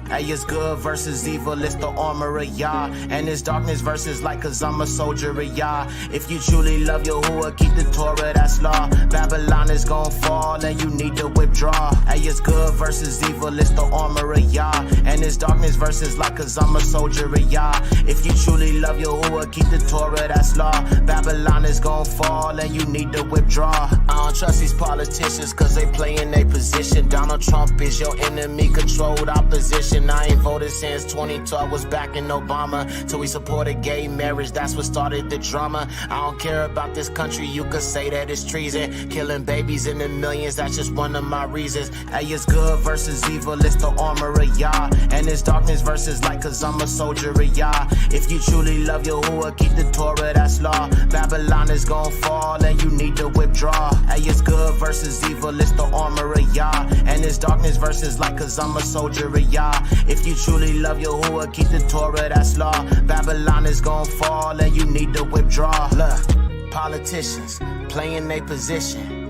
Hey, it's good versus evil, it's the armor of Yah. And it's darkness versus light, cause I'm a soldier of Yah. If you truly love Yahuwah, keep the Torah, that's law. Babylon is gon' fall and you need to withdraw. Hey, it's good versus evil, it's the armor of Yah. And it's darkness versus light, cause I'm a soldier of Yah. If you truly love Yahuwah, keep the Torah, that's law. Babylon is gon' fall and you need to withdraw. I don't trust these politicians cause they play in their position. Donald Trump is your enemy, controlled opposition. I ain't voted since 2012, was backing Obama. Till we supported gay marriage, that's what started the drama. I don't care about this country, you could say that it's treason. Killing babies in the millions, that's just one of my reasons. Hey, it's good versus evil, it's the armor of Yah. And it's darkness versus light, cause I'm a soldier of Yah. If you truly love Yahuwah, keep the Torah, that's law. Babylon is gon' fall and you need to withdraw. Hey, it's good versus evil, it's the armor of Yah. And it's darkness versus light, cause I'm a soldier of Yah. If you truly love Yahuwah, keep the Torah, that's law. Babylon is gon' fall and you need to withdraw. Look, politicians playing their position.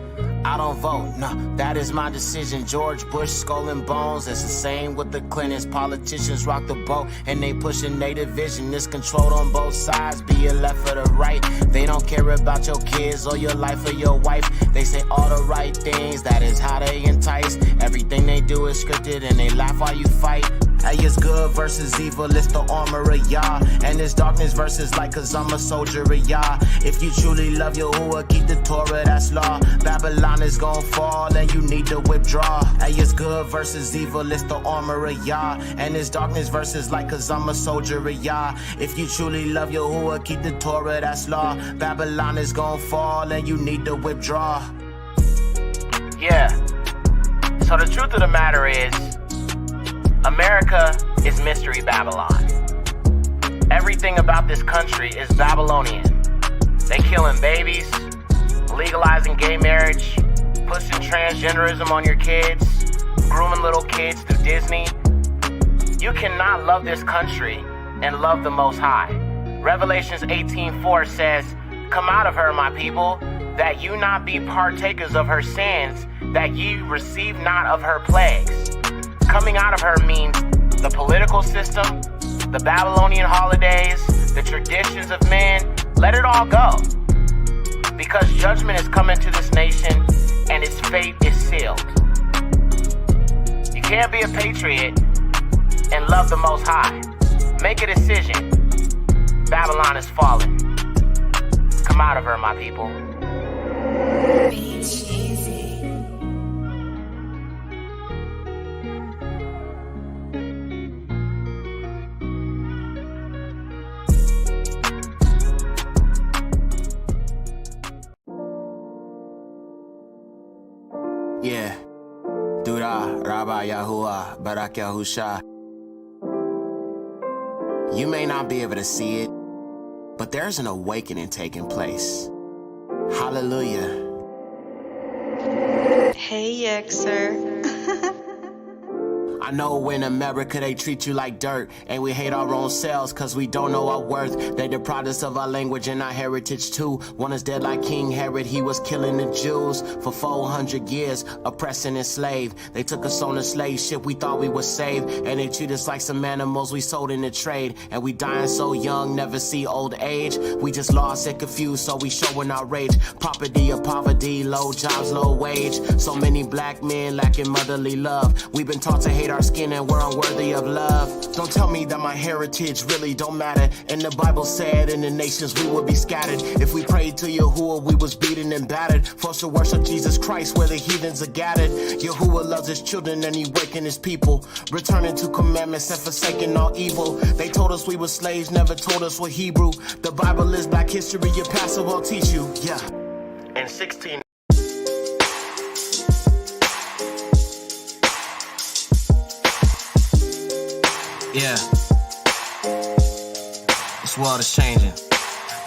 I don't vote, no, that is my decision. George Bush, skull and bones, it's the same with the Clintons. Politicians rock the boat and they pushing their division. It's controlled on both sides, be it left or the right. They don't care about your kids or your life or your wife. They say all the right things, that is how they entice. Everything they do is scripted and they laugh while you fight. Hey, it's good versus evil, it's the armor of Yah. And it's darkness versus light, cause I'm a soldier of Yah. If you truly love Yahuwah, keep the Torah, that's law. Babylon is gon' fall and you need to withdraw. Hey, it's good versus evil, it's the armor of Yah. And it's darkness versus light, cause I'm a soldier of Yah. If you truly love Yahuwah, keep the Torah, that's law. Babylon is gon' fall and you need to withdraw. Yeah, so the truth of the matter is, America is Mystery Babylon. Everything about this country is Babylonian. They killing babies, legalizing gay marriage, pushing transgenderism on your kids, grooming little kids through Disney. You cannot love this country and love the Most High. Revelations 18:4 says, "Come out of her, my people, that you not be partakers of her sins, that ye receive not of her plagues." Coming out of her means the political system, the Babylonian holidays, the traditions of men. Let it all go. Because judgment is coming to this nation and its fate is sealed. You can't be a patriot and love the Most High. Make a decision. Babylon is falling. Come out of her, my people. Yeah. Dura, Rabbi Yahuwah, Barak Yahusha. You may not be able to see it, but there's an awakening taking place. Hallelujah. Hey, Yexer. I know in America they treat you like dirt, and we hate our own selves cause we don't know our worth. They deprived us of our language and our heritage too. One is dead like King Herod, he was killing the Jews for 400 years, oppressing and enslaved. They took us on a slave ship, we thought we were saved, and they treat us like some animals we sold in the trade. And we dying so young, never see old age. We just lost and confused, so we showing our rage. Property of poverty, low jobs, low wage. So many black men lacking motherly love. We've been taught to hate our skin and we're unworthy of love. Don't tell me that my heritage really don't matter. And the Bible said in the nations we would be scattered. If we prayed to Yahuwah, we was beaten and battered. Forced to worship Jesus Christ where the heathens are gathered. Yahuwah loves his children and he waking his people, returning to commandments and forsaking all evil. They told us we were slaves, never told us we're Hebrew. The Bible is black history, your pastor will teach you. Yeah. In 16 Yeah. This world is changing.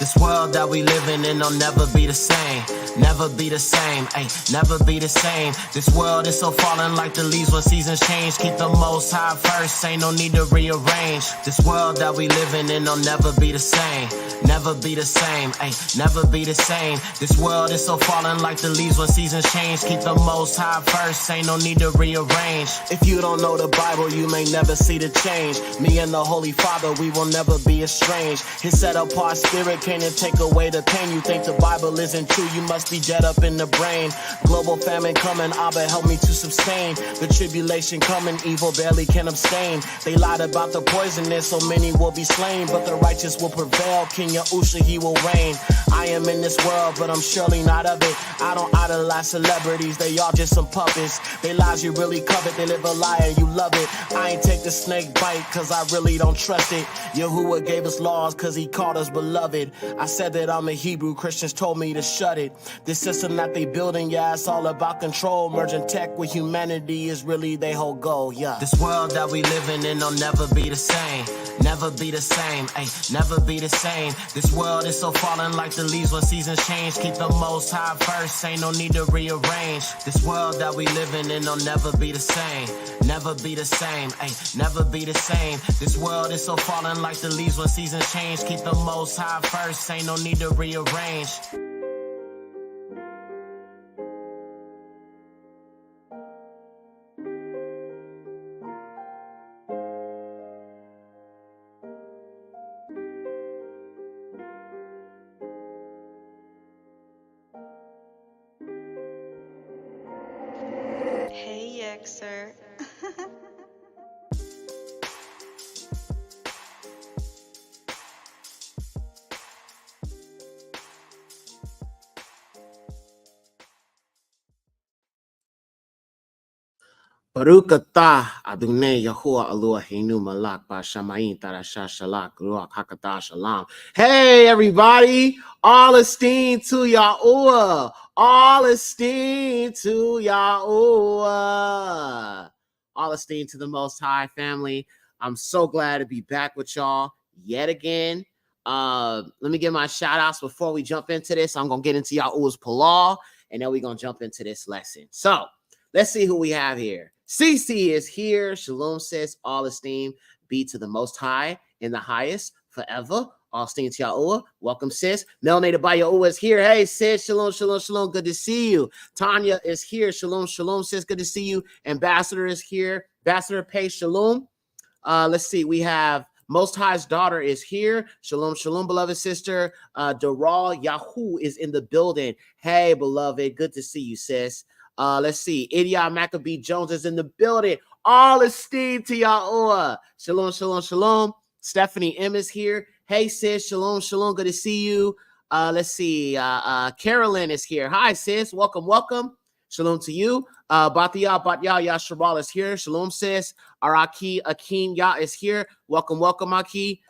This world that we live in, it'll never be the same. Never be the same, ayy, never be the same. This world is so falling like the leaves when seasons change. Keep the most high first, ain't no need to rearrange. This world that we living in will never be the same. Never be the same, ayy, never be the same. This world is so falling like the leaves when seasons change. Keep the most high first, ain't no need to rearrange. If you don't know the Bible, you may never see the change. Me and the Holy Father, we will never be estranged. His set apart spirit came to take away the pain. You think the Bible isn't true, you must be dead up in the brain. Global famine coming, Abba help me to sustain. The tribulation coming, evil barely can abstain. They lied about the poisonous, so many will be slain. But the righteous will prevail, King Yahusha, he will reign. I am in this world, but I'm surely not of it. I don't idolize celebrities, they all just some puppets. They lies you really covet, they live a lie and you love it. I ain't take the snake bite, cause I really don't trust it. Yahuwah gave us laws, cause he called us beloved. I said that I'm a Hebrew, Christians told me to shut it. This system that they building, yeah, it's all about control. Merging tech with humanity is really their whole goal, yeah. This world that we living in will never be the same. Never be the same, ayy, never be the same. This world is so falling like the leaves when seasons change. Keep the most high first, ain't no need to rearrange. This world that we living in will never be the same. Never be the same, ayy, never be the same. This world is so falling like the leaves when seasons change. Keep the most high first, ain't no need to rearrange. Hey, Xer. Baruch atah Adonai Yahuwah Eloheinu Malak Bashamayim Tarasha Shalak Ruach Hakatah Shalom. Hey everybody, all esteem to Yahuwah, all esteem to Yahuwah, all esteem to the Most High family. I'm so glad to be back with y'all yet again. Let me give my shout outs before we jump into this. I'm gonna get into Yahuwah's Palah, and then we're gonna jump into this lesson. So let's see who we have here. CC is here. Shalom says, all esteem be to the Most High in the highest forever. All esteem to Yahuwah. Welcome, sis. Melanated by Yahuwah is here. Hey, sis. Shalom, shalom, shalom. Good to see you. Tanya is here. Shalom, shalom, sis. Good to see you. Ambassador is here. Ambassador Pei, shalom. Let's see. We have Most High's daughter is here. Shalom, shalom, beloved sister. Daral Yahoo is in the building. Hey, beloved. Good to see you, sis. Let's see. Idia Maccabee Jones is in the building. All esteem to Yahuwah. Shalom, shalom, shalom. Stephanie M is here. Hey, sis. Shalom, shalom. Good to see you. Let's see. Carolyn is here. Hi, sis. Welcome, welcome. Shalom to you. Batya Yasharal is here. Shalom, sis. Araki Akim Ya is here. Welcome, welcome, Aki.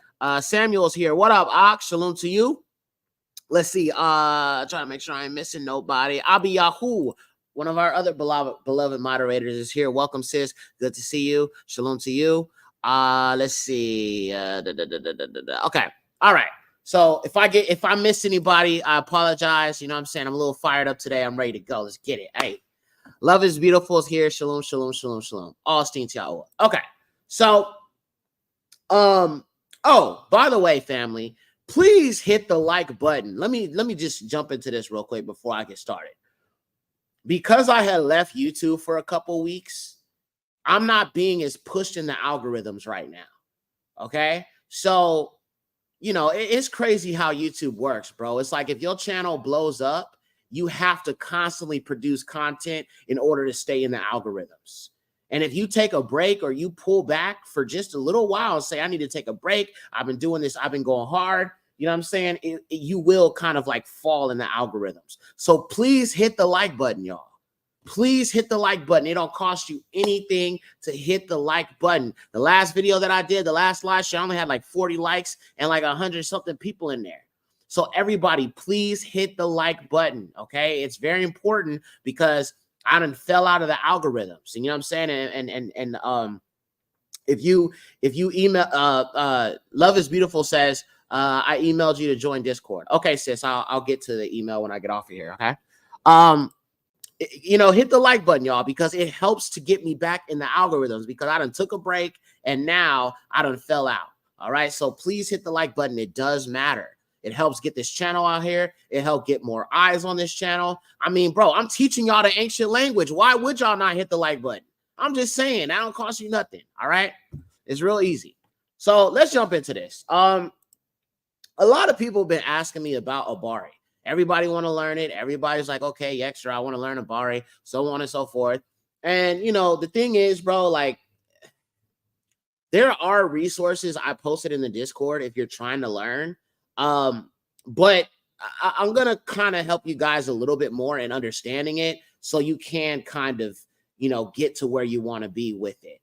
Samuel is here. What up, Ak? Shalom to you. Let's see. Trying to make sure I ain't missing nobody. Abi Yahoo. One of our other beloved moderators is here. Welcome, sis. Good to see you. Shalom to you. Let's see. Okay. All right. So if I miss anybody, I apologize. You know what I'm saying? I'm a little fired up today. I'm ready to go. Let's get it. Hey, love is beautiful is here. Shalom, shalom, shalom, shalom. All esteem to Yahuwah. Okay. So, oh, by the way, family, please hit the like button. Let me just jump into this real quick before I get started. Because I had left YouTube for a couple weeks, I'm not being as pushed in the algorithms right now. Okay. So, you know, it's crazy how YouTube works, bro. It's like if your channel blows up, you have to constantly produce content in order to stay in the algorithms. And if you take a break or you pull back for just a little while and say, I need to take a break, I've been doing this, I've been going hard, you know what I'm saying? You will kind of like fall in the algorithms. So please hit the like button, y'all. Please hit the like button. It don't cost you anything to hit the like button. The last video that I did, the last live show, I only had like 40 likes and like 100 something people in there. So everybody, please hit the like button, okay? It's very important because I done fell out of the algorithms. And you know what I'm saying? And if you email Love is Beautiful says I emailed you to join Discord. Okay, sis, I'll get to the email when I get off of here, okay? Hit the like button, y'all, because it helps to get me back in the algorithms, because I done took a break and now I done fell out. All right. So please hit the like button. It does matter. It helps get this channel out here. It helps get more eyes on this channel. I mean, bro, I'm teaching y'all the ancient language. Why would y'all not hit the like button? I'm just saying, that don't cost you nothing. All right. It's real easy. So let's jump into this. A lot of people have been asking me about Abari. Everybody want to learn it. Everybody's like, okay, extra, I want to learn Abari, so on and so forth. And, the thing is, bro, like, there are resources I posted in the Discord if you're trying to learn. But I'm going to kind of help you guys a little bit more in understanding it, so you can kind of, get to where you want to be with it.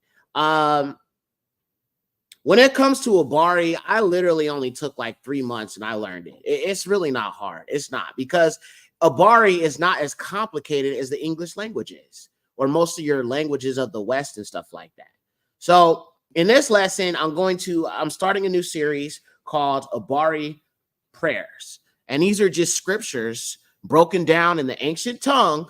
When it comes to Abari, I literally only took like 3 months and I learned it. It's really not hard. It's not, because Abari is not as complicated as the English language is, or most of your languages of the West and stuff like that. So in this lesson, I'm starting a new series called Abari Prayers. And these are just scriptures broken down in the ancient tongue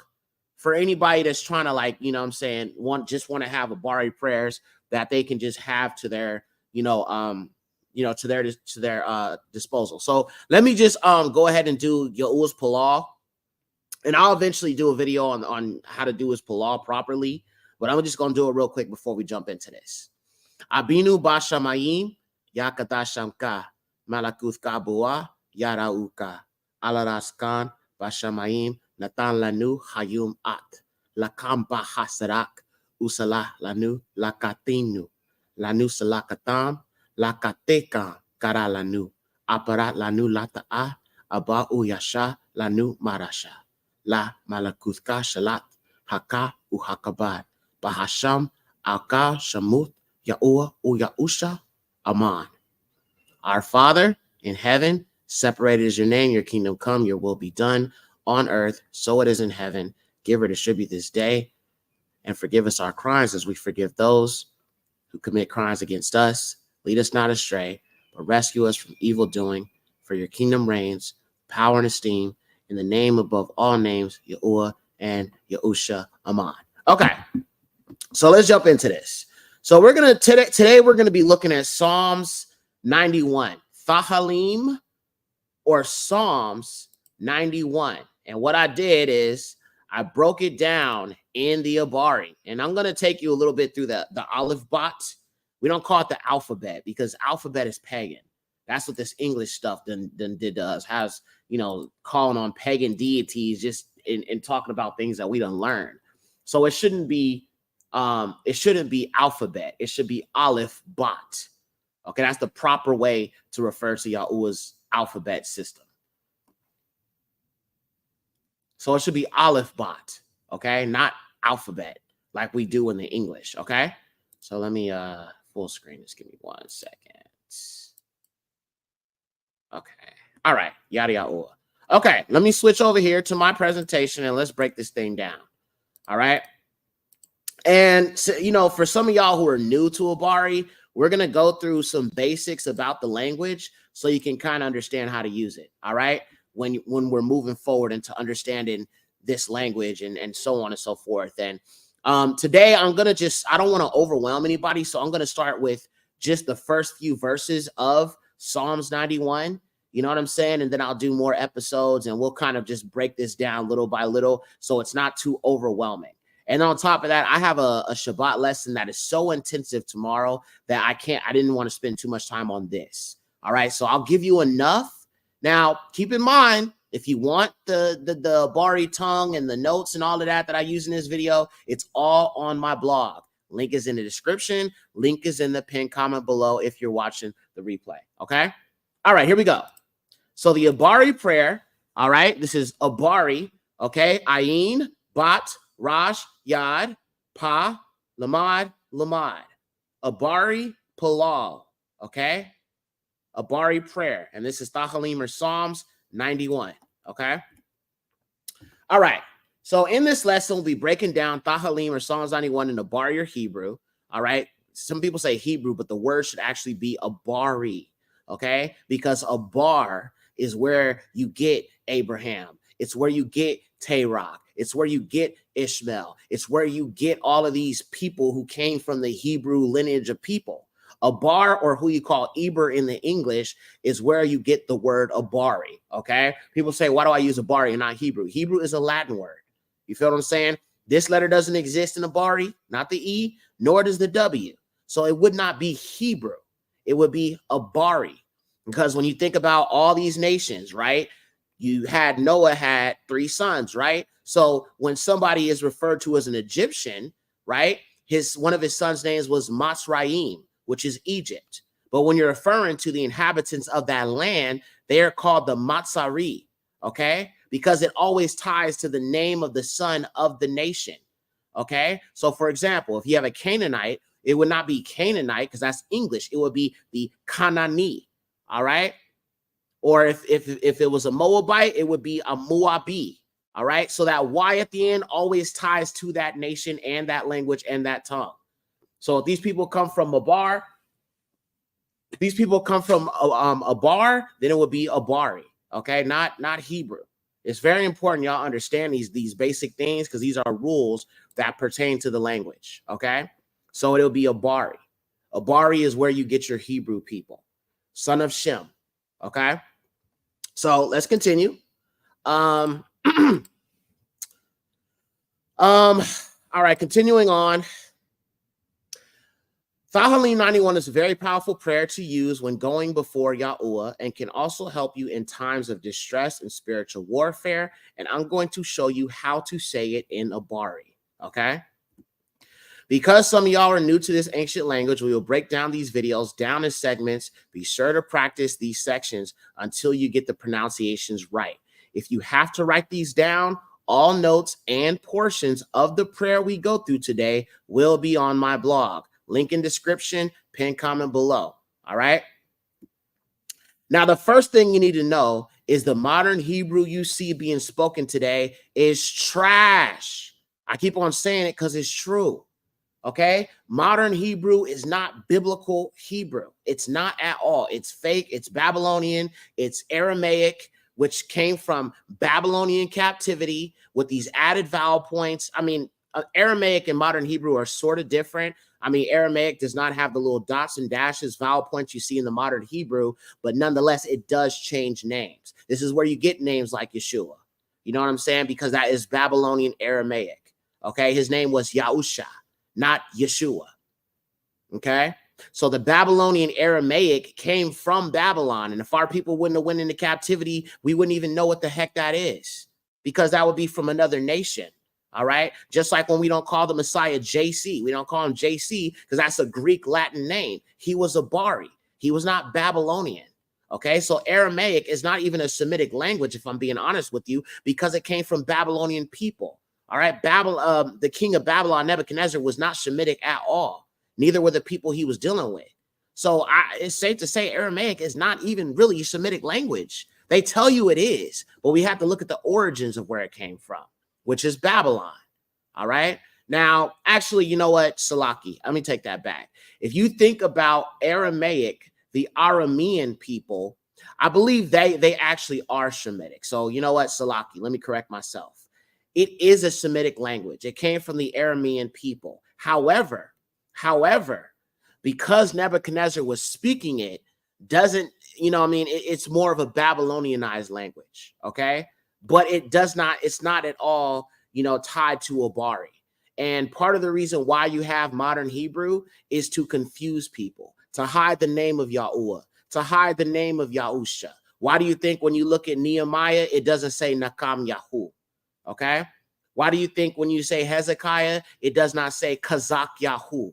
for anybody that's trying to, like, want to have Abari prayers that they can just have to their to their disposal. So let me just go ahead and do Yahuwah's Palal, and I'll eventually do a video on how to do his Palal properly, but I'm just gonna do it real quick before we jump into this. Abinu Bashamayim Yakadashamka Malakuth Kabua Yarauka Alaraskan Bashamayim Natan Lanu Hayum At Lakam Bahasarak Usala Lanu Lakatinu Lanu salakatam, lakateka kara lanu, aparat lanu lata'a, aba uyasha lanu marasha, la malakuthka shalat, haka uhakabat, bahasham, alka shamut, yaua uyausha, aman. Our Father in heaven, separated is your name, your kingdom come, your will be done on earth, so it is in heaven. Give or distribute this day, and forgive us our crimes as we forgive those who commit crimes against us. Lead us not astray, but rescue us from evil doing. For your kingdom reigns, power and esteem, in the name above all names, Yahuwah and Yahusha Aman. Okay, so let's jump into this. So today we're gonna be looking at Psalms 91, Thahalym, or Psalms 91. And what I did is I broke it down in the Abari, and I'm going to take you a little bit through the Aleph bot. We don't call it the alphabet, because alphabet is pagan. That's what this English stuff did to us, has, calling on pagan deities just in talking about things that we don't learn. So it shouldn't be alphabet. It should be Aleph bot. Okay, that's the proper way to refer to Yahuwah's alphabet system. So it should be Aleph bot, okay, not alphabet like we do in the English, okay? So let me full screen this. Give me 1 second. Okay. All right. Yada yada. Okay, let me switch over here to my presentation and let's break this thing down. All right. And so, for some of y'all who are new to Abari, we're gonna go through some basics about the language so you can kind of understand how to use it. All right. When we're moving forward into understanding this language and so on and so forth. And today I don't want to overwhelm anybody. So I'm going to start with just the first few verses of Psalms 91. You know what I'm saying? And then I'll do more episodes and we'll kind of just break this down little by little, so it's not too overwhelming. And on top of that, I have a Shabbat lesson that is so intensive tomorrow that I didn't want to spend too much time on this. All right. So I'll give you enough. Now, keep in mind, if you want the Abari tongue and the notes and all of that I use in this video, it's all on my blog. Link is in the description. Link is in the pinned comment below if you're watching the replay. Okay? All right, here we go. So the Abari prayer, all right, this is Abari, okay? Ayin, Bat, Rash, Yad, Pa, Lamad, Lamad. Abari Palal, okay? Abari prayer. And this is Thahalym, or Psalms 91. Okay. All right. So in this lesson, we'll be breaking down Thahalym, or Psalms 91, in Abari, or Hebrew. All right. Some people say Hebrew, but the word should actually be Abari. Okay. Because Abar is where you get Abraham. It's where you get Terah. It's where you get Ishmael. It's where you get all of these people who came from the Hebrew lineage of people. Abar, or who you call Eber in the English, is where you get the word Abari. Okay. People say, why do I use Abari and not Hebrew? Hebrew is a Latin word. You feel what I'm saying? This letter doesn't exist in Abari, not the E, nor does the W. So it would not be Hebrew. It would be Abari. Because when you think about all these nations, right? Noah had 3 sons, right? So when somebody is referred to as an Egyptian, right? One of his sons' names was Matzraim, which is Egypt. But when you're referring to the inhabitants of that land, they are called the Matzari, okay? Because it always ties to the name of the son of the nation, okay? So for example, if you have a Canaanite, it would not be Canaanite because that's English. It would be the Canaanite, all right? Or if it was a Moabite, it would be a Moabi, all right? So that Y at the end always ties to that nation and that language and that tongue. So if these people come from Abar, then it would be Abari, okay? Not Hebrew. It's very important y'all understand these basic things because these are rules that pertain to the language, okay? So it'll be Abari. Abari is where you get your Hebrew people, son of Shem, okay? So let's continue. All right, continuing on. Thahalym 91 is a very powerful prayer to use when going before Yahuwah and can also help you in times of distress and spiritual warfare. And I'm going to show you how to say it in Abari, okay? Because some of y'all are new to this ancient language, we will break down these videos down in segments. Be sure to practice these sections until you get the pronunciations right. If you have to write these down, all notes and portions of the prayer we go through today will be on my blog. Link in description, pin comment below. All right. Now, the first thing you need to know is the modern Hebrew you see being spoken today is trash. I keep on saying it because it's true. Okay. Modern Hebrew is not biblical Hebrew. It's not at all. It's fake. It's Babylonian. It's Aramaic, which came from Babylonian captivity with these added vowel points. I mean, Aramaic and modern Hebrew are sort of different. I mean, Aramaic does not have the little dots and dashes, vowel points you see in the modern Hebrew, but nonetheless, it does change names. This is where you get names like Yeshua. You know what I'm saying? Because that is Babylonian Aramaic. Okay. His name was Yahusha, not Yeshua. Okay. So the Babylonian Aramaic came from Babylon. And if our people wouldn't have went into captivity, we wouldn't even know what the heck that is, because that would be from another nation. All right. Just like when we don't call the Messiah JC, we don't call him JC because that's a Greek Latin name. He was Abari. He was not Babylonian. Okay. So Aramaic is not even a Semitic language, if I'm being honest with you, because it came from Babylonian people. All right. The king of Babylon, Nebuchadnezzar, was not Semitic at all. Neither were the people he was dealing with. So it's safe to say Aramaic is not even really a Semitic language. They tell you it is, but we have to look at the origins of where it came from, which is Babylon. All right. Now, actually, you know what? Salaki, let me take that back. If you think about Aramaic, the Aramean people, I believe they actually are Shemitic. So you know what? Salaki, let me correct myself. It is a Semitic language. It came from the Aramean people. However, because Nebuchadnezzar was speaking it, doesn't, it's more of a Babylonianized language. Okay. But it's not at all, tied to Abari. And part of the reason why you have modern Hebrew is to confuse people, to hide the name of Yahuwah, to hide the name of Yahusha. Why do you think when you look at Nehemiah, it doesn't say Nakam Yahu? Okay. Why do you think when you say Hezekiah, it does not say Kazak Yahu?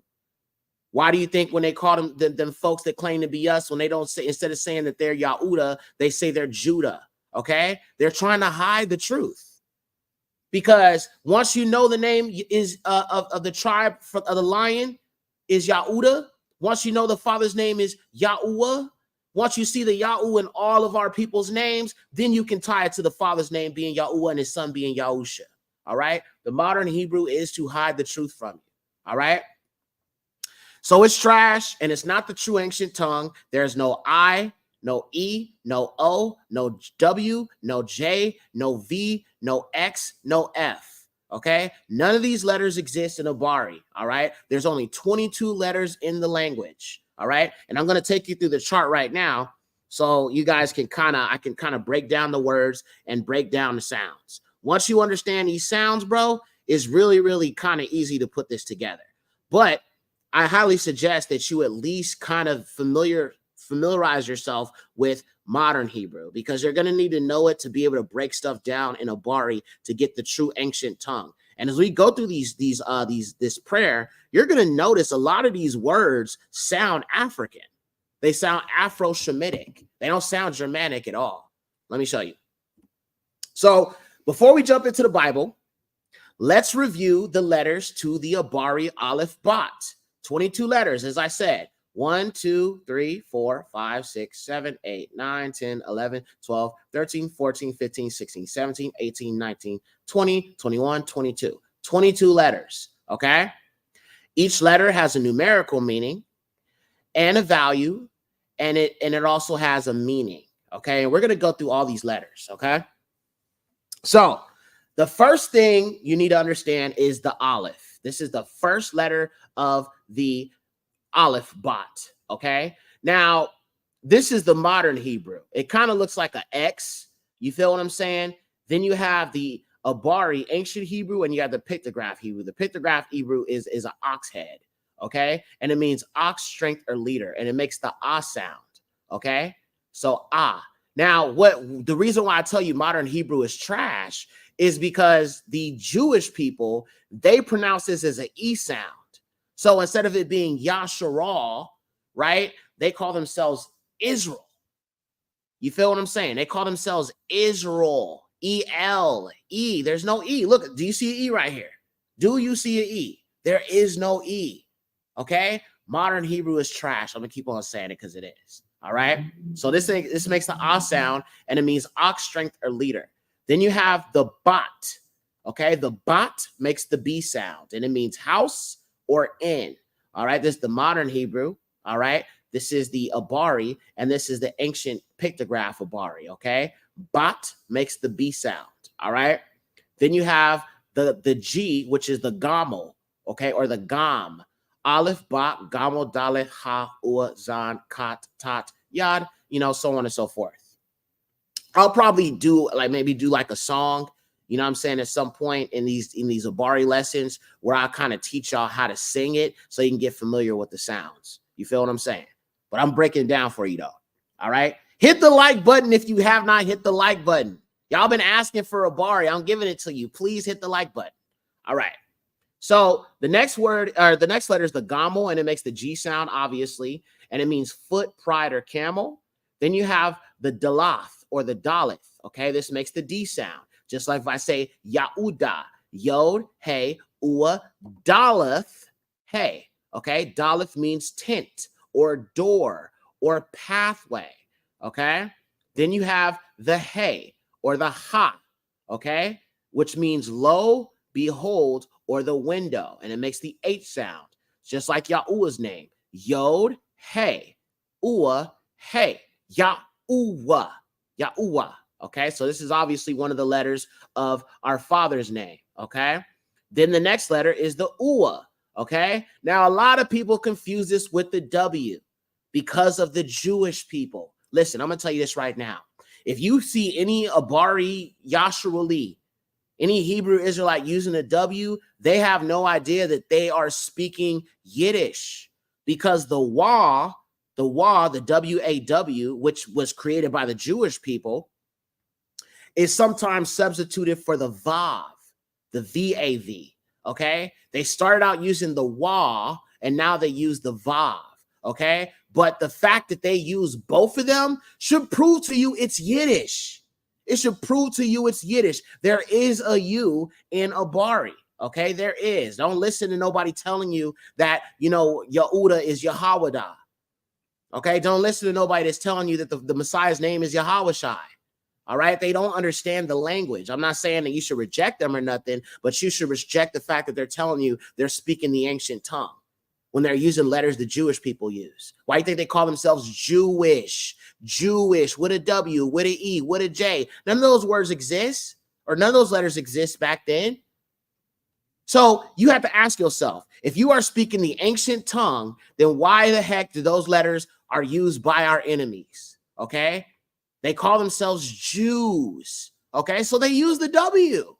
Why do you think when they call them folks that claim to be us, when they don't say, instead of saying that they're Yahuda, they say they're Judah? Okay. They're trying to hide the truth. Because once you know the name is of the tribe of the lion is Yahuda, once you know the father's name is Yahuwah, once you see the Yahu in all of our people's names, then you can tie it to the father's name being Yahuwah and his son being Yahusha. All right. The modern Hebrew is to hide the truth from you. All right. So it's trash and it's not the true ancient tongue. There's no I, no E, no O, no W, no J, no V, no X, no F. Okay, none of these letters exist in Abari. All right, there's only 22 letters in the language. All right, and I'm going to take you through the chart right now so you guys can I can kind of break down the words and break down the sounds. Once you understand these sounds, bro, it's really, really kind of easy to put this together. But I highly suggest that you at least kind of familiarize yourself with modern Hebrew, because you're going to need to know it to be able to break stuff down in Abari to get the true ancient tongue. And as we go through this prayer, you're going to notice a lot of these words sound African. They sound Afro-Shemitic. They don't sound Germanic at all. Let me show you. So before we jump into the Bible, let's review the letters to the Abari Aleph Bat. 22 letters, as I said. 1, 2, 3, 4, 5, 6, 7, 8, 9, 10, 11, 12, 13, 14, 15, 16, 17, 18, 19, 20, 21, 22. 22 letters, okay? Each letter has a numerical meaning and a value, and it also has a meaning, okay? And we're going to go through all these letters, okay? So the first thing you need to understand is the Aleph. This is the first letter of the Aleph Bat, okay? Now, this is the modern Hebrew. It kind of looks like an X. You feel what I'm saying? Then you have the Abari, ancient Hebrew, and you have the pictograph Hebrew. The pictograph Hebrew is an ox head, okay? And it means ox, strength, or leader, and it makes the ah sound, okay? So ah. Now, the reason why I tell you modern Hebrew is trash is because the Jewish people, they pronounce this as an E sound. So instead of it being Yasharal, right, they call themselves Israel. You feel what I'm saying? They call themselves Israel, E-L-E. There's no E. Look, do you see an E right here? Do you see an E? There is no E, okay? Modern Hebrew is trash. I'm going to keep on saying it because it is, all right? So this makes the ah sound, and it means ox, strength, or leader. Then you have the bat, okay? The bat makes the B sound, and it means house or in, all right? This is the modern Hebrew, all right? This is the Abari, and this is the ancient pictograph Abari, okay? Bat makes the B sound, all right? Then you have the G, which is the Gamo, okay, or the Gam. Aleph, Bat, Gamo, Dalet, Ha, Ua, Zan, Kat, Tat, Yad, you know, so on and so forth. I'll probably do like a song, you know what I'm saying, at some point in these Abari lessons where I kind of teach y'all how to sing it so you can get familiar with the sounds. You feel what I'm saying? But I'm breaking it down for you, though. All right? Hit the like button if you have not hit the like button. Y'all been asking for Abari. I'm giving it to you. Please hit the like button. All right. So the next letter is the Gamo, and it makes the G sound, obviously, and it means foot, pride, or camel. Then you have the Dalath or the Daleth. Okay, this makes the D sound. Just like if I say Yahuda, Yod, Hey, Ua, Daleth, Hey. Okay, Daleth means tent or door or pathway. Okay, then you have the Hey or the Ha. Okay, which means lo, behold, or the window, and it makes the H sound, just like Yahuwah's name. Yod, Hey, Ua, Hey, Yahuwah, Yahuwah. Okay, so this is obviously one of the letters of our Father's name. Okay, then the next letter is the Ua. Okay, now a lot of people confuse this with the W because of the Jewish people. Listen, I'm gonna tell you this right now. If you see any Abari Yasharali, any Hebrew Israelite using a W, they have no idea that they are speaking Yiddish, because the the W-A-W, which was created by the Jewish people, is sometimes substituted for the Vav, the V-A-V, okay? They started out using the Wa, and now they use the Vav, okay? But the fact that they use both of them should prove to you it's Yiddish. It should prove to you it's Yiddish. There is a U in Abari, okay? There is. Don't listen to nobody telling you that, you know, Yehuda is Yahwadah, okay? Don't listen to nobody that's telling you that the Messiah's name is Yahawashai, all right? They don't understand the language. I'm not saying that you should reject them or nothing, but you should reject the fact that they're telling you they're speaking the ancient tongue, when they're using letters the Jewish people use. Why do you think they call themselves Jewish? Jewish with a W, with an E, with a J. None of those words exist, or none of those letters exist back then. So you have to ask yourself, if you are speaking the ancient tongue, then why the heck do those letters are used by our enemies? Okay. They call themselves Jews. Okay. So they use the W.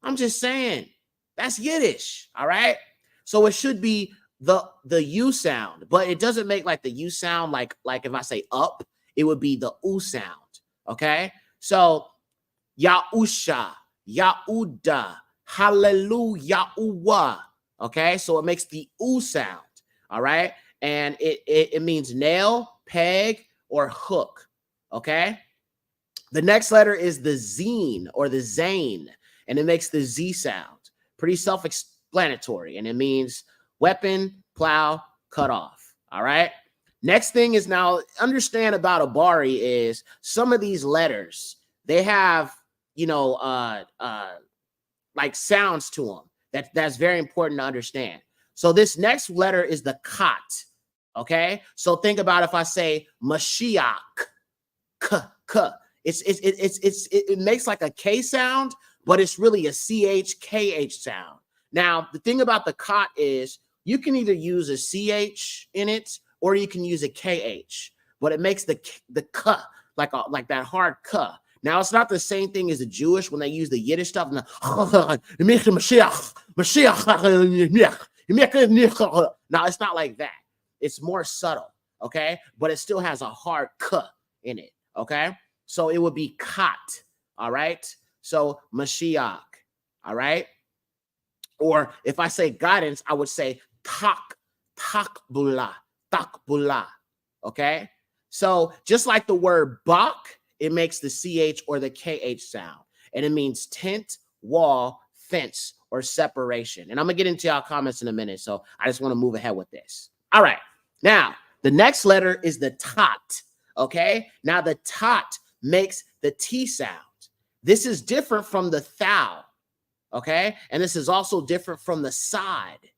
I'm just saying that's Yiddish. All right. So it should be the U sound, but it doesn't make like the U sound like if I say up, it would be the U sound. Okay. So Yahusha, Yahuda, Hallelujah. Okay, so it makes the oo sound. All right, and it means nail, peg, or hook. Okay, the next letter is the zine or the zane, and it makes the Z sound. Pretty self-explanatory, and it means weapon, plow, cut off. All right. Next thing is, now understand about Abari is some of these letters, they have, you know, like sounds to them. That's very important to understand. So this next letter is the kat. Okay, so think about if I say Mashiach, it makes like a K sound, but it's really a CH sound. Now the thing about the kat is you can either use a CH in it or you can use a KH, but it makes the k like that hard k. Now, it's not the same thing as the Jewish when they use the Yiddish stuff. No, it's not like that. It's more subtle, okay? But it still has a hard k in it, okay? So it would be kat, all right? So Mashiach, all right? Or if I say guidance, I would say takbula, okay? So just like the word bak, it makes the CH or the KH sound, and it means tent, wall, fence, or separation. And I'm gonna get into y'all comments in a minute, so I just want to move ahead with this. All right, now the next letter is the tat. Okay, now the tat makes the T sound. This is different from the thou. Okay, and this is also different from the side,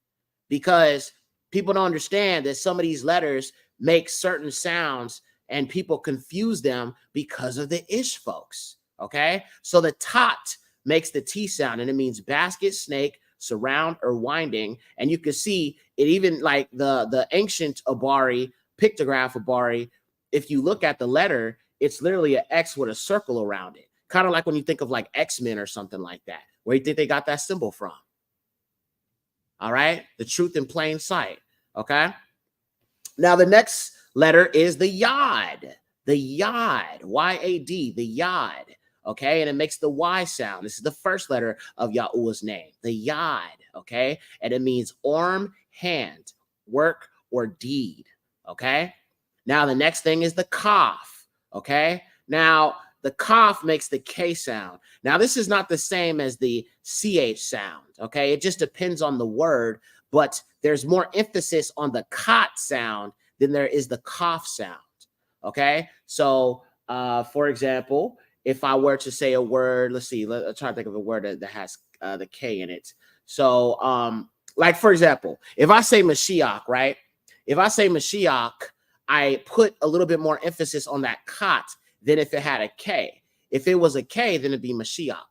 because people don't understand that some of these letters make certain sounds and people confuse them because of the ish folks. Okay, so the tat makes the T sound, and it means basket, snake, surround, or winding. And you can see it even like the ancient Abari, pictograph Abari. If you look at the letter, it's literally an X with a circle around it, kind of like when you think of like X-Men or something like that. Where do you think they got that symbol from? All right, the truth in plain sight. Okay, now the next letter is the yod, Y-A-D, the yod. Okay, and it makes the Y sound. This is the first letter of Yahuwah's name, the yod. Okay, and it means arm, hand, work, or deed. Okay, now the next thing is the kaf. Okay, now the kaf makes the K sound. Now this is not the same as the CH sound. Okay, it just depends on the word, but there's more emphasis on the kat sound than there is the kaf sound. Okay, so for example, if I were to say a word, let's see, let's try to think of a word that has the K in it. So like for example, if I say Mashiach, right? If I say Mashiach, I put a little bit more emphasis on that kat than if it had a K. If it was a K, then it'd be Mashiach.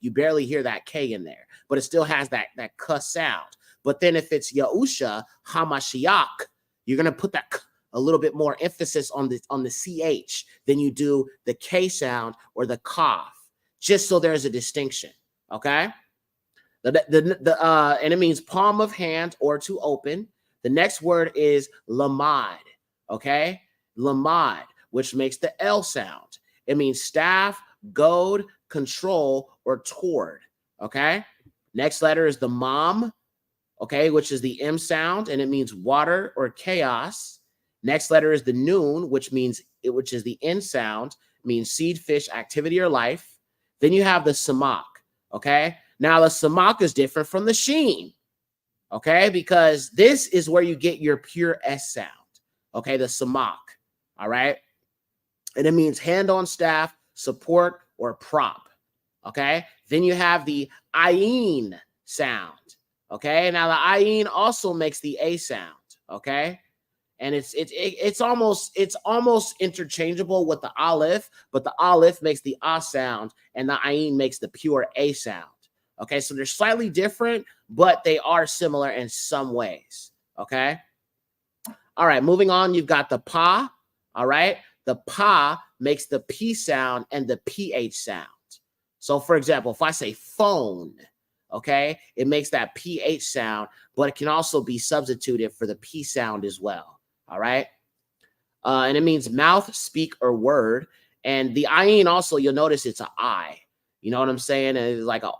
You barely hear that K in there, but it still has that k sound. But then if it's Yahusha Hamashiach, you're gonna put that a little bit more emphasis on the CH than you do the K sound or the kaf, just so there's a distinction. Okay, and it means palm of hand or to open. The next word is lamad. Okay, lamad, which makes the L sound. It means staff, goad, control, or toward. Okay, next letter is the mom. Okay, which is the M sound, and it means water or chaos. Next letter is the noon, which is the N sound, means seed, fish, activity, or life. Then you have the samak. Okay, now the samak is different from the sheen. Okay, because this is where you get your pure S sound. Okay, the samak. All right, and it means hand on staff, support, or prop. Okay, then you have the ayin sound. Okay, now the ayin also makes the a sound. Okay, and it's almost interchangeable with the aleph, but the aleph makes the a sound and the ayin makes the pure a sound. Okay, so they're slightly different, but they are similar in some ways. Okay, all right, moving on, you've got the pa. All right, the pa makes the p sound and the ph sound. So for example, if I say phone, okay, it makes that ph sound, but it can also be substituted for the p sound as well. All right. And it means mouth, speak, or word. And the ayin also, you'll notice it's an I. You know what I'm saying? And it's like a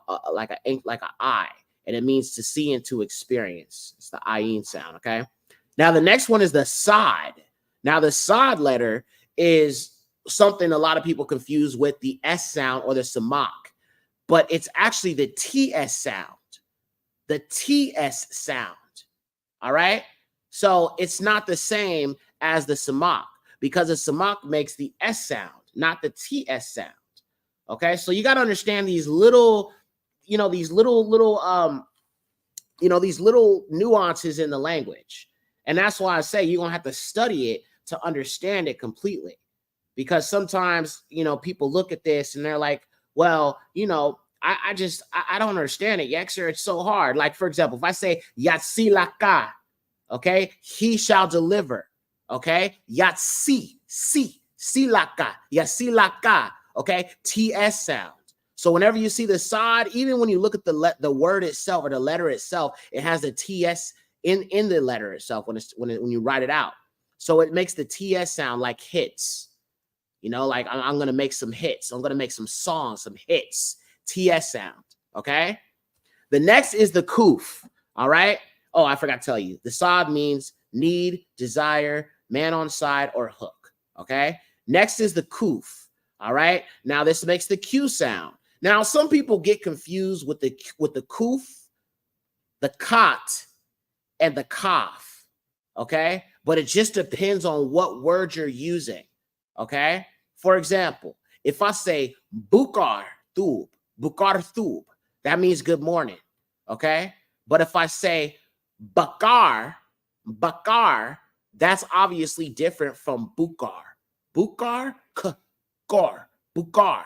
I, and it means to see and to experience. It's the ayin sound. Okay. Now the next one is the sad. Now the sad letter is something a lot of people confuse with the S sound or the samak, but it's actually the TS sound. The TS sound. All right. So it's not the same as the samak because the samak makes the S sound, not the TS sound. Okay. So you got to understand these little, these little nuances in the language. And that's why I say you're going to have to study it to understand it completely. Because sometimes, people look at this and they're like, well, I don't understand it, Yexer. It's so hard. Like, for example, if I say Yatsilaka, okay, he shall deliver, okay, silaka, Yasilaka, okay, TS sound. So whenever you see the sod, even when you look at the word itself or the letter itself, it has the TS in the letter itself when you write it out. So it makes the TS sound like hits. Like I'm going to make some hits. I'm going to make some songs, some hits. TS sound. Okay. The next is the kuf. All right. Oh, I forgot to tell you. The sod means need, desire, man on side, or hook. Okay. Next is the kuf. All right. Now this makes the Q sound. Now some people get confused with the kuf, the kot, and the kaf. Okay. But it just depends on what word you're using. Okay. For example, if I say bukar thub, that means good morning. Okay. But if I say bakar, that's obviously different from bukar. Bukar, bukar,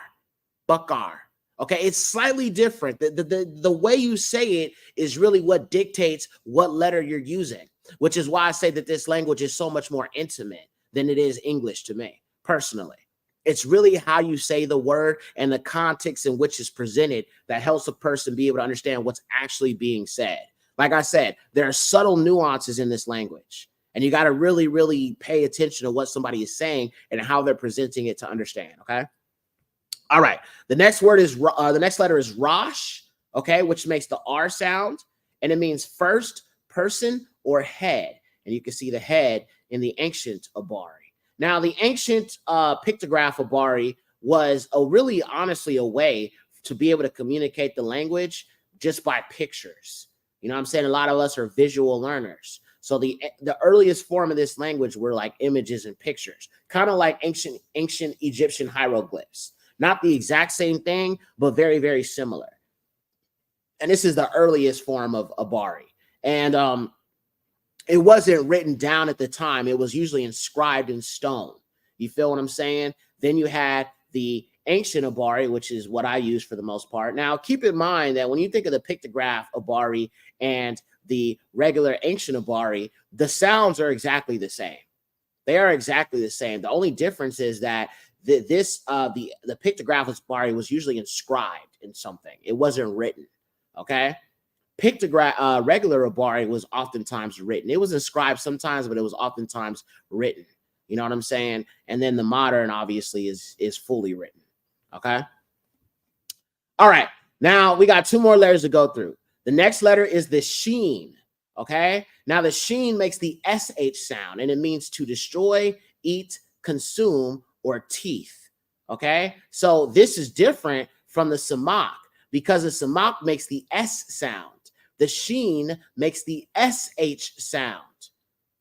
bakar. Okay. It's slightly different. The way you say it is really what dictates what letter you're using, which is why I say that this language is so much more intimate than it is English to me personally. It's really how you say the word and the context in which it's presented that helps a person be able to understand what's actually being said. Like I said, there are subtle nuances in this language, and you got to really, really pay attention to what somebody is saying and how they're presenting it to understand. Okay. All right. The next letter is Rosh. Okay. Which makes the R sound, and it means first person or head. And you can see the head in the ancient Abari. Now, the ancient pictograph Abari was honestly a way to be able to communicate the language just by pictures. You know what I'm saying? A lot of us are visual learners. So the earliest form of this language were like images and pictures, kind of like ancient Egyptian hieroglyphs. Not the exact same thing, but very, very similar. And this is the earliest form of Abari. And it wasn't written down at the time. It was usually inscribed in stone. You feel what I'm saying? Then you had the ancient Abari, which is what I use for the most part. Now, keep in mind that when you think of the pictograph Abari and the regular ancient Abari, the sounds are exactly the same. They are exactly the same. The only difference is that the pictograph Abari was usually inscribed in something. It wasn't written. Okay. Regular Abari was oftentimes written. It was inscribed sometimes, but it was oftentimes written. You know what I'm saying? And then the modern obviously is fully written. Okay. All right. Now we got two more letters to go through. The next letter is the sheen. Okay. Now the sheen makes the SH sound, and it means to destroy, eat, consume, or teeth. Okay. So this is different from the samak because the samak makes the S sound. The sheen makes the SH sound.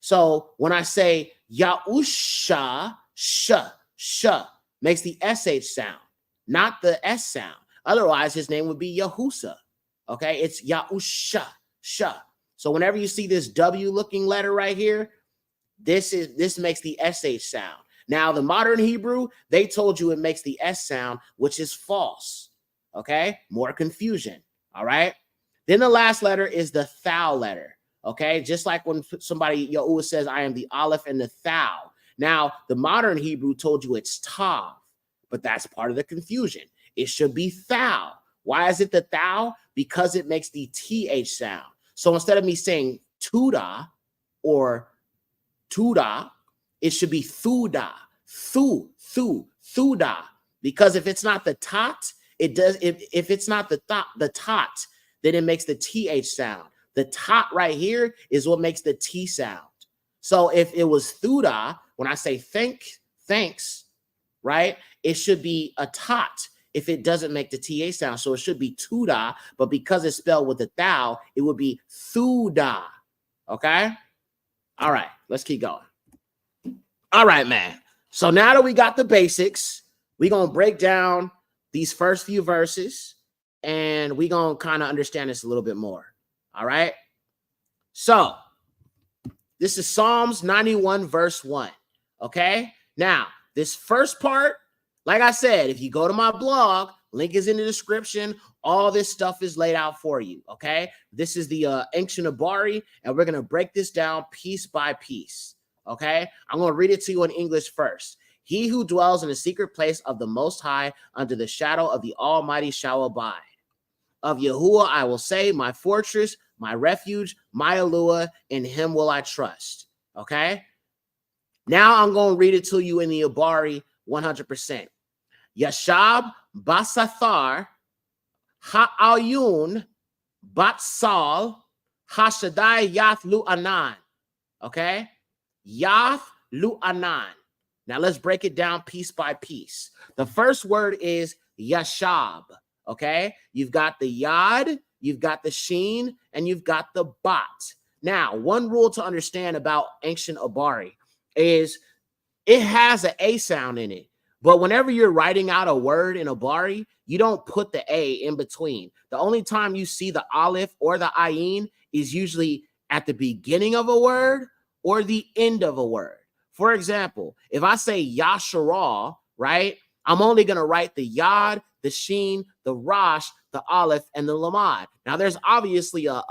So when I say Yahusha, makes the SH sound, not the S sound. Otherwise, his name would be Yahusa. Okay, it's Yahusha, sh. So whenever you see this W looking letter right here, this makes the SH sound. Now, the modern Hebrew, they told you it makes the S sound, which is false. Okay, more confusion. All right. Then the last letter is the thou letter. Okay, just like when somebody Yahuwah says, I am the Aleph and the thou. Now, the modern Hebrew told you it's tav, but that's part of the confusion. It should be thou. Why is it the thou? Because it makes the TH sound. So instead of me saying tuda or tuda, it should be thuda, thuda. Because if it's not the tot, it does. If it's not the tot, then it makes the TH sound. The tot right here is what makes the T sound. So if it was thuda, when I say thanks, right, it should be a tot if it doesn't make the TA sound. So it should be tuda, but because it's spelled with the thou, it would be thuda. Okay? All right, let's keep going. All right, man. So now that we got the basics, we're going to break down these first few verses, and we're going to kind of understand this a little bit more. All right? So this is Psalms 91, verse 1. Okay? Now, this first part, like I said, if you go to my blog, link is in the description. All this stuff is laid out for you. Okay? This is the ancient Abari, and we're going to break this down piece by piece. Okay? I'm going to read it to you in English first. He who dwells in the secret place of the Most High under the shadow of the Almighty shall abide. Of Yahuwah I will say, my fortress, my refuge, my Eluah, in him will I trust. Okay? Now I'm going to read it to you in the Abari 100%. Yashab Basathar Ha'ayun Batsal Hashadai Yath Lu Anan. Okay? Yath Lu Anan. Now let's break it down piece by piece. The first word is Yashab. Okay? You've got the Yad, you've got the Sheen, and you've got the Bat. Now, one rule to understand about ancient Abari is it has an A sound in it. But whenever you're writing out a word in Abari, you don't put the A in between. The only time you see the Aleph or the Ayin is usually at the beginning of a word or the end of a word. For example, if I say Yasharal, right, I'm only going to write the Yad, the Sheen, the Rosh, the Aleph, and the Lamad. Now, there's obviously a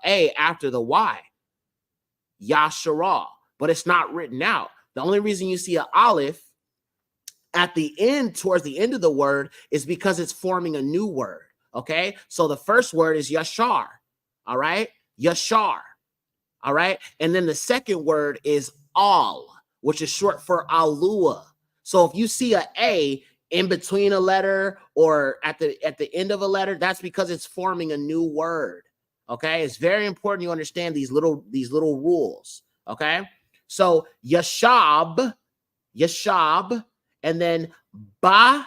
A after the Y, Yasharal, but it's not written out. The only reason you see an Aleph at the end, towards the end of the word, is because it's forming a new word, okay? So the first word is Yashar, all right? Yashar, all right? And then the second word is Al, which is short for Alua. So if you see an A in between a letter or at the end of a letter, that's because it's forming a new word, okay? It's very important you understand these little rules, okay? So Yashab, and then ba,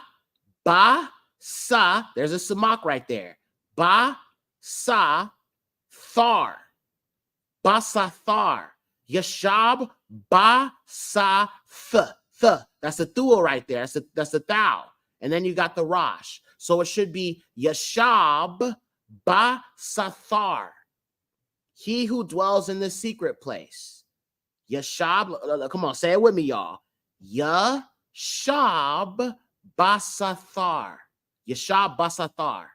sa, there's a samak right there. Ba, sa, thar. Basathar. Yashab, ba, sa, th. That's the thuo right there. That's the thou. And then you got the rosh. So it should be Yashab, ba, sathar. He who dwells in the secret place. Yashab, come on, say it with me, y'all. Yashab basathar. Yashab basathar.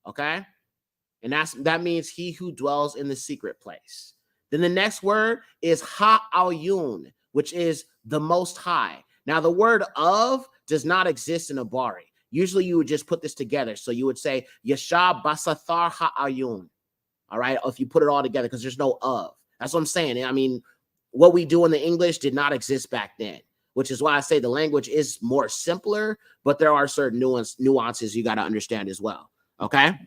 Okay? And that means he who dwells in the secret place. Then the next word is ha'ayun, which is the most high. Now, the word of does not exist in Abari. Usually you would just put this together. So you would say Yashab basathar ha'ayun. All right? If you put it all together, because there's no of. That's what I'm saying. I mean, what we do in the English did not exist back then, which is why I say the language is more simpler, but there are certain nuances you got to understand as well. Okay?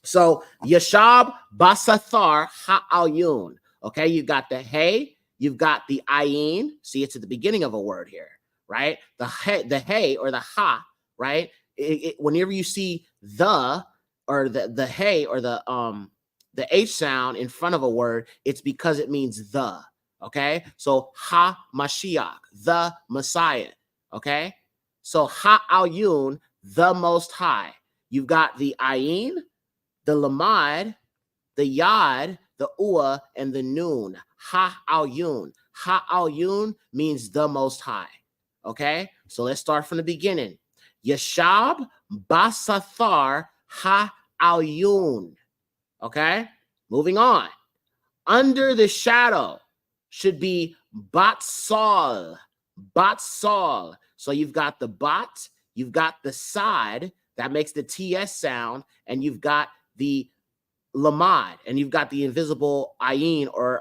So Yashab Basathar Ha'ayun. Okay, you got the hey, you've got the ayin. See, it's at the beginning of a word here, right? The hey or the ha, right? Whenever you see the or the hey or the H sound in front of a word, it's because it means the. Okay, so ha Mashiach, the Messiah. Okay, so Ha'ayun, the Most High. You've got the ayin, the lamad, the yad, the ua, and the noon. Ha-al-yun. Ha-al-yun means the Most High. Okay, so let's start from the beginning. Yashab basathar ha-al-yun. Okay, moving on. Under the shadow should be batsal. Batsal. So you've got the bat, you've got the side that makes the TS sound, and you've got the lamad, and you've got the invisible ayin or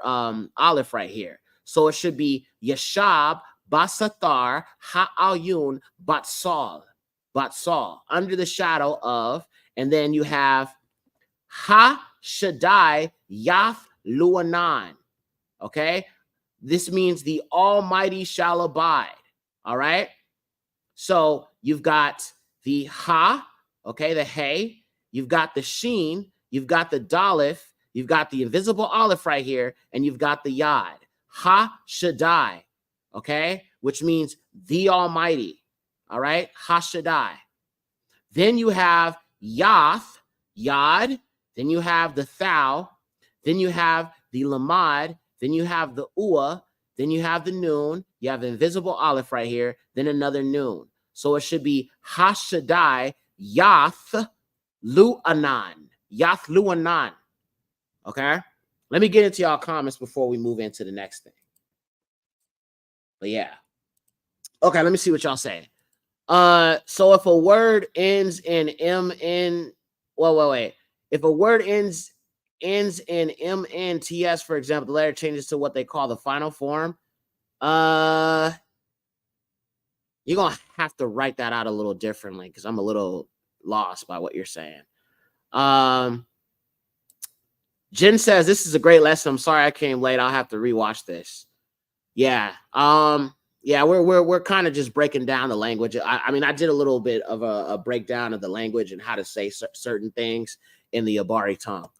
aleph right here. So it should be yashab basathar ha'ayun batsal. Batsal. Under the shadow of, and then you have ha shaddai yath luanan. Okay, this means the Almighty shall abide. All right, so you've got the ha, okay, the hey, you've got the sheen, you've got the daleth, you've got the invisible aleph right here, and you've got the yad. Ha shaddai, okay, which means the Almighty. All right, ha shaddai. Then you have yath, yad, then you have the thou, then you have the lamad, then you have the ua, then you have the noon, you have the invisible aleph right here, then another noon. So it should be Hashaddai Yath Lu'anan. Yath Lu'anan. Okay? Let me get into y'all comments before we move into the next thing. But yeah. Okay, let me see what y'all say. So if a word ends in MN, wait. If a word ends in MNTS, for example, the letter changes to what they call the final form. You're gonna have to write that out a little differently because I'm a little lost by what you're saying. Jen says this is a great lesson. I'm sorry I came late. I'll have to rewatch this. Yeah. We're kind of just breaking down the language. I mean, I did a little bit of a breakdown of the language and how to say certain things in the Abari tongue.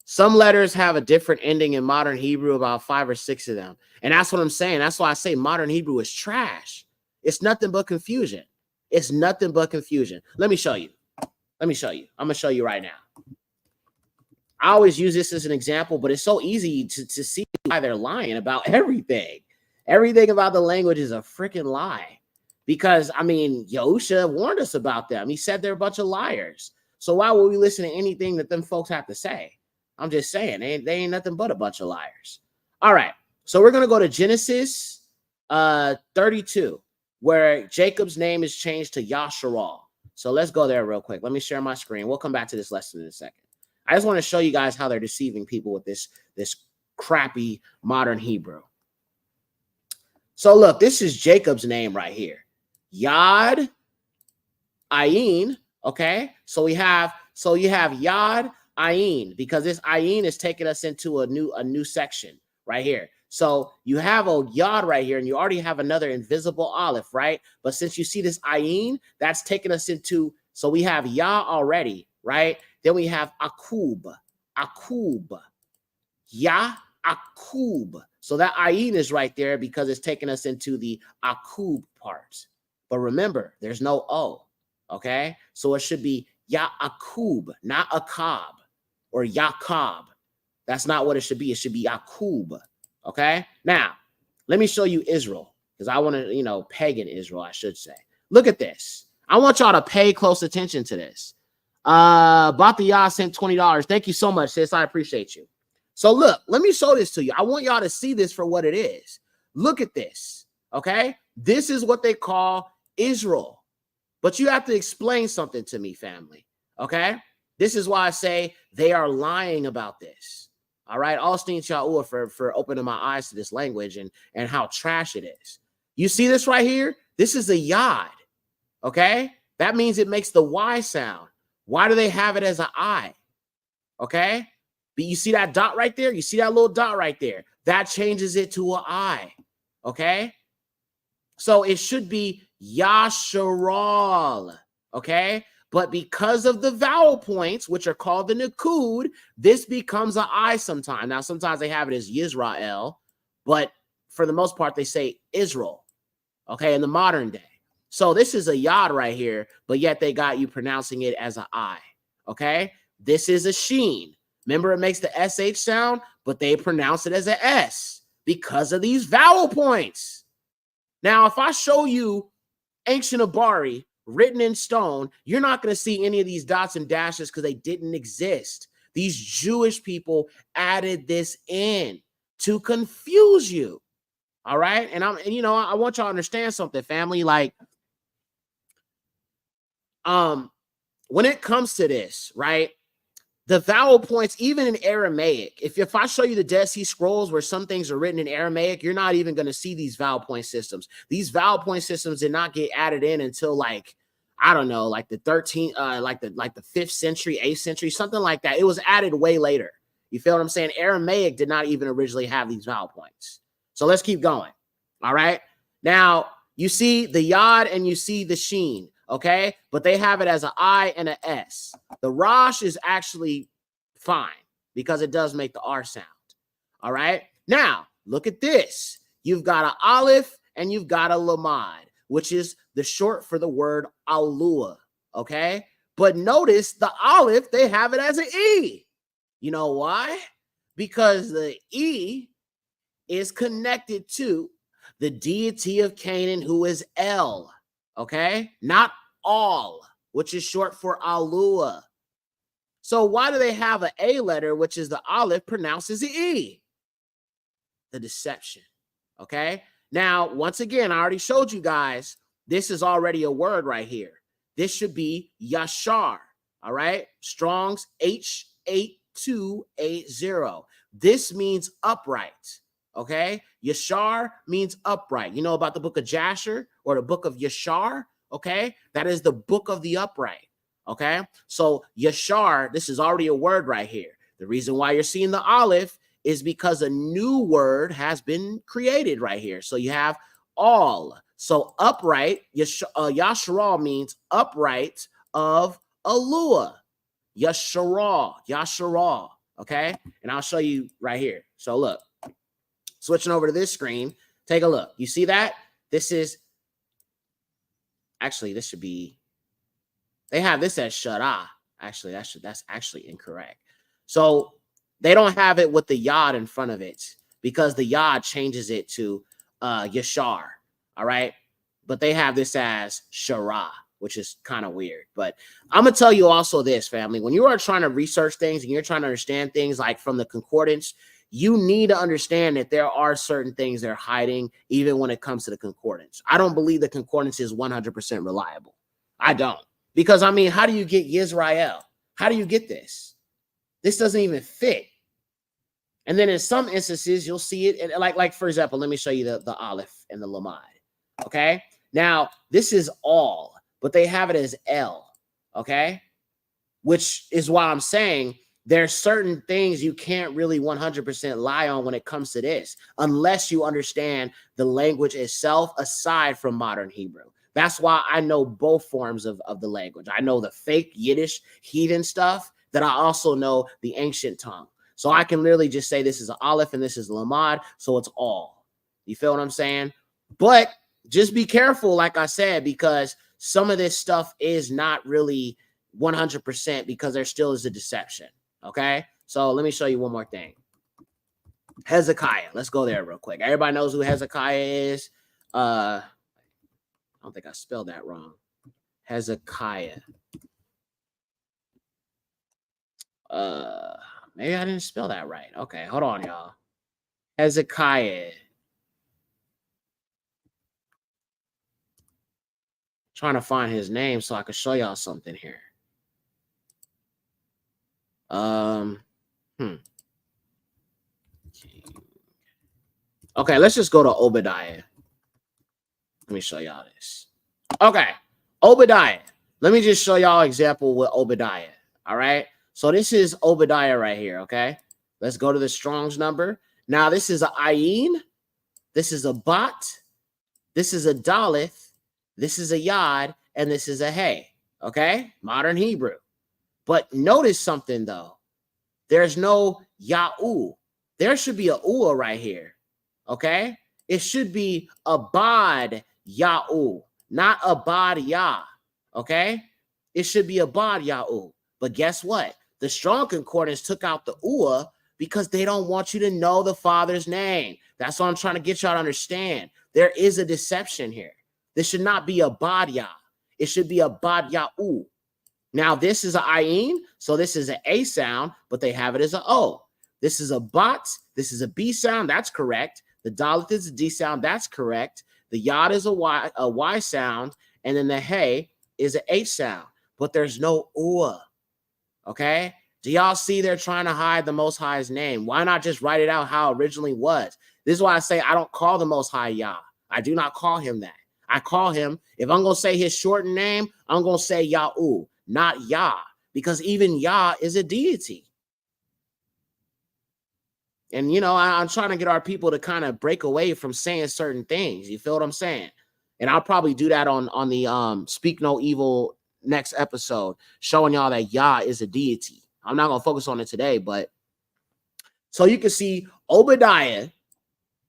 Some letters have a different ending in modern Hebrew, about 5 or 6 of them. And that's what I'm saying. That's why I say modern Hebrew is trash. It's nothing but confusion. It's nothing but confusion. Let me show you. I'm going to show you right now. I always use this as an example, but it's so easy to see why they're lying about everything. Everything about the language is a freaking lie. Because, I mean, Yahusha warned us about them. He said they're a bunch of liars. So why would we listen to anything that them folks have to say? I'm just saying, they ain't nothing but a bunch of liars. All right, so we're going to go to Genesis 32, where Jacob's name is changed to Yasharal. So let's go there real quick. Let me share my screen. We'll come back to this lesson in a second. I just want to show you guys how they're deceiving people with this crappy modern Hebrew. So look, this is Jacob's name right here. Yad, Ayin, okay? So you have Yad, Ayin, because this Ayin is taking us into a new section right here. So you have a Yad right here, and you already have another invisible aleph, right? But since you see this Ayin, that's taking us into, so we have Yah already, right? Then we have Akub, Yah, Akub. So that Ayin is right there because it's taking us into the Akub part. But remember, there's no O, okay? So it should be Ya'akub, not Akab or Yaakab. That's not what it should be. It should be Akub, okay? Now, let me show you Israel because I want to, pagan Israel, I should say. Look at this. I want y'all to pay close attention to this. Batiyah sent $20. Thank you so much, sis. I appreciate you. So look, let me show this to you. I want y'all to see this for what it is. Look at this, okay? This is what they call Israel. But you have to explain something to me, family, okay? This is why I say they are lying about this, all right? Austin Sha'ua for opening my eyes to this language and how trash it is. You see this right here? This is a yod, okay? That means it makes the Y sound. Why do they have it as an I, okay? But you see that dot right there? You see that little dot right there? That changes it to an I, okay? So it should be Yasharal, okay? But because of the vowel points, which are called the Nakud, this becomes an I sometimes. Now, sometimes they have it as Yisrael, but for the most part, they say Israel, okay, in the modern day. So this is a Yod right here, but yet they got you pronouncing it as an I, okay? This is a sheen. Remember, it makes the SH sound, but they pronounce it as an S because of these vowel points. Now, if I show you ancient Abari written in stone, you're not going to see any of these dots and dashes because they didn't exist. These Jewish people added this in to confuse you. All right. And I want y'all to understand something, family. Like, when it comes to this, right? The vowel points, even in Aramaic, if I show you the Dead Sea Scrolls where some things are written in Aramaic, you're not even going to see these vowel point systems. These vowel point systems did not get added in until like, I don't know, like the 13th, like the 5th century, 8th century, something like that. It was added way later. You feel what I'm saying? Aramaic did not even originally have these vowel points. So let's keep going. All right. Now you see the yod and you see the sheen. Okay, but they have it as an I and an S. The Rosh is actually fine because it does make the R sound. All right, now look at this. You've got an Aleph and you've got a Lamad, which is the short for the word Alua. Okay, but notice the Aleph, they have it as an E. You know why? Because the E is connected to the deity of Canaan, who is El. Okay, not all, which is short for Alua. So why do they have an A letter, which is the Aleph, pronounced as the E? The deception. Okay, now once again, I already showed you guys this is already a word right here. This should be Yashar. All right, Strong's H8280. This means upright. Okay, Yashar means upright. You know about the book of Jasher or the book of Yashar? Okay, that is the book of the upright. Okay, so Yashar, this is already a word right here. The reason why you're seeing the Aleph is because a new word has been created right here. So you have all. So upright, Yashara means upright of Alua. Yashara. Okay, and I'll show you right here. So look. Switching over to this screen, take a look. You see that? This is actually, this should be, they have this as Shara. Actually, that's actually incorrect. So they don't have it with the Yod in front of it because the Yod changes it to Yashar. All right. But they have this as Shara, which is kind of weird. But I'm going to tell you also this, family. When you are trying to research things and you're trying to understand things like from the concordance, you need to understand that there are certain things they're hiding, even when it comes to the concordance. I don't believe the concordance is 100% reliable. I don't. Because, I mean, how do you get Yisrael? How do you get this? This doesn't even fit. And then in some instances, you'll see it. Like for example, let me show you the Aleph and the Lamad. Okay? Now, this is all, but they have it as L. Okay? Which is why I'm saying there's certain things you can't really 100% lie on when it comes to this, unless you understand the language itself aside from modern Hebrew. That's why I know both forms of the language. I know the fake Yiddish heathen stuff, that I also know the ancient tongue. So I can literally just say this is an Aleph and this is Lamad, so it's all. You feel what I'm saying? But just be careful, like I said, because some of this stuff is not really 100% because there still is a deception. Okay, so let me show you one more thing. Hezekiah. Let's go there real quick. Everybody knows who Hezekiah is. I don't think I spelled that wrong. Hezekiah. Maybe I didn't spell that right. Okay, hold on, y'all. Hezekiah. Trying to find his name so I can show y'all something here. Okay, let's just go to Obadiah. Let me show y'all this. Okay, Obadiah. Let me just show y'all an example with Obadiah. All right, so this is Obadiah right here. Okay, let's go to the Strong's number. Now this is a ayin, this is a bat, this is a daleth, this is a yod, and this is a hey. Okay, modern Hebrew. But notice something though. There's no Ya'u. There should be a Ua right here. Okay? It should be Abad Ya'u, not Abad Ya. Okay? It should be Abad Ya'u. But guess what? The Strong Concordance took out the ua because they don't want you to know the Father's name. That's what I'm trying to get y'all to understand. There is a deception here. This should not be a badya. It should be a badya'u. Now, this is a ayin, so this is an A sound, but they have it as a O. This is a bat. This is a B sound. That's correct. The dalit is a D sound. That's correct. The yod is a Y sound, and then the hey is an H sound, but there's no ua. Okay? Do y'all see they're trying to hide the Most High's name? Why not just write it out how it originally was? This is why I say I don't call the Most High Yah. I do not call him that. I call him, if I'm going to say his shortened name, I'm going to say Yahoo, not Yah, because even Yah is a deity. And, you know, I'm trying to get our people to kind of break away from saying certain things. You feel what I'm saying? And I'll probably do that on the Speak No Evil next episode, showing y'all that Yah is a deity. I'm not going to focus on it today, but so you can see Obadiah,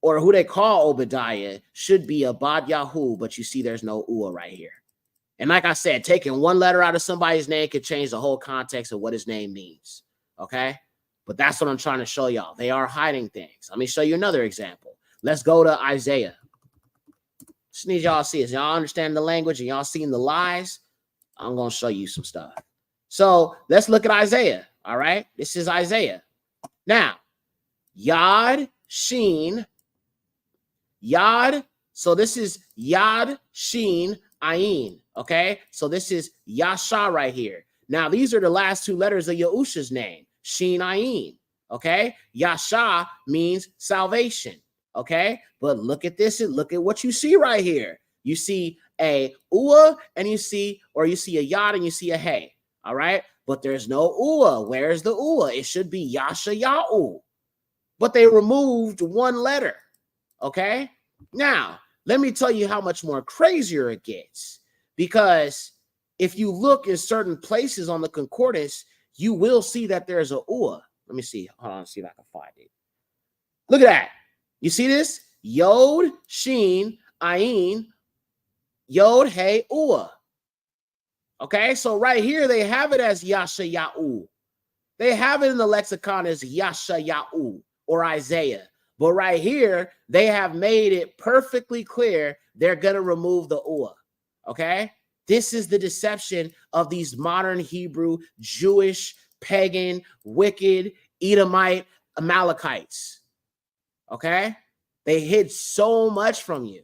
or who they call Obadiah, should be a Bad Yahoo, but you see there's no Ua right here. And like I said, taking one letter out of somebody's name could change the whole context of what his name means. Okay? But that's what I'm trying to show y'all. They are hiding things. Let me show you another example. Let's go to Isaiah. Just need y'all to see this. Y'all understand the language and y'all seeing the lies? I'm going to show you some stuff. So let's look at Isaiah. All right? This is Isaiah. Now, Yod, Sheen, Yod. So this is Yod, Sheen, Ayin. Okay? So this is Yasha right here. Now, these are the last two letters of Yahusha's name. Sheen, Ayin. Okay? Yasha means salvation. Okay? But look at this and look at what you see right here. You see a ua and you see a yod and you see a hey. All right? But there's no ua. Where's the ua? It should be Yasha Ya'u. But they removed one letter. Okay? Now, let me tell you how much more crazier it gets. Because if you look in certain places on the concordance, you will see that there's a ua. Let me see. Hold on, see if I can find it. Look at that. You see this? Yod, Sheen, Ayin, Yod, Hey, Ua. Okay, so right here they have it as Yasha Ya'u. They have it in the lexicon as Yasha Ya'u or Isaiah. But right here, they have made it perfectly clear they're going to remove the Ua. Okay? This is the deception of these modern Hebrew, Jewish, pagan, wicked, Edomite, Amalekites. Okay? They hid so much from you.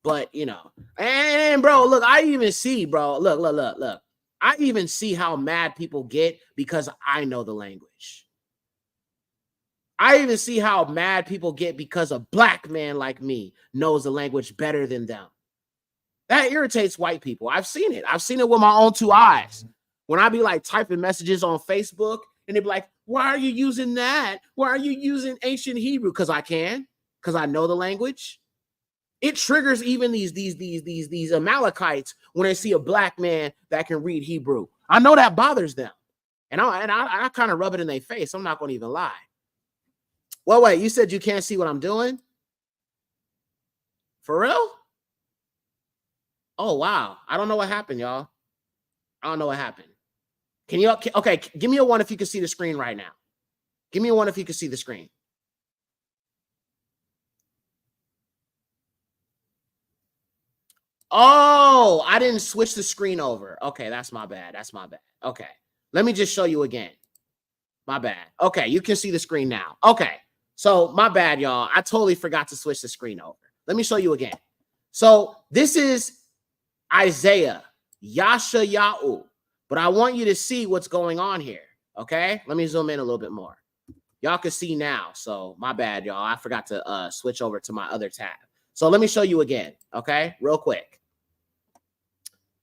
But, you know, and bro, look, I even see, bro, look. I even see how mad people get because I know the language. I even see how mad people get because a black man like me knows the language better than them. That irritates white people. I've seen it. I've seen it with my own two eyes. When I be like typing messages on Facebook and they be like, why are you using that? Why are you using ancient Hebrew? Because I can, because I know the language. It triggers even these Amalekites when they see a black man that can read Hebrew. I know that bothers them. And I kind of rub it in their face. I'm not going to even lie. Well, wait, you said you can't see what I'm doing? For real? Oh, wow. I don't know what happened, y'all. I don't know what happened. Can you, okay, give me a one if you can see the screen right now. Give me a one if you can see the screen. Oh, I didn't switch the screen over. Okay, that's my bad. That's my bad. Okay, let me just show you again. My bad. Okay, you can see the screen now. Okay, so my bad, y'all. I totally forgot to switch the screen over. Let me show you again. So this is Isaiah, Yasha Ya'u. But I want you to see what's going on here. Okay, let me zoom in a little bit more. Y'all can see now. So my bad, y'all. I forgot to switch over to my other tab. So let me show you again. Okay, real quick.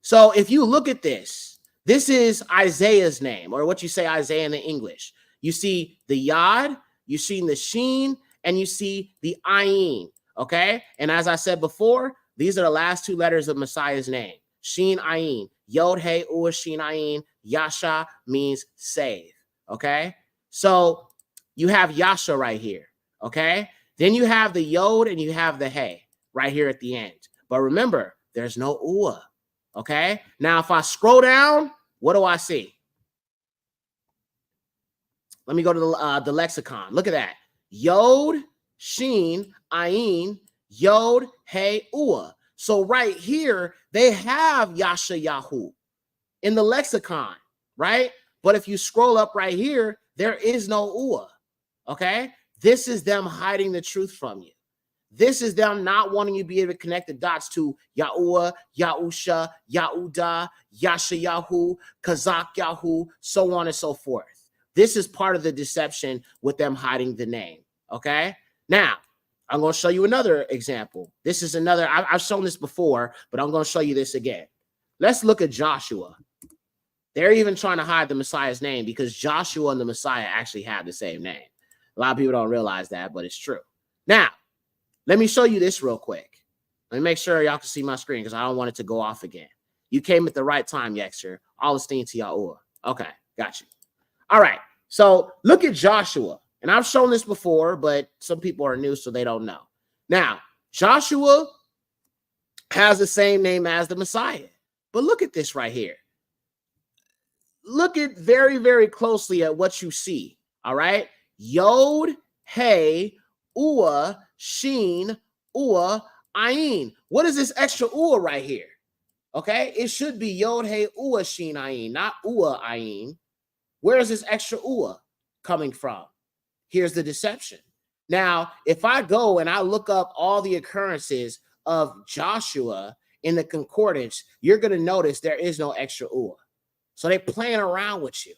So if you look at this, this is Isaiah's name, or what you say Isaiah in the English. You see the Yod, you see the Sheen, and you see the Ayin, okay? And as I said before, these are the last two letters of Messiah's name. Sheen, Ayin. Yod, Hey, Ua, Sheen, Ayin. Yasha means save, okay? So you have Yasha right here, okay? Then you have the Yod and you have the Hey right here at the end. But remember, there's no Ua. Okay, now if I scroll down, what do I see? Let me go to the lexicon. Look at that. Yod, Shin, Ayin, Yod, Hey, Ua. So right here, they have Yashayahu in the lexicon, right? But if you scroll up right here, there is no Ua, okay? This is them hiding the truth from you. This is them not wanting you to be able to connect the dots to Yahuwah, Yahusha, Yahuda, Yashayahu, Kazak Yahu, so on and so forth. This is part of the deception with them hiding the name, okay? Now, I'm going to show you another example. This is another, I've shown this before, but I'm going to show you this again. Let's look at Joshua. They're even trying to hide the Messiah's name because Joshua and the Messiah actually have the same name. A lot of people don't realize that, but it's true. Now, let me show you this real quick. Let me make sure y'all can see my screen because I don't want it to go off again. You came at the right time, Yexer. All esteem to Yahuwah. Okay, got you. All right, so look at Joshua. And I've shown this before, but some people are new, so they don't know. Now, Joshua has the same name as the Messiah. But look at this right here. Look at very, very closely at what you see. All right. Yod, Hey, Ua, Shin, Ua, Ayin. What is this extra Ua right here? Okay. It should be Yod, Hey, Ua, Shin, Ayin, not Ua, Ayin. Where is this extra Ua coming from? Here's the deception. Now, if I go and I look up all the occurrences of Joshua in the concordance, you're going to notice there is no extra Ua. So they're playing around with you,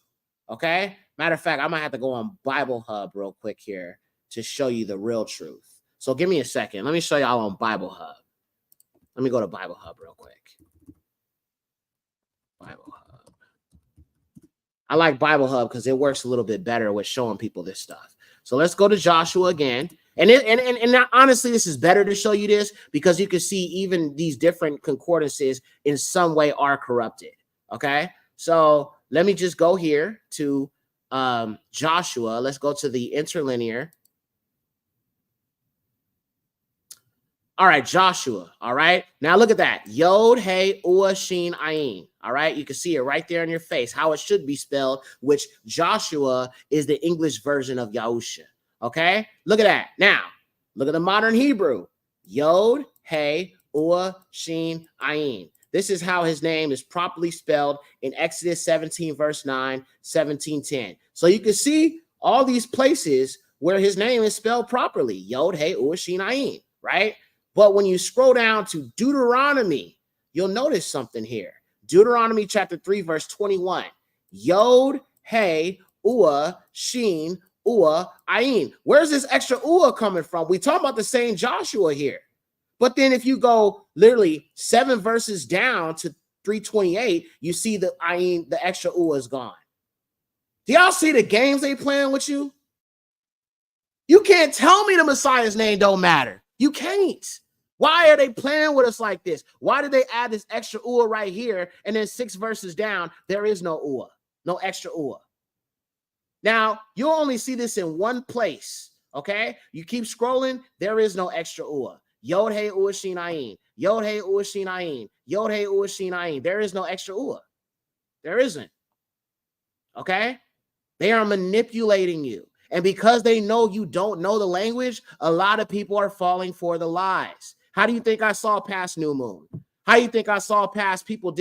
okay? Matter of fact, I might have to go on Bible Hub real quick here to show you the real truth. So give me a second. Let me show y'all on Bible Hub. Let me go to Bible Hub real quick. Bible Hub. I like Bible Hub because it works a little bit better with showing people this stuff. So let's go to Joshua again. And honestly, this is better to show you this because you can see even these different concordances in some way are corrupted, okay? So let me just go here to Joshua. Let's go to the interlinear. All right, Joshua. All right. Now look at that. Yod, Hey, Ua, Shin, Ayin. All right. You can see it right there in your face, how it should be spelled, which Joshua is the English version of Yahusha. Okay. Look at that. Now, look at the modern Hebrew. Yod, Hey, Ua, Shin, Ayin. This is how his name is properly spelled in Exodus 17, verse 9, 17:10. So you can see all these places where his name is spelled properly. Yod, Hey, Ua, Shin, Ayin. Right. But when you scroll down to Deuteronomy, you'll notice something here. Deuteronomy chapter 3, verse 21. Yod, Hey, Ua, Shin, Ua, Ayin. Where's this extra Ua coming from? We talk about the same Joshua here. But then if you go literally 7 verses down to 328, you see the Ayin, the extra Ua is gone. Do y'all see the games they playing with you? You can't tell me the Messiah's name don't matter. You can't. Why are they playing with us like this? Why did they add this extra Ua right here? And then 6 verses down, there is no Ua, no extra Ua. Now, you'll only see this in one place, okay? You keep scrolling, there is no extra Ua. Yod, Hey, Ua, Shin, Ayin. Yod, Hey, Ua, Shin, Ayin. Yod, Hey, Ua, Shin, Ayin. There is no extra Ua. There isn't, okay? They are manipulating you. And because they know you don't know the language, a lot of people are falling for the lies. How do you think I saw past new moon? How do you think I saw past people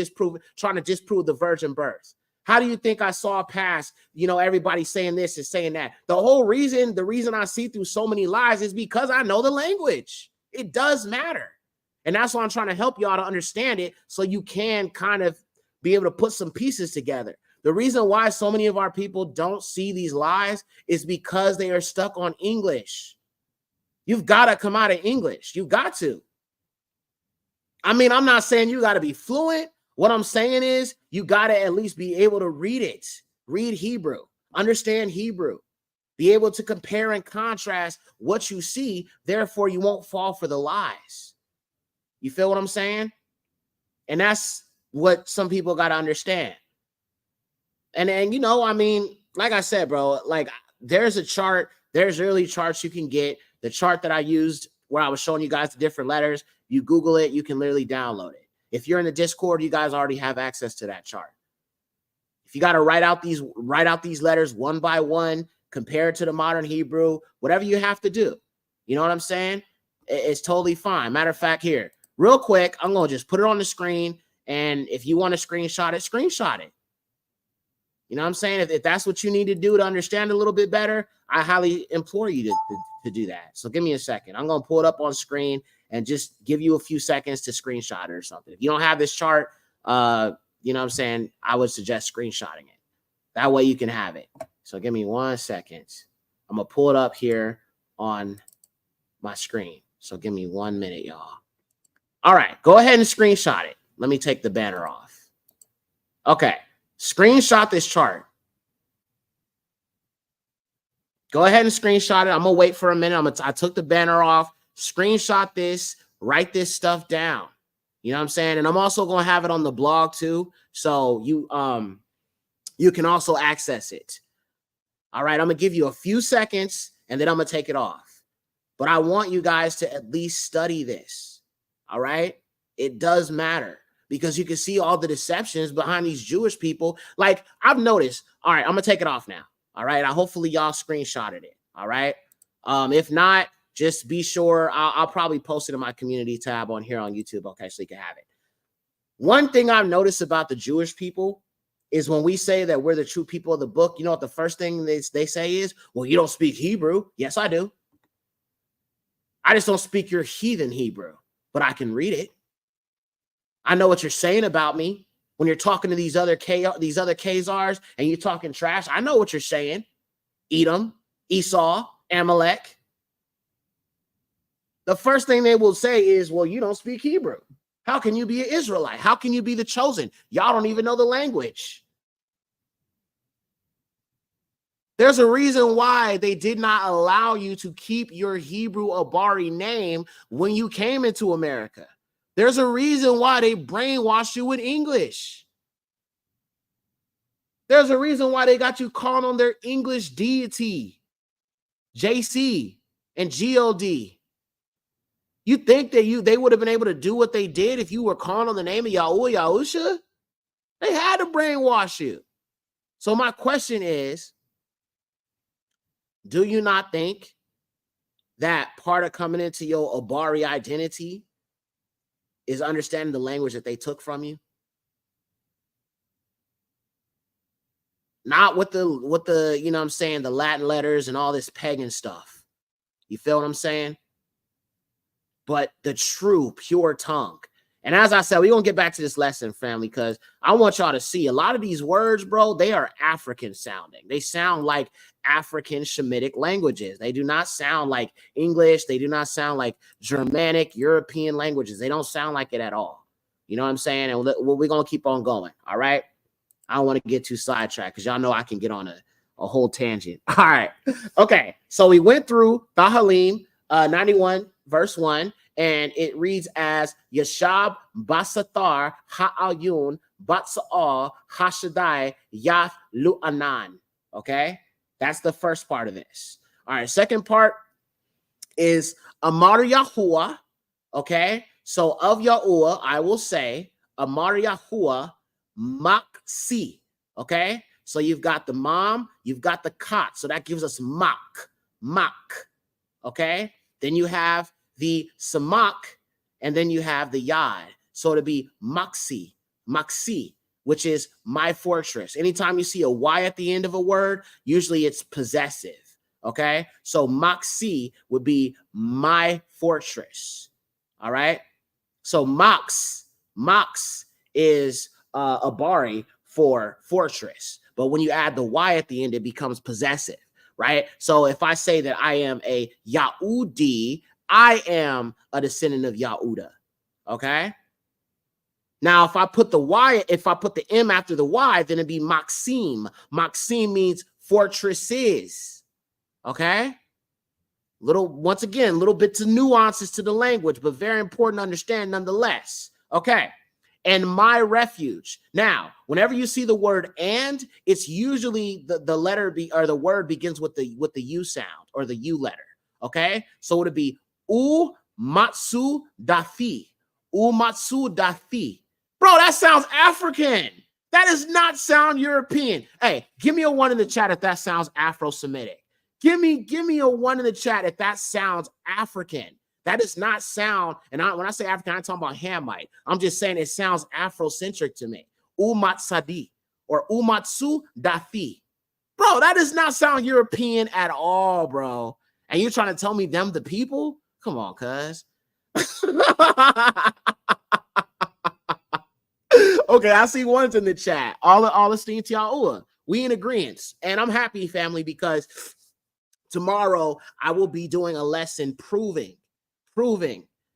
trying to disprove the virgin birth? How do you think I saw past, everybody saying this and saying that? The reason I see through so many lies is because I know the language. It does matter. And that's why I'm trying to help y'all to understand it so you can kind of be able to put some pieces together. The reason why so many of our people don't see these lies is because they are stuck on English. You've got to come out of English. You've got to. I mean, I'm not saying you got to be fluent. What I'm saying is you got to at least be able to read it. Read Hebrew. Understand Hebrew. Be able to compare and contrast what you see. Therefore, you won't fall for the lies. You feel what I'm saying? And that's what some people got to understand. And I mean, like I said, bro, like there's a chart. There's early charts you can get. The chart that I used where I was showing you guys the different letters, you Google it, you can literally download it. If you're in the Discord, you guys already have access to that chart. If you got to write out these letters one by one, compare it to the modern Hebrew, whatever you have to do. You know what I'm saying? It's totally fine. Matter of fact, here, real quick, I'm going to just put it on the screen. And if you want to screenshot it, screenshot it. You know what I'm saying? If that's what you need to do to understand a little bit better, I highly implore you to do that. So give me a second. I'm going to pull it up on screen and just give you a few seconds to screenshot it or something. If you don't have this chart, you know what I'm saying, I would suggest screenshotting it. That way you can have it. So give me 1 second. I'm going to pull it up here on my screen. So give me 1 minute, y'all. All right, go ahead and screenshot it. Let me take the banner off. Okay. Screenshot this chart. Go ahead and screenshot it. I'm gonna wait for a minute. I took the banner off. Screenshot this. Write this stuff down. You know what I'm saying? And I'm also gonna have it on the blog too, so you can also access it. All right. I'm gonna give you a few seconds, and then I'm gonna take it off. But I want you guys to at least study this. All right. It does matter. Because you can see all the deceptions behind these Jewish people. Like I've noticed. All right, I'm gonna take it off now. All right, hopefully y'all screenshotted it. All right. If not, just be sure. I'll probably post it in my community tab on here on YouTube. Okay, so you can have it. One thing I've noticed about the Jewish people is when we say that we're the true people of the book, you know what the first thing they say is, well, you don't speak Hebrew. Yes, I do. I just don't speak your heathen Hebrew, but I can read it. I know what you're saying about me when you're talking to these other Khazars and you're talking trash. I know what you're saying. Edom, Esau, Amalek. The first thing they will say is, well, you don't speak Hebrew. How can you be an Israelite? How can you be the chosen? Y'all don't even know the language. There's a reason why they did not allow you to keep your Hebrew Abari name when you came into America. There's a reason why they brainwashed you with English. There's a reason why they got you calling on their English deity, JC and God. You think that they would have been able to do what they did if you were calling on the name of Yahuwah, Yahusha? They had to brainwash you. So my question is, do you not think that part of coming into your Abari identity is understanding the language that they took from you? Not with the, you know what I'm saying, the Latin letters and all this pagan stuff. You feel what I'm saying? But the true, pure tongue. And as I said, we're going to get back to this lesson, family, because I want y'all to see a lot of these words, bro, they are African sounding. They sound like African Shemitic languages. They do not sound like English. They do not sound like Germanic, European languages. They don't sound like it at all. You know what I'm saying? And we're going to keep on going. All right. I don't want to get too sidetracked because y'all know I can get on a whole tangent. All right. Okay. So we went through Thahalym 91 verse 1. And it reads as Yashab Basathar Ha'ayun Batsa'al Hashadai Yath Lu'anan. Okay, that's the first part of this. All right, second part is Amar Yahuwah. Okay, so of Yahuwah, I will say Amar Yahuwah Maksi. Okay, so you've got the mom, you've got the kot, so that gives us mak. Okay, then you have the samak, and then you have the yad. So to be maksi, which is my fortress. Anytime you see a Y at the end of a word, usually it's possessive. Okay. So maksi would be my fortress. All right. So max is Abari for fortress. But when you add the Y at the end, it becomes possessive. Right. So if I say that I am a Yahudi, I am a descendant of Yahuda. Okay. Now, if I put the M after the Y, then it'd be Maxim. Maxim means fortresses. Okay. Once again, little bits of nuances to the language, but very important to understand nonetheless. Okay. And my refuge. Now, whenever you see the word and, it's usually the letter the word begins with the U sound or the U letter. Okay. So it'd be Umatsu Dafi. Umatsu Dafi. Bro, that sounds African. That does not sound European. Hey, give me a 1 in the chat if that sounds Afro-Semitic. Give me a 1 in the chat if that sounds African. That does not sound, and when I say African, I'm talking about Hamite. I'm just saying it sounds Afrocentric to me. Umatsadi or Umatsu Dafi. Bro, that does not sound European at all, bro. And you're trying to tell me them the people? Come on, cuz. Okay, I see ones in the chat. All esteemed Tiaua. We in agreement. And I'm happy, family, because tomorrow I will be doing a lesson proving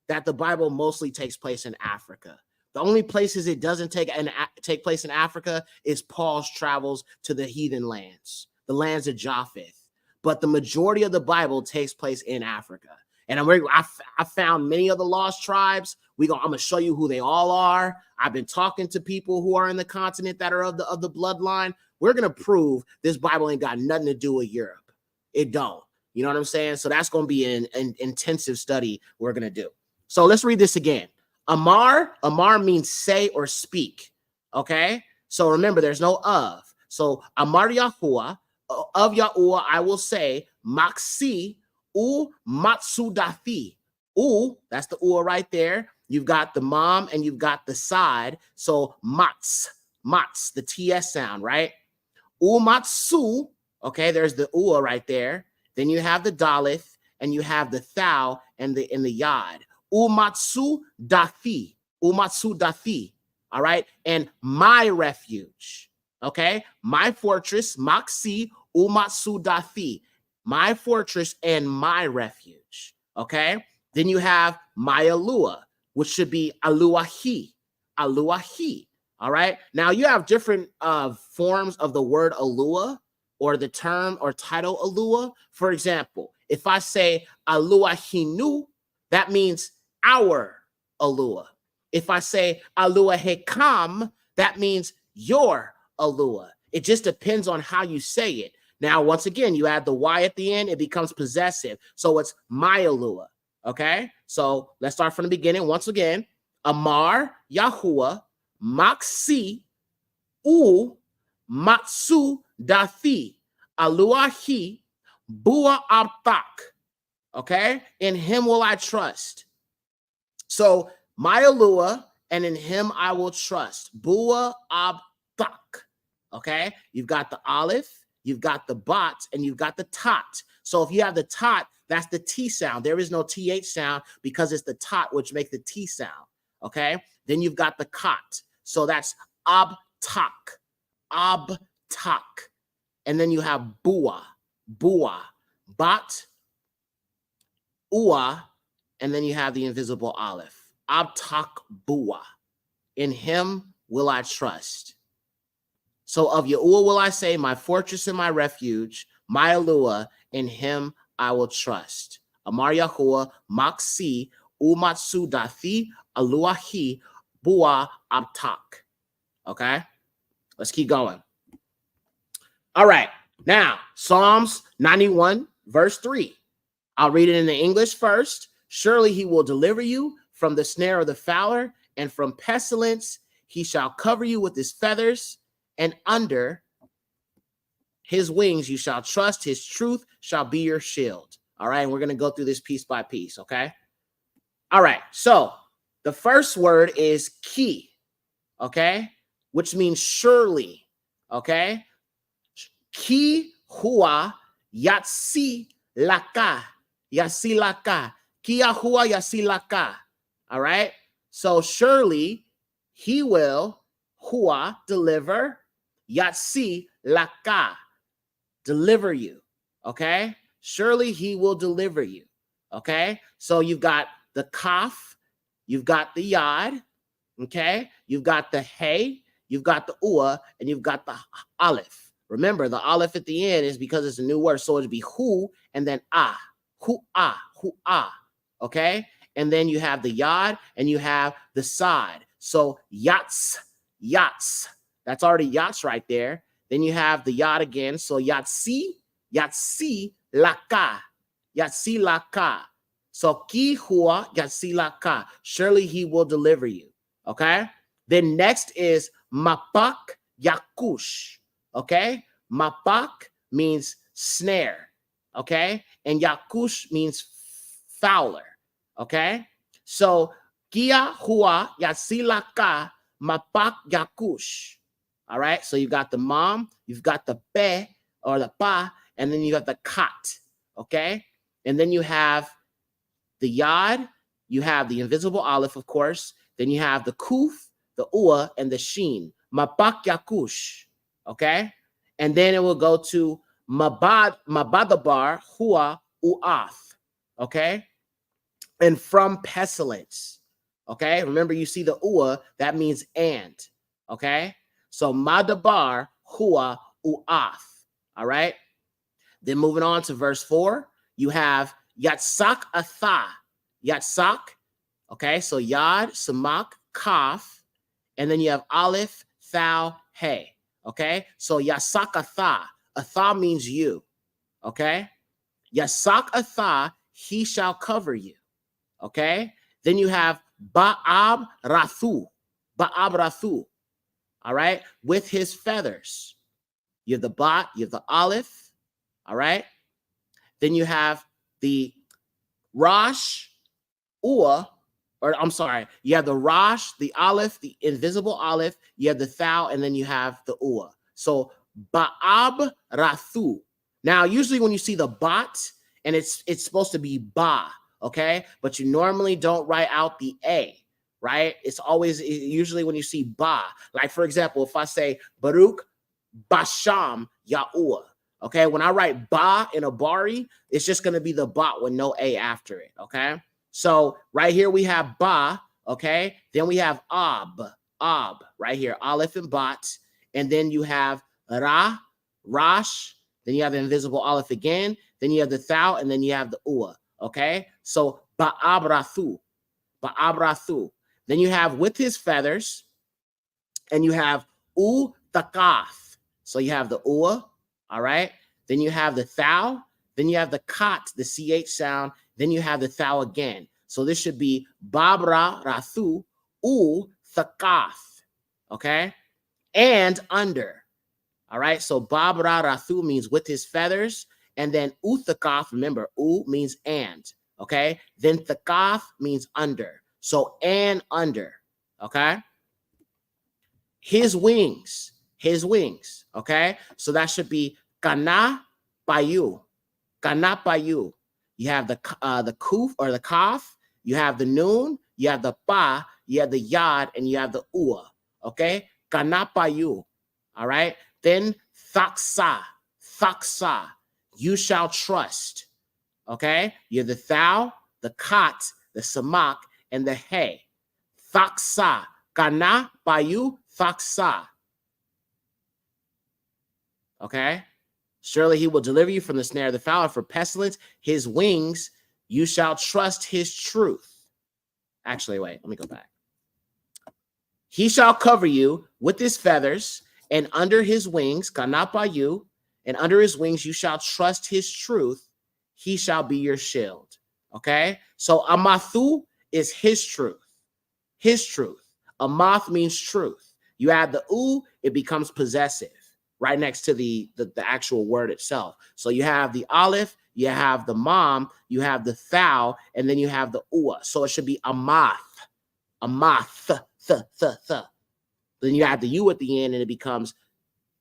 that the Bible mostly takes place in Africa. The only places it doesn't take place in Africa is Paul's travels to the heathen lands, the lands of Japheth. But the majority of the Bible takes place in Africa. And I found many of the lost tribes. I'm going to show you who they all are. I've been talking to people who are in the continent that are of the bloodline. We're going to prove this Bible ain't got nothing to do with Europe. It don't. You know what I'm saying? So that's going to be an intensive study we're going to do. So let's read this again. Amar means say or speak. Okay? So remember, there's no of. So Amar Yahuwah, of Yahuwah, I will say, Maksi u Matsudafi. U, that's the u right there. You've got the mom and you've got the side. So mats, the TS sound, right? Umatsu, okay, there's the u right there. Then you have the dalith and you have the thou and the yod. Umatsu dafi. All right. And my refuge. Okay. My fortress, Maksi Umatsu dafi. My fortress and my refuge. Okay. Then you have my Alua, which should be Aluahi. All right. Now you have different forms of the word Alua, or the term or title Alua. For example, if I say Aluahinu, that means our Alua. If I say Alua Hekam, that means your Alua. It just depends on how you say it. Now, once again, you add the Y at the end, it becomes possessive. So it's my Alua. Okay? So let's start from the beginning. Once again, Amar Yahuwah Maksi U Matsu Dafi Aluahi Bua Abtak. Okay? In him will I trust. So my Alua, and in him I will trust. Bua Abtak. Okay? You've got the aleph, you've got the bat, and you've got the tot. So if you have the tot, that's the T sound. There is no TH sound because it's the tot which makes the T sound. Okay? Then you've got the cot. So that's abtak. And then you have bua, bat, ua, and then you have the invisible aleph. Abtak bua. In him will I trust. So of Yahuwah will I say, my fortress and my refuge, my Alua, in him I will trust. Amar Yahuwah, Maksi, Umatsu Dathi, Aluahi, Bua Abtak. Okay? Let's keep going. All right. Now, Psalms 91, verse 3. I'll read it in the English first. Surely he will deliver you from the snare of the fowler, and from pestilence he shall cover you with his feathers, and under his wings you shall trust. His truth shall be your shield. All right, and we're going to go through this piece by piece, okay? All right, so the first word is ki, okay, which means surely, okay? Ki hua yatsi laka, kia hua yasi laka. All right, so surely he will hua deliver, yatsi laka deliver you. Okay, surely he will deliver you. Okay, so you've got the kaf, you've got the yod, okay, you've got the hey, you've got the ua, and you've got the aleph. Remember, the aleph at the end is because it's a new word, so it'd be hu and then hu ah, okay? And then you have the yod and you have the side. So yats, that's already yats right there. Then you have the yod again, so yatsi laka. So ki hua yatsi laka, surely he will deliver you, okay? Then next is mapak yakush. Okay, mapak means snare. Okay, and yakush means fowler. Okay, so kia hua yasilaka mapak yakush. All right, so you got the mom, you've got the pe or the pa, and then you got the kat. Okay, and then you have the yod, you have the invisible aleph, of course. Then you have the kuf, the ua, and the sheen. Mapak yakush. Okay, and then it will go to mabadabar hua uath. Okay, and from pestilence. Okay, remember you see the ua, that means and. Okay, so madabar hua uath. All right, then moving on to verse 4, you have yatsak atha. Yatsak, okay, so yad, samak, kaf, and then you have aleph, thou, hey. Okay, so yasak atha. Atha means you. Okay, yasak atha, he shall cover you. Okay, then you have ba'ab rathu. Ba'ab rathu. All right, with his feathers. You have the bat, you have the aleph. All right, then you have the Rosh, Ua, or I'm sorry, you have the Rosh, the Aleph, the invisible Aleph, you have the Thou, and then you have the Ua. So Ba'ab Rathu. Now, usually when you see the Bat, and it's supposed to be Ba, okay? But you normally don't write out the A, right? It's always, usually when you see Ba, like for example, if I say Baruch Basham Yahuwah. Okay, when I write ba in Abari, it's just going to be the ba with no a after it. Okay, so right here we have ba. Okay, then we have ab right here, aleph and bat, and then you have ra, rash. Then you have the invisible aleph again. Then you have the thou, and then you have the ua. Okay, so ba'abrathu. Then you have with his feathers, and you have u takaf. So you have the ua. All right. Then you have the thou. Then you have the kat, the ch sound. Then you have the thou again. So this should be babra rathu u thakaf. Okay. And under. All right. So babra rathu means with his feathers. And then uthakaf, remember, u means and. Okay. Then thakaf means under. So and under. Okay. His wings. Okay. So that should be kana payu. You have the kuf or the kaf, you have the noon, you have the pa, you have the yad, and you have the ua. Okay, kana payu. All right, then thaksa, you shall trust. Okay, you have the thou, the kat, the samak, and the hey. Thaksa, kana payu, thaksa. Okay, surely he will deliver you from the snare of the fowler, for pestilence, his wings, you shall trust his truth. Actually, wait, let me go back. He shall cover you with his feathers, and under his wings, kanapayu, and under his wings you shall trust his truth. He shall be your shield. Okay, so amathu is his truth. Amath means truth. You add the u, it becomes possessive. Right next to the actual word itself. So you have the aleph, you have the mom, you have the thou, and then you have the ua. So it should be amath, Then you add the u at the end, and it becomes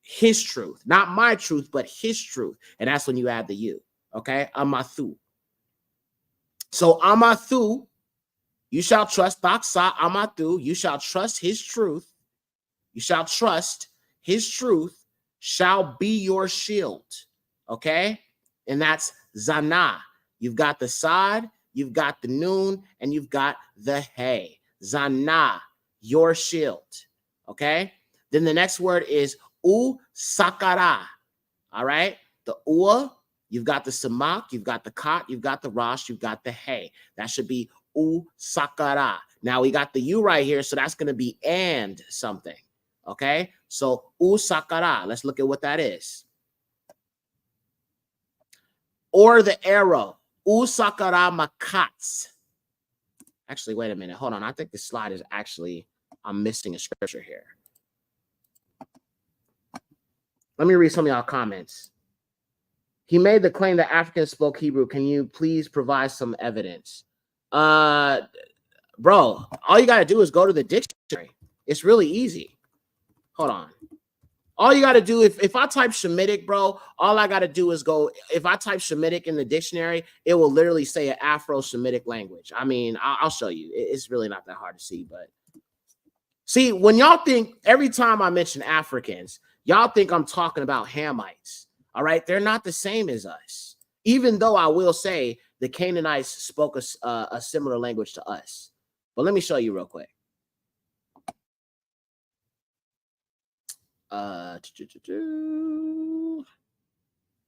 his truth. Not my truth, but his truth. And that's when you add the u. Okay, amathu. So amathu, you shall trust, taksa amathu, you shall trust his truth. You shall trust his truth. Shall be your shield. Okay, and that's zana. You've got the sad, you've got the noon, and you've got the hey. Zana, your shield. Okay, then the next word is u sakara. All right, the ua, you've got the samak, you've got the kat, you've got the rosh, you've got the hey. That should be u sakara. Now we got the u right here, so that's going to be and something. Okay, so usakara, let's look at what that is. Or the arrow, usakara makats. Actually, wait a minute, hold on. I think this slide is actually, I'm missing a scripture here. Let me read some of y'all comments. He made the claim that Africans spoke Hebrew. Can you please provide some evidence? Bro, all you got to do is go to the dictionary. It's really easy. Hold on. All you got to do, if I type Shemitic, bro, all I got to do is go, if I type Shemitic in the dictionary, it will literally say an Afro-Shemitic language. I mean, I'll show you. It's really not that hard to see, but see, when y'all think, every time I mention Africans, y'all think I'm talking about Hamites, all right? They're not the same as us, even though I will say the Canaanites spoke a similar language to us. But let me show you real quick.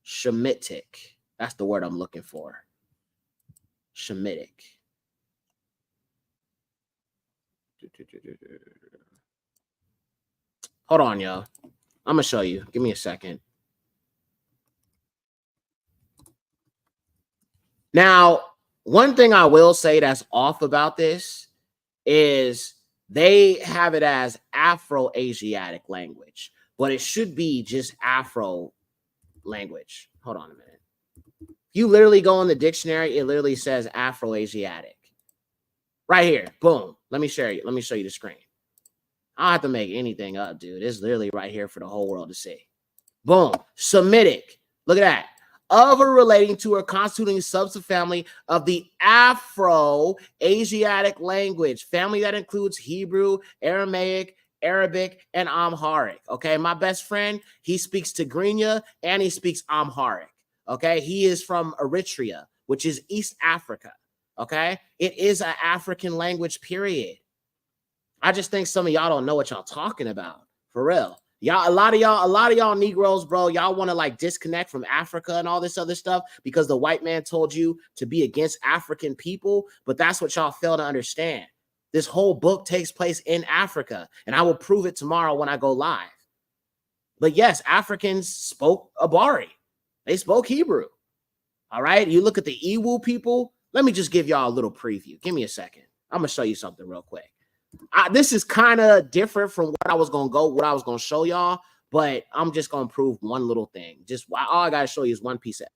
Shemitic. That's the word I'm looking for. Shemitic. Hold on, y'all. I'm gonna show you. Give me a second. Now, one thing I will say that's off about this is they have it as Afro-Asiatic language, but it should be just Afro language. Hold on a minute. You literally go in the dictionary, it literally says Afro-Asiatic. Right here. Boom. Let me show you the screen. I don't have to make anything up, dude. It's literally right here for the whole world to see. Boom. Semitic. Look at that. Of or relating to or constituting subfamily of the Afro-Asiatic language, family that includes Hebrew, Aramaic, Arabic, and Amharic. Okay, my best friend, he speaks Tigrinya and he speaks Amharic. Okay, he is from Eritrea, which is East Africa. Okay, it is an African language, period. I just think some of y'all don't know what y'all talking about, for real. Y'all, a lot of y'all Negroes, bro, y'all want to like disconnect from Africa and all this other stuff because the white man told you to be against African people, but that's what y'all fail to understand. This whole book takes place in Africa, and I will prove it tomorrow when I go live. But yes, Africans spoke Abari. They spoke Hebrew. All right, you look at the Iwu people. Let me just give y'all a little preview. Give me a second. I'm gonna show you something real quick. This is kind of different from what I was going to show y'all, but I'm just going to prove one little thing. Just all I got to show you is one piece of.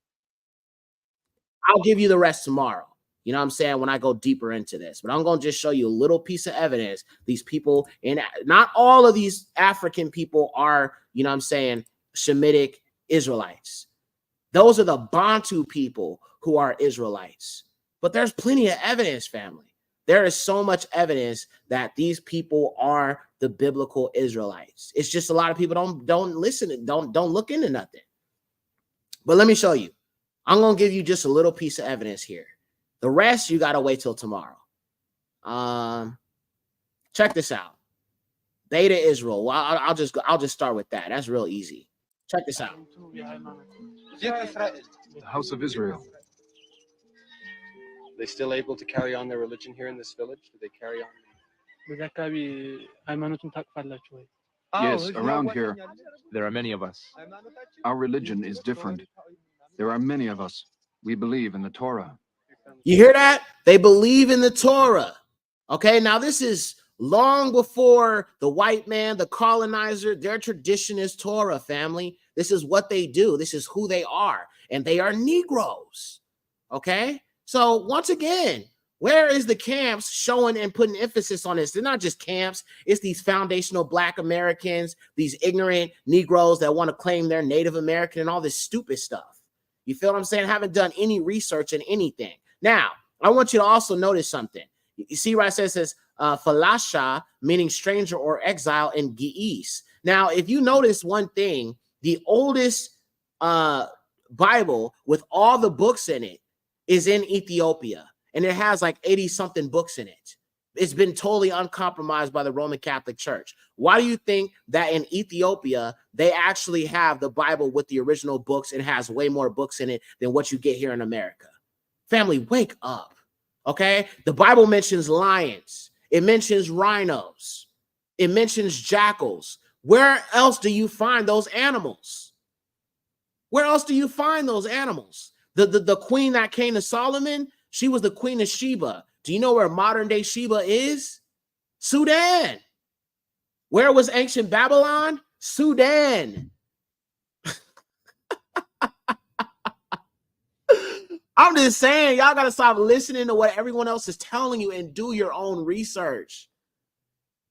I'll give you the rest tomorrow. You know what I'm saying? When I go deeper into this, but I'm going to just show you a little piece of evidence. These people, and not all of these African people are, you know what I'm saying, Shemitic Israelites. Those are the Bantu people who are Israelites. But there's plenty of evidence, family. There is so much evidence that these people are the biblical Israelites. It's just a lot of people don't listen, don't look into nothing. But let me show you. I'm going to give you just a little piece of evidence here. The rest you got to wait till tomorrow. Check this out. Beta Israel. Well, I'll just start with that. That's real easy. Check this out. The House of Israel. They still able to carry on their religion here in this village? Do they carry on? Yes, around here, There are many of us. our religion is different. There are many of us. We believe in the Torah. You hear that? They believe in the Torah. Okay, now this is long before the white man, the colonizer. Their tradition is Torah, family. This is what they do. This is who they are. And they are Negroes. Okay? So once again, where is the camps showing and putting emphasis on this? They're not just camps. It's these foundational Black Americans, these ignorant Negroes that want to claim they're Native American and all this stupid stuff. You feel what I'm saying? Haven't done any research in anything. Now, I want you to also notice something. You see where it says Falasha, meaning stranger or exile in Ge'ez. Now, if you notice one thing, the oldest Bible with all the books in it is in Ethiopia, and it has like 80-something books in it. It's been totally uncompromised by the Roman Catholic Church. Why do you think that in Ethiopia, they actually have the Bible with the original books and has way more books in it than what you get here in America? Family, wake up, okay? The Bible mentions lions. It mentions rhinos. It mentions jackals. Where else do you find those animals? Where else do you find those animals? The queen that came to Solomon, she was the queen of Sheba. Do you know where modern day Sheba is? Sudan. Where was ancient Babylon? Sudan. I'm just saying, y'all got to stop listening to what everyone else is telling you and do your own research.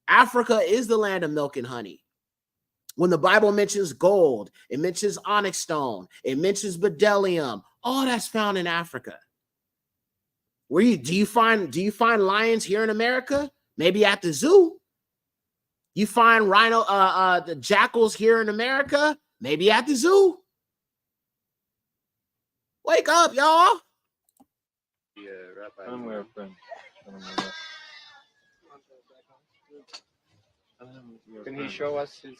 Africa is the land of milk and honey. When the Bible mentions gold, it mentions onyx stone, it mentions bdellium. All that's found in Africa. Do you find lions here in America? Maybe at the zoo. You find the jackals here in America? Maybe at the zoo. Wake up, y'all. Yeah, Rabbi. Somewhere, friend. Can he show us his?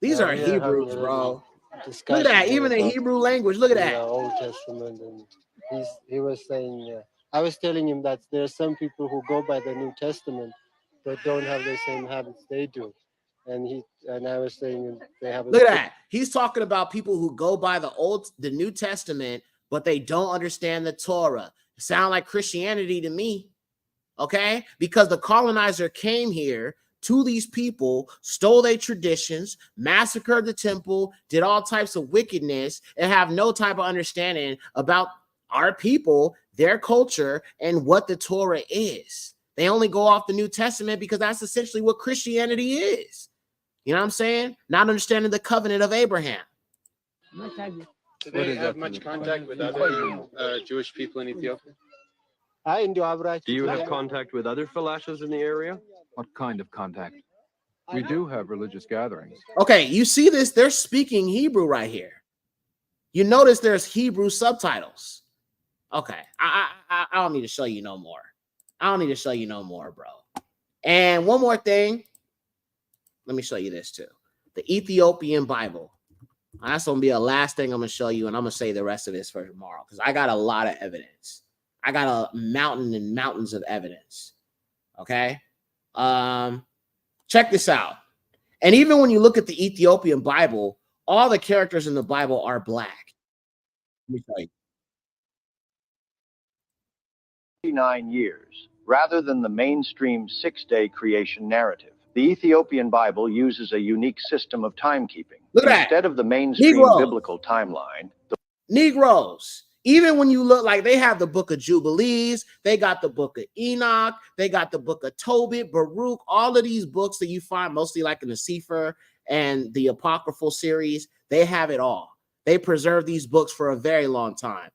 These are Hebrews, bro. Look at that. Even the Hebrew language. Look at that. Old Testament, and he was saying, I was telling him that there are some people who go by the New Testament that don't have the same habits they do, and I was saying they have. Look at that. He's talking about people who go by the New Testament, but they don't understand the Torah. Sound like Christianity to me. Okay, because the colonizer came here to these people, stole their traditions, massacred the temple, did all types of wickedness, and have no type of understanding about our people, their culture, and what the Torah is. They only go off the New Testament because that's essentially what Christianity is. You know what I'm saying? Not understanding the covenant of Abraham. Do they have much contact with other Jewish people in Ethiopia? Do you have contact with other falashas in the area? What kind of contact? We do have religious gatherings. Okay, you see this? They're speaking Hebrew right here. You notice there's Hebrew subtitles. Okay, I don't need to show you no more. I don't need to show you no more, bro. And one more thing. Let me show you this too. The Ethiopian Bible. That's going to be the last thing I'm going to show you, and I'm going to say the rest of this for tomorrow because I got a lot of evidence. I got a mountain and mountains of evidence. Okay? Check this out. And even when you look at the Ethiopian Bible, all the characters in the Bible are black. Let me show you. 49 years, rather than the mainstream six-day creation narrative. The Ethiopian Bible uses a unique system of timekeeping. Instead of the mainstream biblical timeline, Negroes. Even when you look, like they have the book of Jubilees, they got the book of Enoch, they got the book of Tobit, Baruch, all of these books that you find mostly like in the Sefer and the Apocryphal series, they have it all. They preserve these books for a very long time.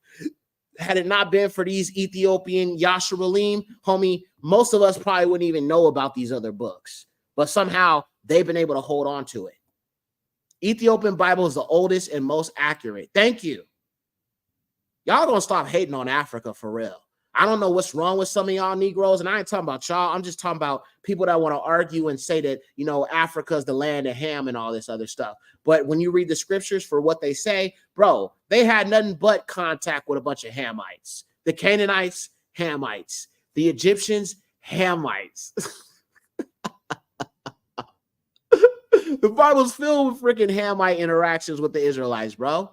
Had it not been for these Ethiopian Yasharim, homie, most of us probably wouldn't even know about these other books. But somehow they've been able to hold on to it. Ethiopian Bible is the oldest and most accurate. Thank you. Y'all gonna stop hating on Africa for real. I don't know what's wrong with some of y'all Negroes, and I ain't talking about y'all. I'm just talking about people that want to argue and say that, you know, Africa's the land of Ham and all this other stuff. But when you read the scriptures for what they say, bro, they had nothing but contact with a bunch of Hamites. The Canaanites, Hamites. The Egyptians, Hamites. The Bible's filled with freaking Hamite interactions with the Israelites, bro.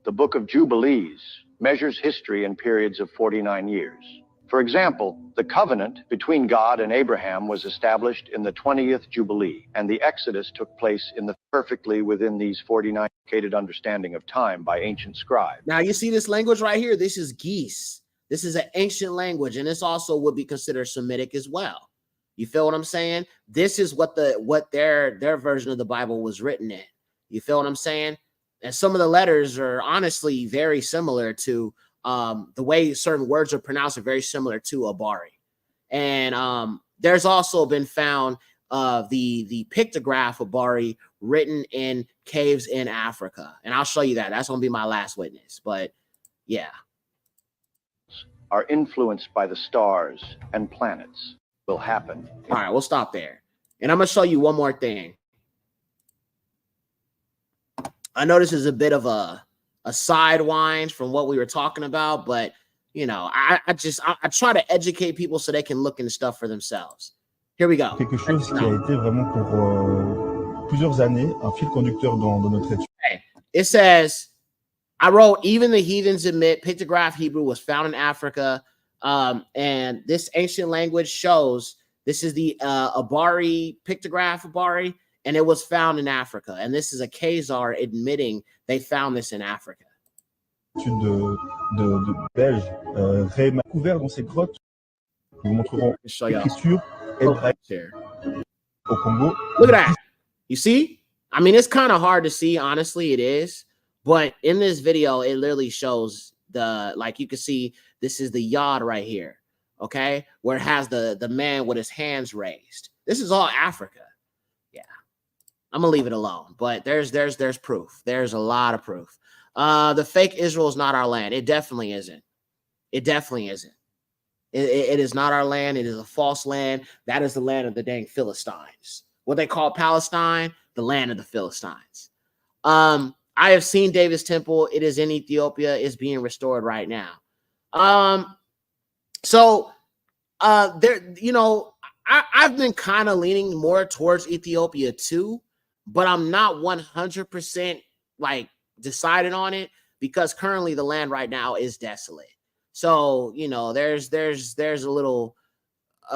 the book of Jubilees measures history in periods of 49 years. For example, the covenant between God and Abraham was established in the 20th Jubilee, and the Exodus took place perfectly within these 49 indicated understanding of time by ancient scribes. Now you see this language right here. This is geese. This is an ancient language, and this also would be considered Semitic as well. You feel what I'm saying? This is what their version of the Bible was written in. You feel what I'm saying? And some of the letters are honestly very similar to the way certain words are pronounced are very similar to Abari. And there's also been found the pictograph Abari written in caves in Africa. And I'll show you that. That's going to be my last witness. But yeah. Are influenced by the stars and planets will happen. All right, we'll stop there. And I'm going to show you one more thing. I know this is a bit of a sidewind from what we were talking about, but you know, I try to educate people so they can look into stuff for themselves. Here we go. Quelque chose qui a été vraiment pour plusieurs années un fil conducteur dans notre étude. Okay. It says, I wrote, even the heathens admit pictograph Hebrew was found in Africa. And this ancient language shows this is the Abari pictograph Abari. and it was found in Africa. And this is a Khazar admitting they found this in Africa. De Belges couvert dans ces grottes. Nous montrerons l'écriture hébraïque au Congo. Look at that. You see? I mean, it's kind of hard to see. Honestly, it is. But in this video, it literally shows the, like, you can see this is the yard right here. Okay, where it has the man with his hands raised. This is all Africa. Yeah, I'm gonna leave it alone. But there's proof. There's a lot of proof. The fake Israel is not our land. It definitely isn't. It definitely isn't. It is not our land. It is a false land. That is the land of the dang Philistines. What they call Palestine, the land of the Philistines. I have seen David's temple. It is in Ethiopia. It's being restored right now. So there, you know, I've been kind of leaning more towards Ethiopia too, but I'm not 100% like decided on it because currently the land right now is desolate. So, you know, there's a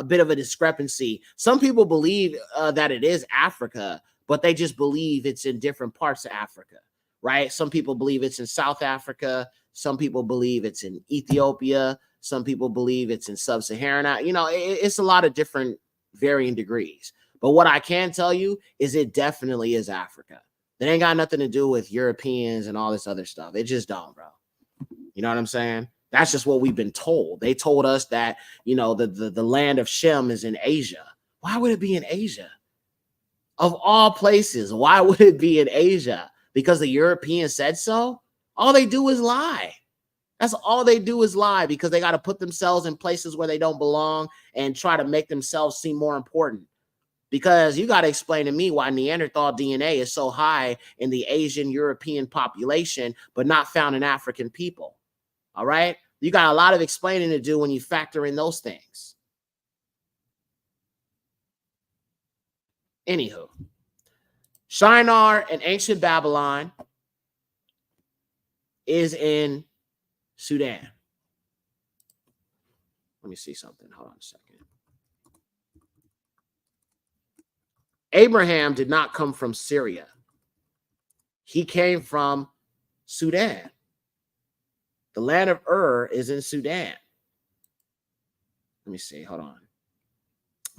bit of a discrepancy. Some people believe that it is Africa, but they just believe it's in different parts of Africa, right? Some people believe it's in South Africa. Some people believe it's in Ethiopia. Some people believe it's in sub-Saharan. You know, it's a lot of different varying degrees. But what I can tell you is it definitely is Africa. It ain't got nothing to do with Europeans and all this other stuff. It just don't, bro. You know what I'm saying? That's just what we've been told. They told us that, you know, the land of Shem is in Asia. Why would it be in Asia? Of all places, why would it be in Asia? Because the Europeans said so? All they do is lie. That's all they do is lie because they got to put themselves in places where they don't belong and try to make themselves seem more important. Because you got to explain to me why Neanderthal DNA is so high in the Asian European population, but not found in African people. All right. You got a lot of explaining to do when you factor in those things. Anywho, Shinar and ancient Babylon is in Sudan. Let me see something. Hold on a second. Abraham did not come from Syria. He came from Sudan. The land of Ur is in Sudan. Let me see. Hold on.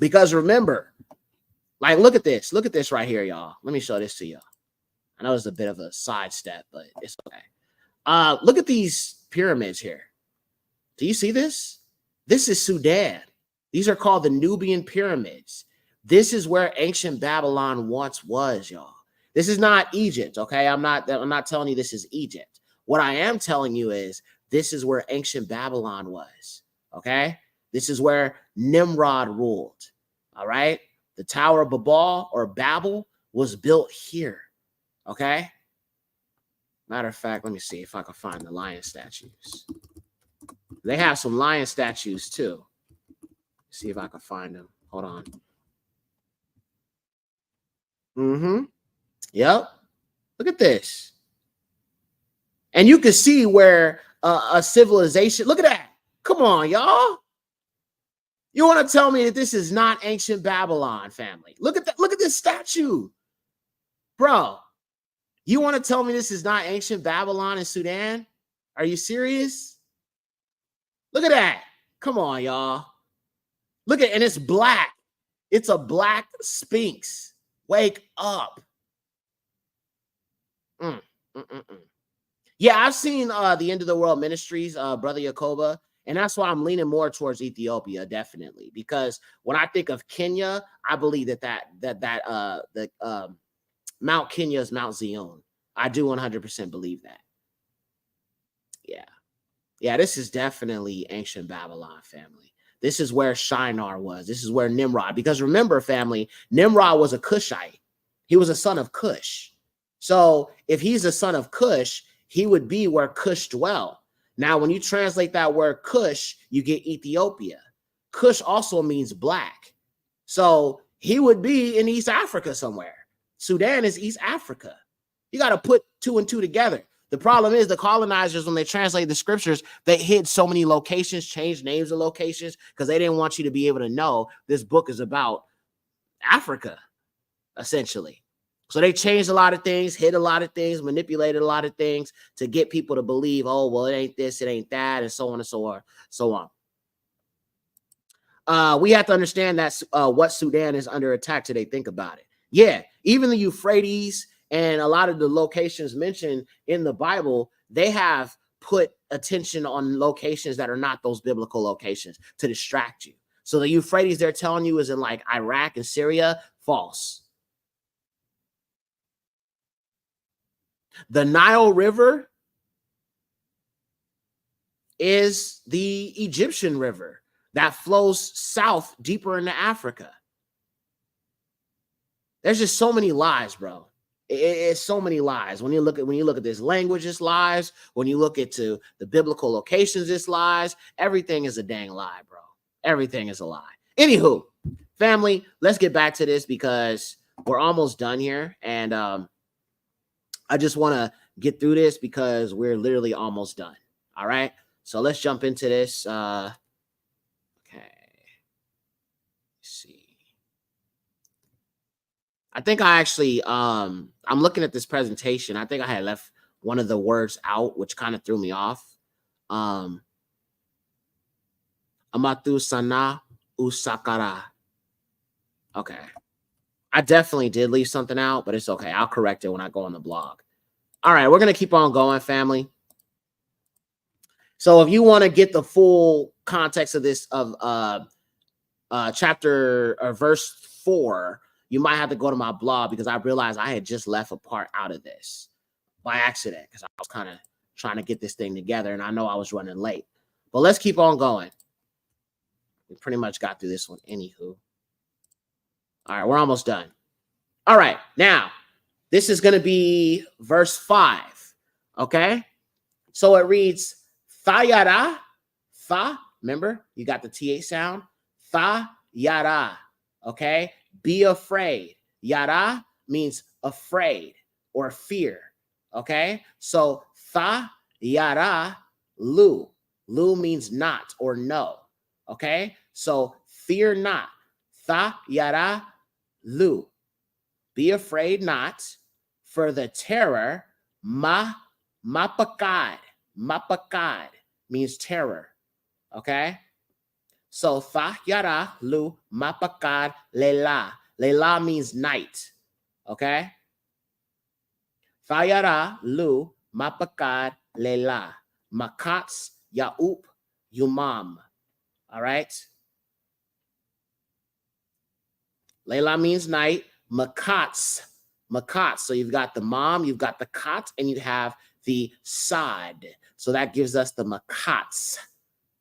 Because remember, like, look at this. Look at this right here, y'all. Let me show this to y'all. I know it's a bit of a sidestep, but it's okay. Look at these pyramids here. Do you see this? This is Sudan. These are called the Nubian pyramids. This is where ancient Babylon once was, y'all. This is not Egypt, okay? I'm not telling you this is Egypt. What I am telling you is this is where ancient Babylon was, okay? This is where Nimrod ruled, all right? The Tower of Babel or Babel was built here, okay? Matter of fact, let me see if I can find the lion statues. They have some lion statues too. See if I can find them. Hold on. Yep. Look at this. And you can see where a civilization, look at that. Come on, y'all. You want to tell me that this is not ancient Babylon, family? Look at that. Look at this statue. Bro, you want to tell me this is not ancient Babylon in Sudan? Are you serious? Look at that. Come on, y'all. Look at, and it's black. It's a black sphinx. Wake up. Yeah, I've seen the End of the World Ministries, Brother Yakoba, and that's why I'm leaning more towards Ethiopia, definitely. Because when I think of Kenya, I believe that Mount Kenya is Mount Zion. I do 100% believe that. Yeah. Yeah, this is definitely ancient Babylon, family. This is where Shinar was. This is where Nimrod, because remember, family, Nimrod was a Cushite. He was a son of Cush. So if he's a son of Cush, he would be where Cush dwelled. Now, when you translate that word Cush, you get Ethiopia. Cush also means black. So he would be in East Africa somewhere. Sudan is East Africa. You got to put two and two together. The problem is the colonizers, when they translate the scriptures, they hid so many locations, changed names of locations, because they didn't want you to be able to know this book is about Africa. essentially. So they changed a lot of things, hid a lot of things, manipulated a lot of things to get people to believe, oh, well, it ain't this, it ain't that, and so on and so on, so on. We have to understand that what Sudan is under attack today. Think about it. Yeah, even the Euphrates and a lot of the locations mentioned in the Bible, they have put attention on locations that are not those biblical locations to distract you. So the Euphrates they're telling you is in like Iraq and Syria. False. The Nile River is the Egyptian river that flows south deeper into Africa. There's just so many lies, bro. It's so many lies. When you look at this language, it's lies. When you look into the biblical locations, it's lies. Everything is a dang lie, bro. Everything is a lie. Anywho, family, let's get back to this because we're almost done here. And I just want to get through this because we're literally almost done. All right. So let's jump into this. Okay. Let's see. I think I actually, I'm looking at this presentation. I think I had left one of the words out, which kind of threw me off. Amatu sana usakara. Okay. I definitely did leave something out, but it's okay. I'll correct it when I go on the blog. All right, we're going to keep on going, family. So if you want to get the full context of this, of chapter or verse 4, you might have to go to my blog because I realized I had just left a part out of this by accident because I was kind of trying to get this thing together and I know I was running late. But let's keep on going. We pretty much got through this one anywho. All right, we're almost done. All right, now this is going to be verse 5. Okay, so it reads Thayara, Tha. Remember, you got the TH sound. Thayara. Okay, be afraid. Yara means afraid or fear. Okay, so Thayara lu. Lu means not or no. Okay, so fear not. Thayara lu. Be afraid not, for the terror, mapakad. Mapakad means terror. Okay? So, Thayara lu mapakad lela. Lela means night. Okay? Thayara lu mapakad lela. Makats yaup yumam. All right? Lela means night. Makats. Makats. So you've got the mom, you've got the kot, and you have the sad. So that gives us the makats.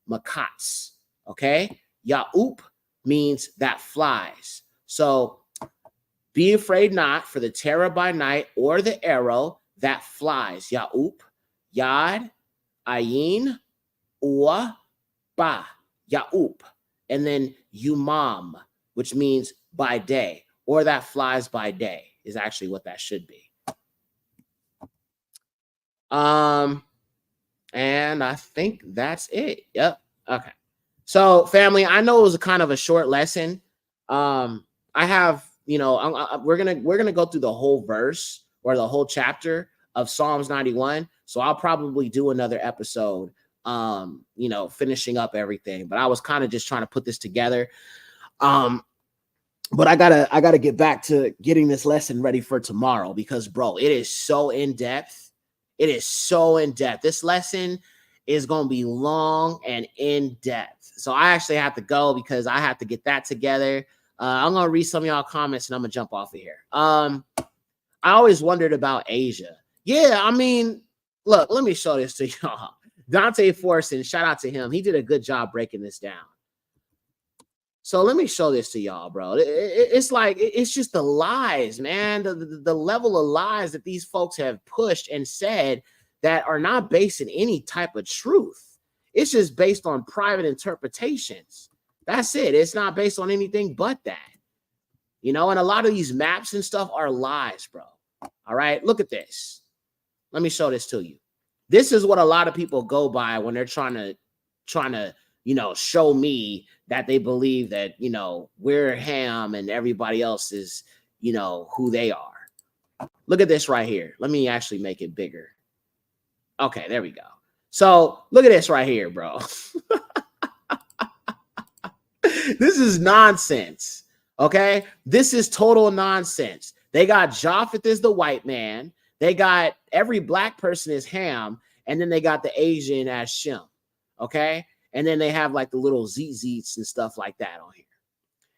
Makats. Okay? Yaup means that flies. So be afraid not for the terror by night or the arrow that flies. Yaup, yad, ayin, ua, ba. Yaup. And then yumam, which means by day, or that flies by day is actually what that should be. And I think that's it. Yep. Okay. So family, I know it was a kind of a short lesson. I have, you know, we're going to go through the whole verse or the whole chapter of Psalms 91. So I'll probably do another episode, you know, finishing up everything, but I was kind of just trying to put this together. But I gotta get back to getting this lesson ready for tomorrow because, bro, it is so in depth. It is so in depth. This lesson is gonna be long and in depth. So I actually have to go because I have to get that together. I'm gonna read some of y'all comments and I'm gonna jump off of here. I always wondered about Asia. Yeah, I mean, look, let me show this to y'all. Dante Forson, shout out to him. He did a good job breaking this down. So let me show this to y'all, bro. It's like, it's just the lies, man. The level of lies that these folks have pushed and said that are not based in any type of truth. It's just based on private interpretations. That's it. It's not based on anything but that. You know, and a lot of these maps and stuff are lies, bro. All right, look at this. Let me show this to you. This is what a lot of people go by when they're trying to, you know, show me that they believe that, you know, we're Ham and everybody else is, you know, who they are. Look at this right here. Let me actually make it bigger. Okay, there we go. So look at this right here, bro. This is nonsense. Okay, this is total nonsense. They got Japheth as the white man. They got every black person as Ham, and then they got the Asian as Shem. Okay, and then they have like the little zeets and stuff like that on here.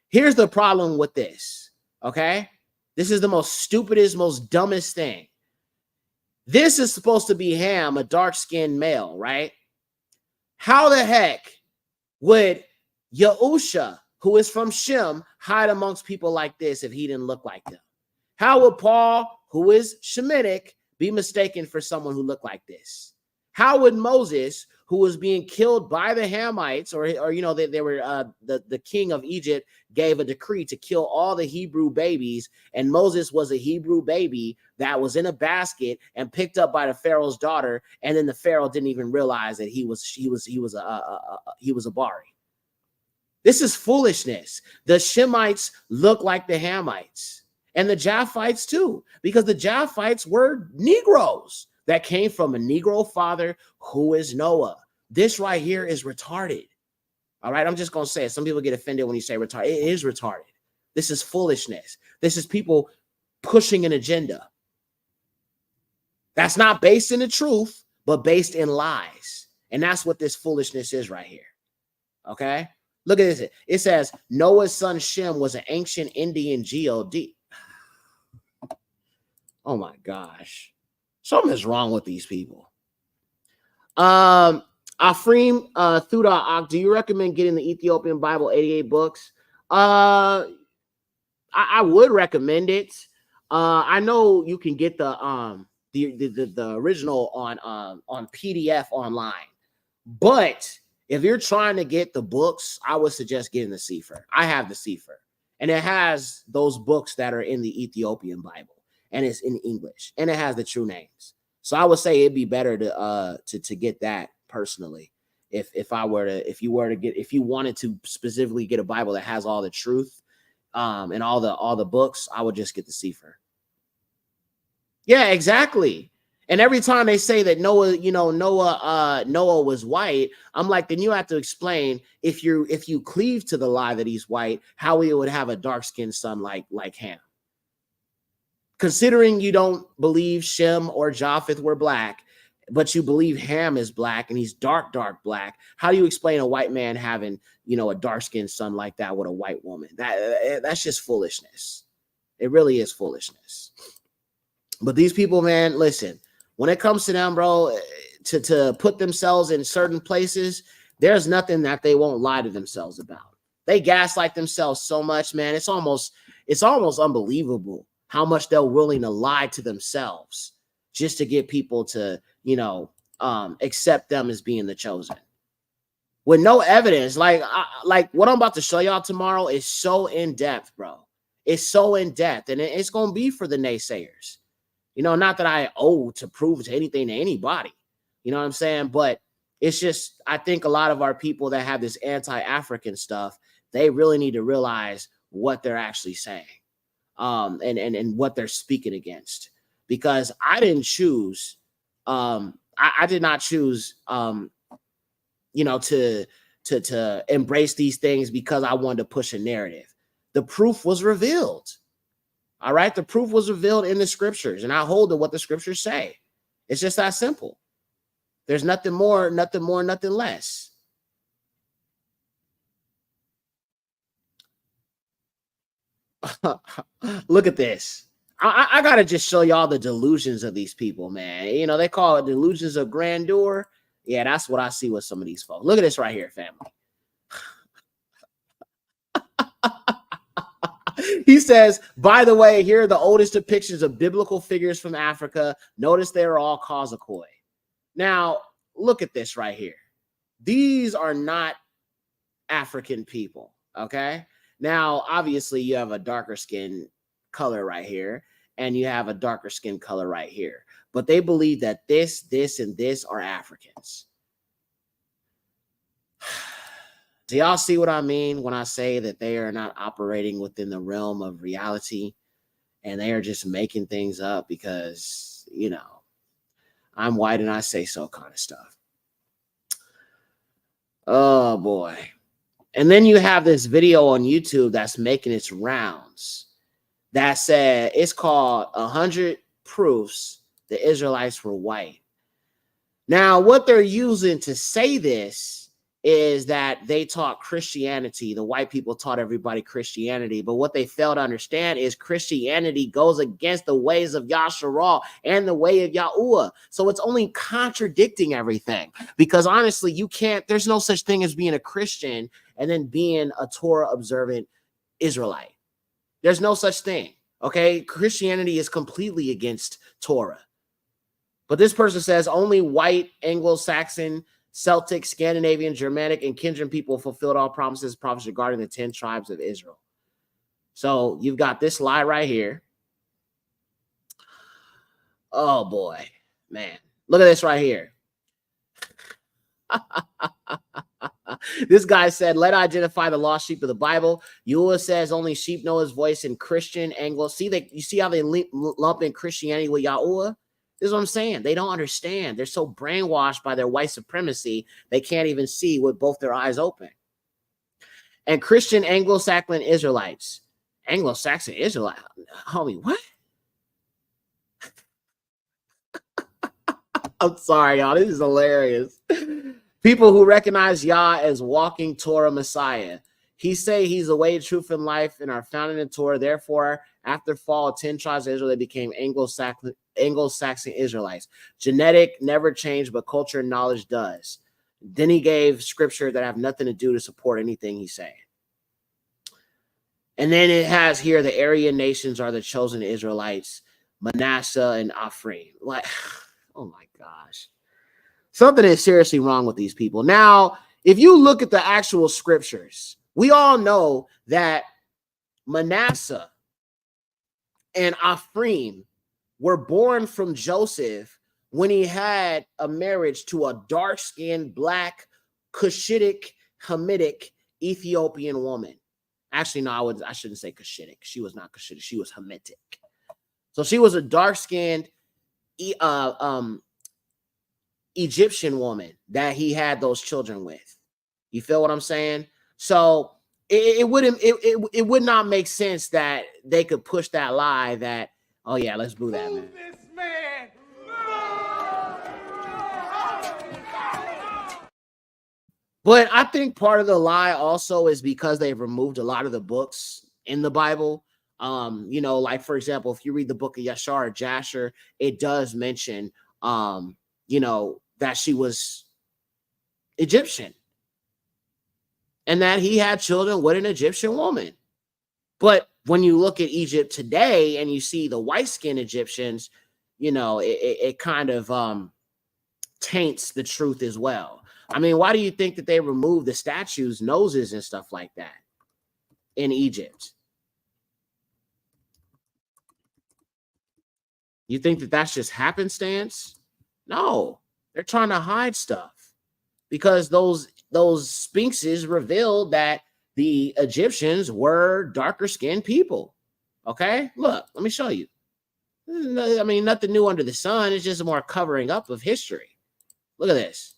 Here's the problem with this. Okay, this is the most stupidest, most dumbest thing. This is supposed to be Ham, a dark-skinned male, right? How the heck would Yahusha, who is from Shem, hide amongst people like this if he didn't look like them? How would Paul, who is Shemitic, be mistaken for someone who looked like this? How would Moses, who was being killed by the Hamites, or you know, they were the king of Egypt gave a decree to kill all the Hebrew babies, and Moses was a Hebrew baby that was in a basket and picked up by the Pharaoh's daughter, and then the Pharaoh didn't even realize that he was a Bari. This is foolishness. The Shemites look like the Hamites, and the Japhites too, because the Japhites were Negroes that came from a Negro father who is Noah. This right here is retarded. All right, I'm just going to say it. Some people get offended when you say retarded. It is retarded. This is foolishness. This is people pushing an agenda that's not based in the truth, but based in lies. And that's what this foolishness is right here. Okay? Look at this. It says, Noah's son Shem was an ancient Indian god. Oh my gosh. Something is wrong with these people. Afreem Thuda, do you recommend getting the Ethiopian Bible 88 books? I would recommend it. I know you can get the original on PDF online, but if you're trying to get the books, I would suggest getting the Sefer. I have the Sefer, and it has those books that are in the Ethiopian Bible, and it's in English, and it has the true names. So I would say it'd be better to get that personally. If you wanted to specifically get a Bible that has all the truth, and all the books, I would just get the Sefer. Yeah, exactly. And every time they say that Noah was white, I'm like, then you have to explain if you cleave to the lie that he's white, how he would have a dark-skinned son like Ham. Considering you don't believe Shem or Japheth were black, but you believe Ham is black and he's dark black, how do you explain a white man having, a dark-skinned son like that with a white woman? That's just foolishness. It really is foolishness. But these people, man, listen, when it comes to them, bro, to put themselves in certain places, there's nothing that they won't lie to themselves about. They gaslight themselves so much, man. It's almost unbelievable how much they're willing to lie to themselves just to get people to, accept them as being the chosen. With no evidence, like what I'm about to show y'all tomorrow is so in depth, bro. It's so in depth, and it's gonna be for the naysayers. Not that I owe to prove to anything to anybody. You know what I'm saying? But it's just, I think a lot of our people that have this anti-African stuff, they really need to realize what they're actually saying, and what they're speaking against. Because I didn't choose, I did not choose, to embrace these things because I wanted to push a narrative. The proof was revealed. All right, the proof was revealed in the scriptures, and I hold to what the scriptures say. It's just that simple. There's nothing more, nothing less. Look at this. I gotta just show y'all the delusions of these people, man. They call it delusions of grandeur. Yeah, that's what I see with some of these folks. Look at this right here, family. He says, by the way, here are the oldest depictions of biblical figures from Africa. Notice they're all Kazakoi. Now, look at this right here. These are not African people, okay? Now, obviously, you have a darker skin color right here, and you have a darker skin color right here. But they believe that this, and this are Africans. Do y'all see what I mean when I say that they are not operating within the realm of reality? and they are just making things up because, you know, I'm white and I say so kind of stuff. Oh boy. And then you have this video on YouTube that's making its rounds that said it's called 100 Proofs the Israelites were white. Now, what they're using to say this is that they taught Christianity. The white people taught everybody Christianity. But what they fail to understand is Christianity goes against the ways of Yahshua and the way of Yahuwah. So it's only contradicting everything. Because honestly, you can't, there's no such thing as being a Christian and then being a Torah observant Israelite. There's no such thing. Okay? Christianity is completely against Torah. But this person says only white, Anglo-Saxon, Celtic, Scandinavian, Germanic, and kindred people fulfilled all promises regarding the 10 tribes of Israel. So you've got this lie right here. Oh boy, man. Look at this right here. This guy said, let identify the lost sheep of the Bible. Yahuwah says only sheep know his voice in Christian, Anglo. You see how they lump in Christianity with Yahuwah? This is what I'm saying. They don't understand. They're so brainwashed by their white supremacy, they can't even see with both their eyes open. And Christian Anglo-Saxon Israelites. Anglo-Saxon Israelite? Homie, what? I'm sorry, y'all. This is hilarious. People who recognize Yah as walking Torah Messiah. He say he's the way, truth, and life and are founded in Torah. Therefore, after fall of 10 tribes of Israel, they became Anglo-Saxon Israelites. Genetic never changed, but culture and knowledge does. Then he gave scripture that have nothing to do to support anything he's saying. And then it has here the Aryan nations are the chosen Israelites, Manasseh and Ephraim. Like, oh my gosh. Something is seriously wrong with these people. Now, if you look at the actual scriptures, we all know that Manasseh and Ephraim were born from Joseph when he had a marriage to a dark-skinned, black, Cushitic, Hamitic, Ethiopian woman. Actually, no, I shouldn't say Cushitic. She was not Cushitic. She was Hamitic. So she was a dark-skinned Egyptian woman that he had those children with. You feel what I'm saying? So it would not make sense that they could push that lie that, oh yeah, let's boo that man. This man. But I think part of the lie also is because they've removed a lot of the books in the Bible. You know, like for example, if you read the book of Yashar or Jasher, it does mention you know, that she was Egyptian and that he had children with an Egyptian woman. But when you look at Egypt today and you see the white-skinned Egyptians, you know, it kind of taints the truth as well. I mean, why do you think that they removed the statues' noses and stuff like that in Egypt? You think that that's just happenstance? No, they're trying to hide stuff because those sphinxes revealed that the Egyptians were darker skinned people. Okay, look, let me show you. I mean, nothing new under the sun. It's just more covering up of history. Look at this.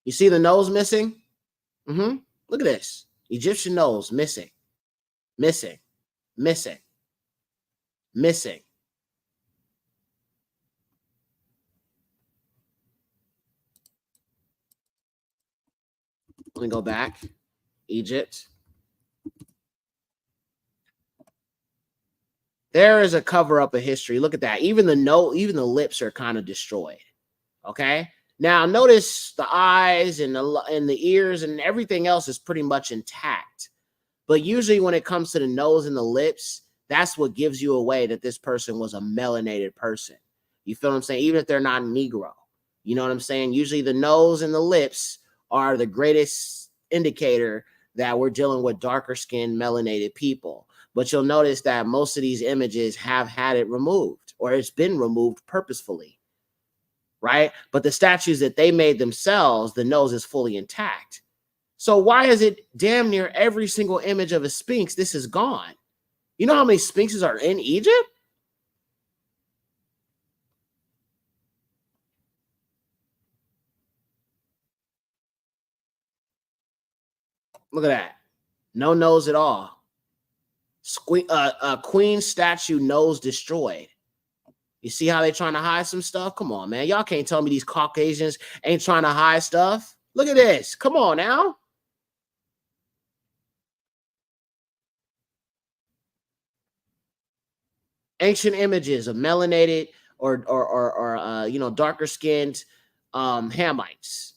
You see the nose missing? Look at this. Egyptian nose missing, missing, missing, missing. Let me go back. Egypt. There is a cover up of history. Look at that. Even the lips are kind of destroyed. Okay. Now notice the eyes and the ears and everything else is pretty much intact. But usually when it comes to the nose and the lips, that's what gives you away that this person was a melanated person. You feel what I'm saying? Even if they're not Negro. You know what I'm saying? Usually the nose and the lips are the greatest indicator that we're dealing with darker skinned melanated people. But you'll notice that most of these images have had it removed or it's been removed purposefully, right? But the statues that they made themselves, the nose is fully intact. So why is it damn near every single image of a Sphinx, this is gone? You know how many sphinxes are in Egypt? Look at that. No nose at all. Queen statue, nose destroyed. You see how they trying to hide some stuff? Come on, man. Y'all can't tell me these Caucasians ain't trying to hide stuff. Look at this. Come on now. Ancient images of melanated or you know, darker skinned Hamites.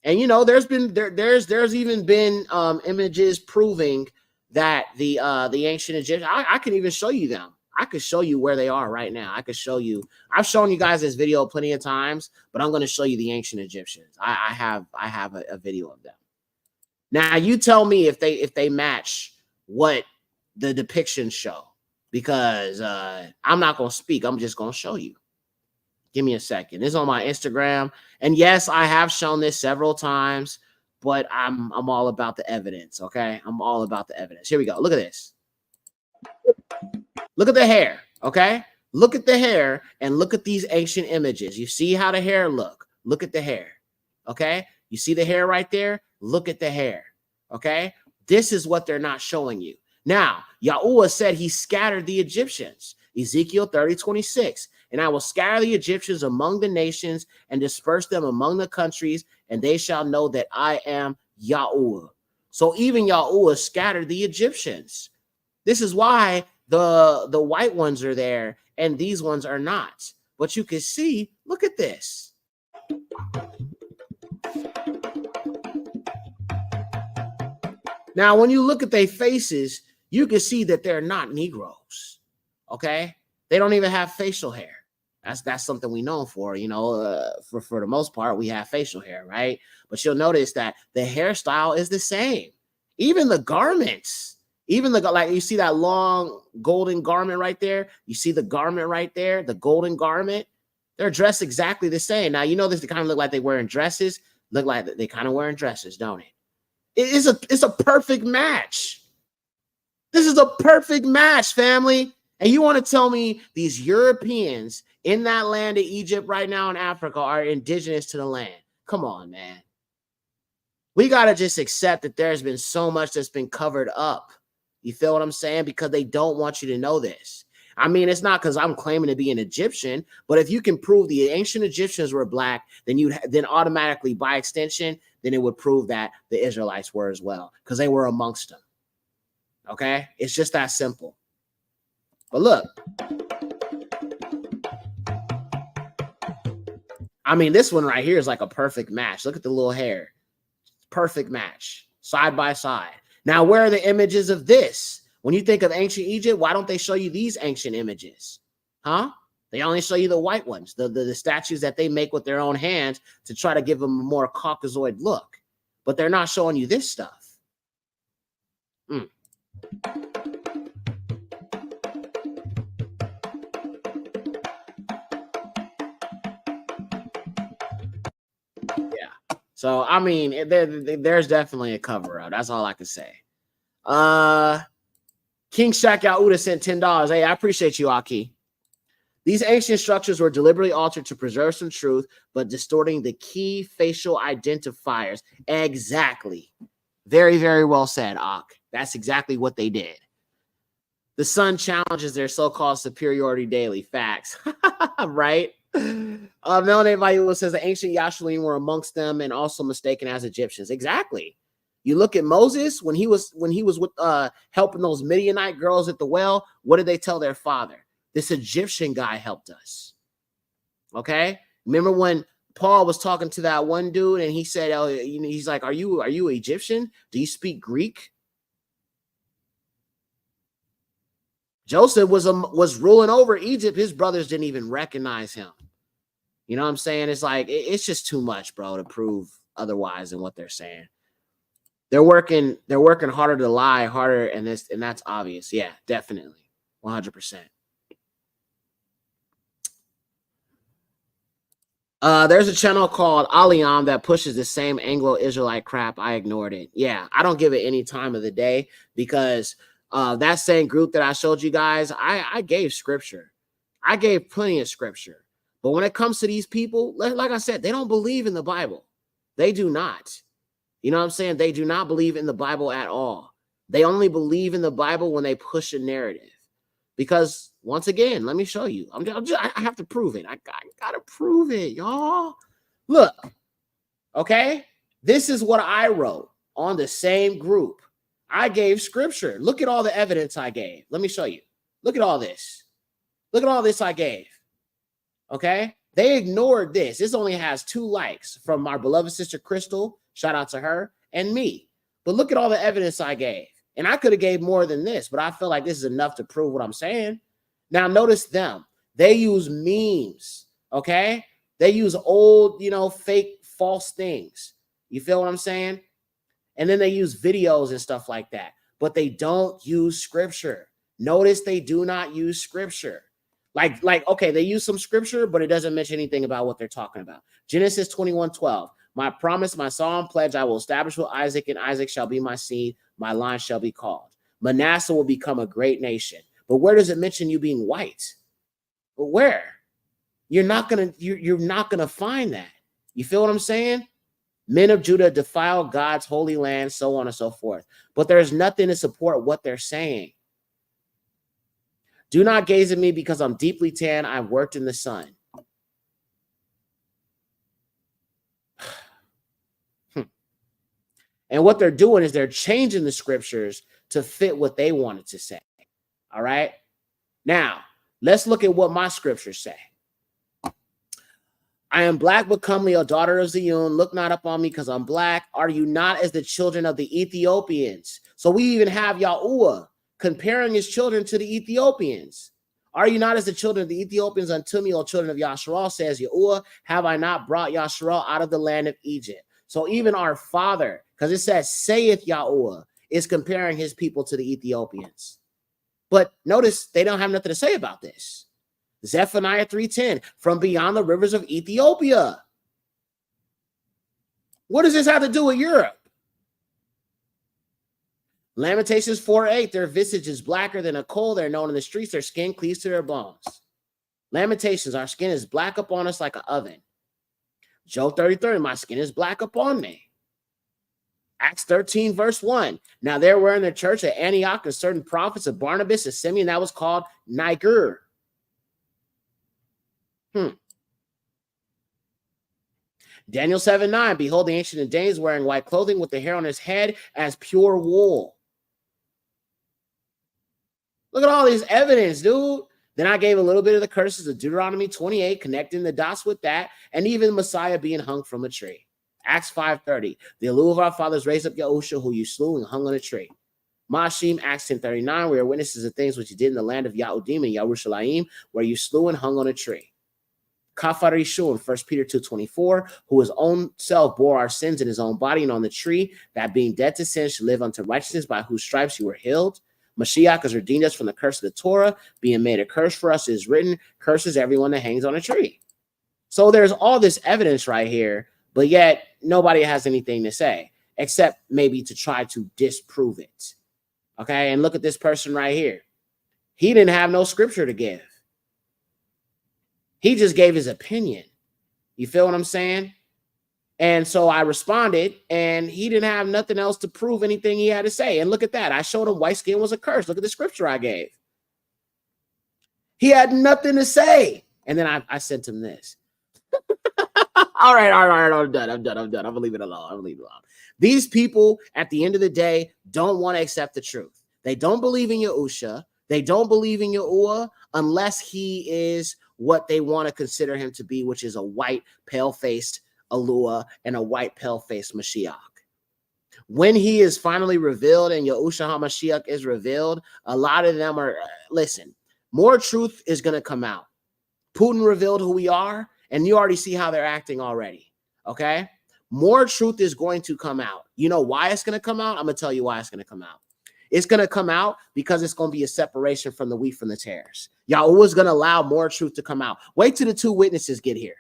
And you know, there's even been images proving that the ancient Egyptians, I can even show you them. I could show you where they are right now. I could show you. I've shown you guys this video plenty of times, but I'm going to show you the ancient Egyptians. I have a video of them. Now you tell me if they match what the depictions show, because I'm not going to speak. I'm just going to show you. Give me a second. This is on my Instagram. And yes, I have shown this several times, but I'm all about the evidence, okay? I'm all about the evidence. Here we go. Look at this. Look at the hair, okay? Look at the hair and look at these ancient images. You see how the hair look? Look at the hair, okay? You see the hair right there? Look at the hair, okay? This is what they're not showing you. Now, Yahuwah said he scattered the Egyptians. Ezekiel 30:26. And I will scatter the Egyptians among the nations and disperse them among the countries, and they shall know that I am Yahuwah. So even Yahuwah scattered the Egyptians. This is why the white ones are there and these ones are not. But you can see, look at this. Now, when you look at their faces, you can see that they're not Negroes. Okay? They don't even have facial hair. That's something we know for, you know, for the most part, we have facial hair, right? But you'll notice that the hairstyle is the same. Even the garments, like you see that long golden garment right there. You see the garment right there, the golden garment. They're dressed exactly the same. Now, you know this, they kind of look like they're wearing dresses. Look like they kind of wearing dresses, don't it? It's a perfect match. This is a perfect match, family. And you want to tell me these Europeans in that land of Egypt right now in Africa are indigenous to the land? Come on, man. We got to just accept that there's been so much that's been covered up. You feel what I'm saying? Because they don't want you to know this. I mean, it's not because I'm claiming to be an Egyptian, but if you can prove the ancient Egyptians were black, then automatically, by extension, then it would prove that the Israelites were as well, because they were amongst them. Okay? It's just that simple. But look, I mean, this one right here is like a perfect match. Look at the little hair. Perfect match, side by side. Now, where are the images of this? When you think of ancient Egypt, why don't they show you these ancient images? Huh? They only show you the white ones, the statues that they make with their own hands to try to give them a more Caucasoid look. But they're not showing you this stuff. Yeah. So, I mean, there's definitely a cover-up. That's all I can say. King Shaq Yahuda sent $10. Hey, I appreciate you, Aki. These ancient structures were deliberately altered to preserve some truth, but distorting the key facial identifiers. Exactly. Very, very well said, Ak. That's exactly what they did. The sun challenges their so-called superiority daily. Facts. Right? Melanated Vayula says the ancient Yashalim were amongst them and also mistaken as Egyptians. Exactly. You look at Moses when he was with helping those Midianite girls at the well. What did they tell their father? This Egyptian guy helped us. Okay. Remember when Paul was talking to that one dude and he said, "Oh, you know," he's like, "Are you Egyptian? Do you speak Greek?" Joseph was ruling over Egypt. His brothers didn't even recognize him. You know what I'm saying? It's like it's just too much, bro, to prove otherwise than what they're saying. They're working harder to lie, harder, and that's obvious. Yeah, definitely. 100%. There's a channel called Aliyam that pushes the same Anglo-Israelite crap. I ignored it. Yeah, I don't give it any time of the day because That same group that I showed you guys, I gave scripture. I gave plenty of scripture. But when it comes to these people, like I said, they don't believe in the Bible. They do not. You know what I'm saying? They do not believe in the Bible at all. They only believe in the Bible when they push a narrative. Because once again, let me show you. I have to prove it. I gotta prove it, y'all. Look, okay? This is what I wrote on the same group. I gave scripture. Look at all the evidence I gave. Let me show you. Look at all this. Look at all this I gave. Okay? They ignored this. This only has 2 likes from our beloved sister Crystal. Shout out to her and me. But look at all the evidence I gave. And I could have gave more than this, but I feel like this is enough to prove what I'm saying. Now, notice them. They use memes, okay? They use old, fake, false things. You feel what I'm saying? And then they use videos and stuff like that. But they don't use scripture. Notice they do not use scripture. Like, okay, they use some scripture, but it doesn't mention anything about what they're talking about. Genesis 21:12. My promise, my solemn pledge, I will establish with Isaac, and Isaac shall be my seed. My line shall be called. Manasseh will become a great nation. But where does it mention you being white? But where? You're not gonna find that. You feel what I'm saying? Men of Judah defile God's holy land, so on and so forth. But there's nothing to support what they're saying. Do not gaze at me because I'm deeply tan. I've worked in the sun. And what they're doing is they're changing the scriptures to fit what they wanted to say. All right. Now, let's look at what my scriptures say. I am black but comely, a daughter of Zion. Look not upon me because I'm black. Are you not as the children of the Ethiopians? So we even have Yahuwah comparing his children to the Ethiopians. Are you not as the children of the Ethiopians unto me, O children of Yasharal, says Yahuwah? Have I not brought Yasharal out of the land of Egypt? So even our father, because it says, saith Yahuwah, is comparing his people to the Ethiopians. But notice they don't have nothing to say about this. Zephaniah 3:10, from beyond the rivers of Ethiopia. What does this have to do with Europe? Lamentations 4:8, their visage is blacker than a coal. They're known in the streets. Their skin cleaves to their bones. Lamentations, our skin is black upon us like an oven. Job 33, my skin is black upon me. Acts 13, verse 1. Now there were in the church at Antioch a certain prophets of Barnabas and Simeon that was called Niger. Daniel 7:9, behold, the ancient of days wearing white clothing with the hair on his head as pure wool. Look at all this evidence, dude. Then I gave a little bit of the curses of Deuteronomy 28, connecting the dots with that, and even Messiah being hung from a tree. Acts 5:30, the Elu of our fathers raised up Yahusha, who you slew and hung on a tree. Mashim, Acts 10:39, we are witnesses of things which you did in the land of Yahudim and Yerushalayim, where you slew and hung on a tree. Kafarishu in 1 Peter 2:24, who his own self bore our sins in his own body and on the tree, that being dead to sin should live unto righteousness, by whose stripes you were healed. Mashiach has redeemed us from the curse of the Torah, being made a curse for us. It is written, curses everyone that hangs on a tree. So there's all this evidence right here, but yet nobody has anything to say, except maybe to try to disprove it. Okay, and look at this person right here. He didn't have no scripture to give. He just gave his opinion. You feel what I'm saying? And so I responded, and he didn't have nothing else to prove anything he had to say. And look at that. I showed him white skin was a curse. Look at the scripture I gave. He had nothing to say. And then I sent him this. All right. I'm done. I'm gonna leave it alone. These people, at the end of the day, don't want to accept the truth. They don't believe in Yahusha. They don't believe in Yahuwah unless he is what they want to consider him to be, which is a white, pale-faced Alua and a white, pale-faced Mashiach. When he is finally revealed and Yahushua HaMashiach is revealed, a lot of them are, listen, more truth is going to come out. Putin revealed who we are, and you already see how they're acting already, okay? More truth is going to come out. You know why it's going to come out? I'm going to tell you why it's going to come out. It's going to come out because it's going to be a separation from the wheat from the tares. Yahuwah is going to allow more truth to come out. Wait till the 2 witnesses get here.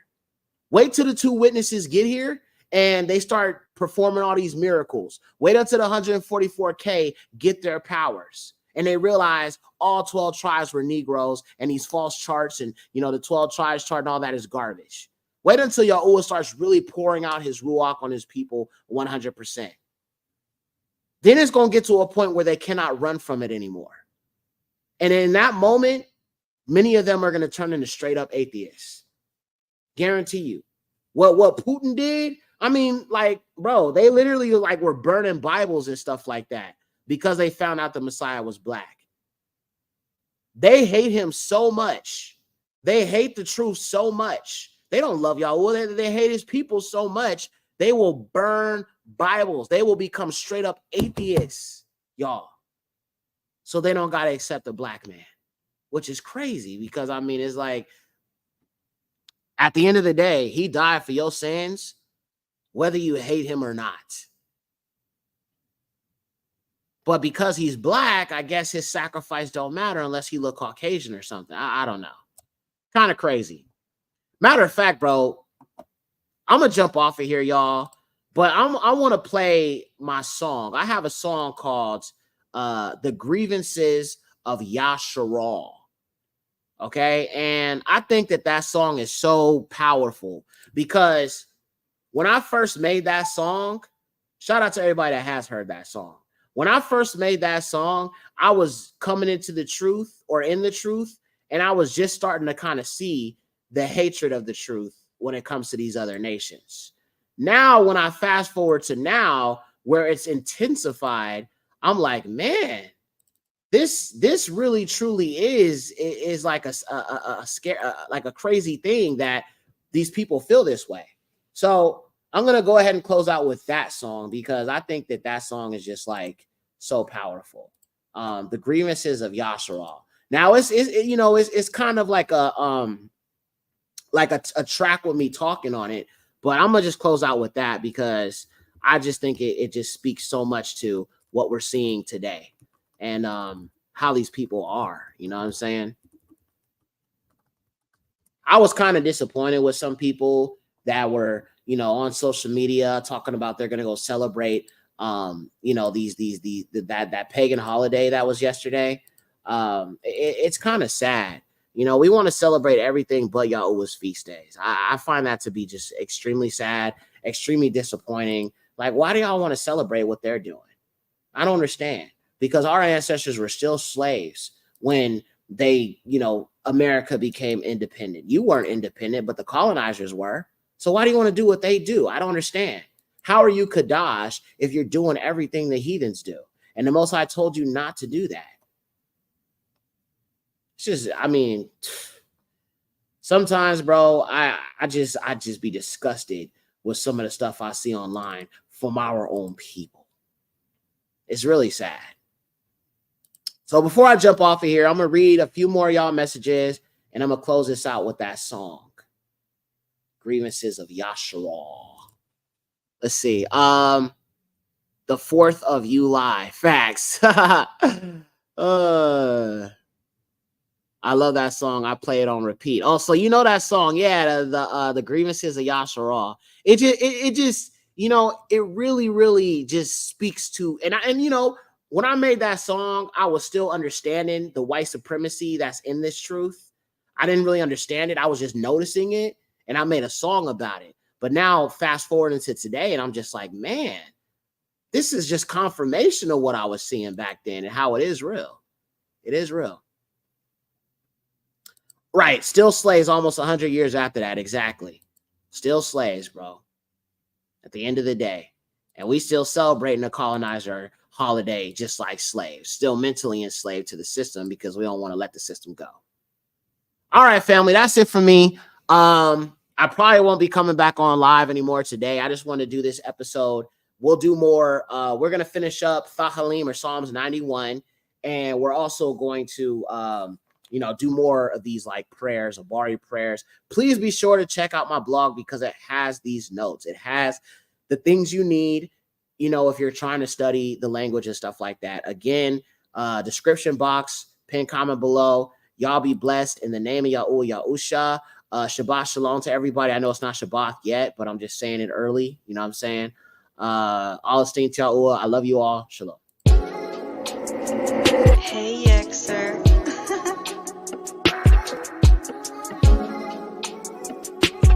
Wait till the 2 witnesses get here and they start performing all these miracles. Wait until the 144K get their powers. And they realized all 12 tribes were Negroes, and these false charts and, you know, the 12 tribes chart and all that is garbage. Wait until Yahuwah starts really pouring out his ruach on his people 100%. Then it's going to get to a point where they cannot run from it anymore. And in that moment, many of them are going to turn into straight up atheists. Guarantee you. What Putin did, I mean, like, bro, they literally like were burning Bibles and stuff like that because they found out the Messiah was black. They hate him so much. They hate the truth so much. They don't love Yahuwah. They hate his people so much. They will burn Bibles. They will become straight up atheists, y'all. So they don't got to accept a black man, which is crazy because, I mean, it's like, at the end of the day, he died for your sins, whether you hate him or not. But because he's black, I guess his sacrifice don't matter unless he look Caucasian or something. I don't know. Kind of crazy. Matter of fact, bro, I'm going to jump off of here, y'all. But I want to play my song. I have a song called The Grievances of Yasharal. Okay, and I think that song is so powerful because when I first made that song, shout out to everybody that has heard that song. When I first made that song, I was coming into the truth or in the truth, and I was just starting to kind of see the hatred of the truth when it comes to these other nations. Now, when I fast forward to now, where it's intensified, I'm like, man, this really truly is like a scare, like a crazy thing that these people feel this way. So I'm gonna go ahead and close out with that song because I think that song is just like so powerful. The Grievances of Yasharal. Now it's kind of like a track with me talking on it, but I'm gonna just close out with that because I just think it just speaks so much to what we're seeing today. And how these people are, you know what I'm saying? I was kind of disappointed with some people that were, you know, on social media talking about they're gonna go celebrate, you know, that pagan holiday that was yesterday. It's kind of sad, you know. We want to celebrate everything but Yahuwah's feast days. I find that to be just extremely sad, extremely disappointing. Like, why do y'all want to celebrate what they're doing? I don't understand. Because our ancestors were still slaves when they, you know, America became independent. You weren't independent, but the colonizers were. So why do you want to do what they do? I don't understand. How are you Kadash if you're doing everything the heathens do? And the Most High told you not to do that. It's just, I mean, sometimes, bro, I just be disgusted with some of the stuff I see online from our own people. It's really sad. So before I jump off of here, I'm going to read a few more of y'all messages, and I'm going to close this out with that song, Grievances of Yasharal. Let's see. The 4th of July. Facts. I love that song. I play it on repeat. Oh, so you know that song. Yeah, the Grievances of Yasharal. It just, you know, it really just speaks to, and you know, when I made that song, I was still understanding the white supremacy that's in this truth. I didn't really understand it. I was just noticing it, and I made a song about it. But now, fast forward into today, and I'm just like, man, this is just confirmation of what I was seeing back then and how it is real. It is real. Right. Still slaves almost 100 years after that. Exactly. Still slaves, bro. At the end of the day. And we still celebrating the colonizer holiday just like slaves, still mentally enslaved to the system because we don't want to let the system go. All right, family, that's it for me. I probably won't be coming back on live anymore today. I just want to do this episode. We'll do more. We're going to finish up Thahalym or Psalms 91, and we're also going to you know, do more of these like prayers, Abari prayers. Please be sure to check out my blog because it has these notes. It has the things you need, you know, if you're trying to study the language and stuff like that. Again, description box, pin comment below. Y'all be blessed in the name of Yahuwah Yahusha. Shabbat shalom to everybody. I know it's not Shabbat yet, but I'm just saying it early. You know what I'm saying? All esteemed to Yahuwah. I love you all. Shalom. Hey, Yexer.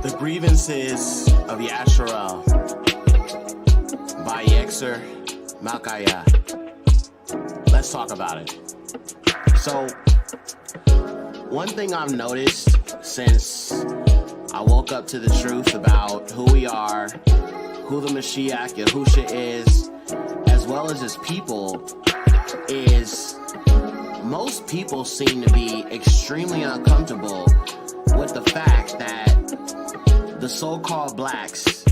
The Grievances of Yasharel by Yexer Malkaya. Let's talk about it. So, one thing I've noticed since I woke up to the truth about who we are, who the Mashiach, Yahusha is, as well as his people, is most people seem to be extremely uncomfortable with the fact that the so-called blacks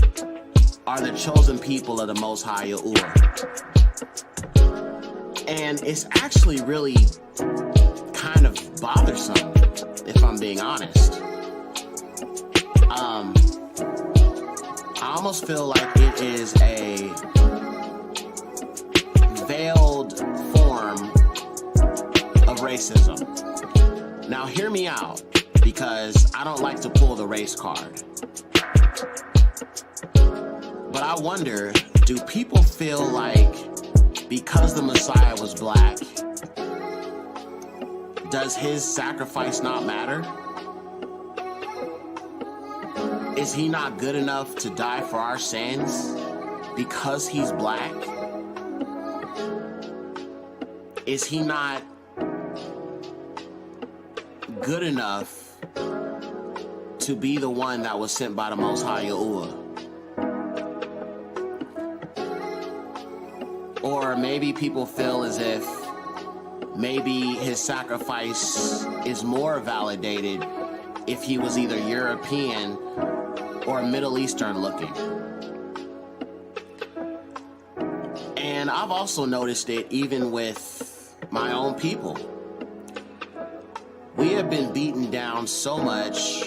are the chosen people of the Most High Yahuwah. And it's actually really kind of bothersome, if I'm being honest. I almost feel like it is a veiled form of racism. Now hear me out, because I don't like to pull the race card. But I wonder, do people feel like because the Messiah was black, does his sacrifice not matter? Is he not good enough to die for our sins because he's black? Is he not good enough to be the one that was sent by the Most High Yahuwah? Or maybe people feel as if maybe his sacrifice is more validated if he was either European or Middle Eastern looking. And I've also noticed it even with my own people. We have been beaten down so much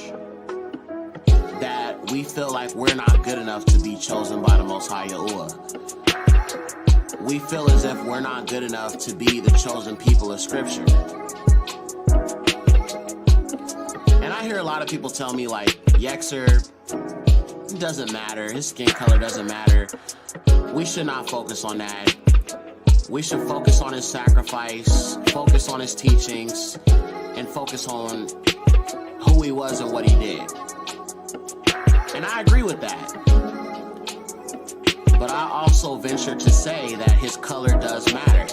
that we feel like we're not good enough to be chosen by the Most High Yahuwah. We feel as if we're not good enough to be the chosen people of Scripture. And I hear a lot of people tell me, like, Yexer, it doesn't matter, his skin color doesn't matter. We should not focus on that. We should focus on his sacrifice, focus on his teachings, and focus on who he was and what he did. And I agree with that. But I also venture to say that his color does matter.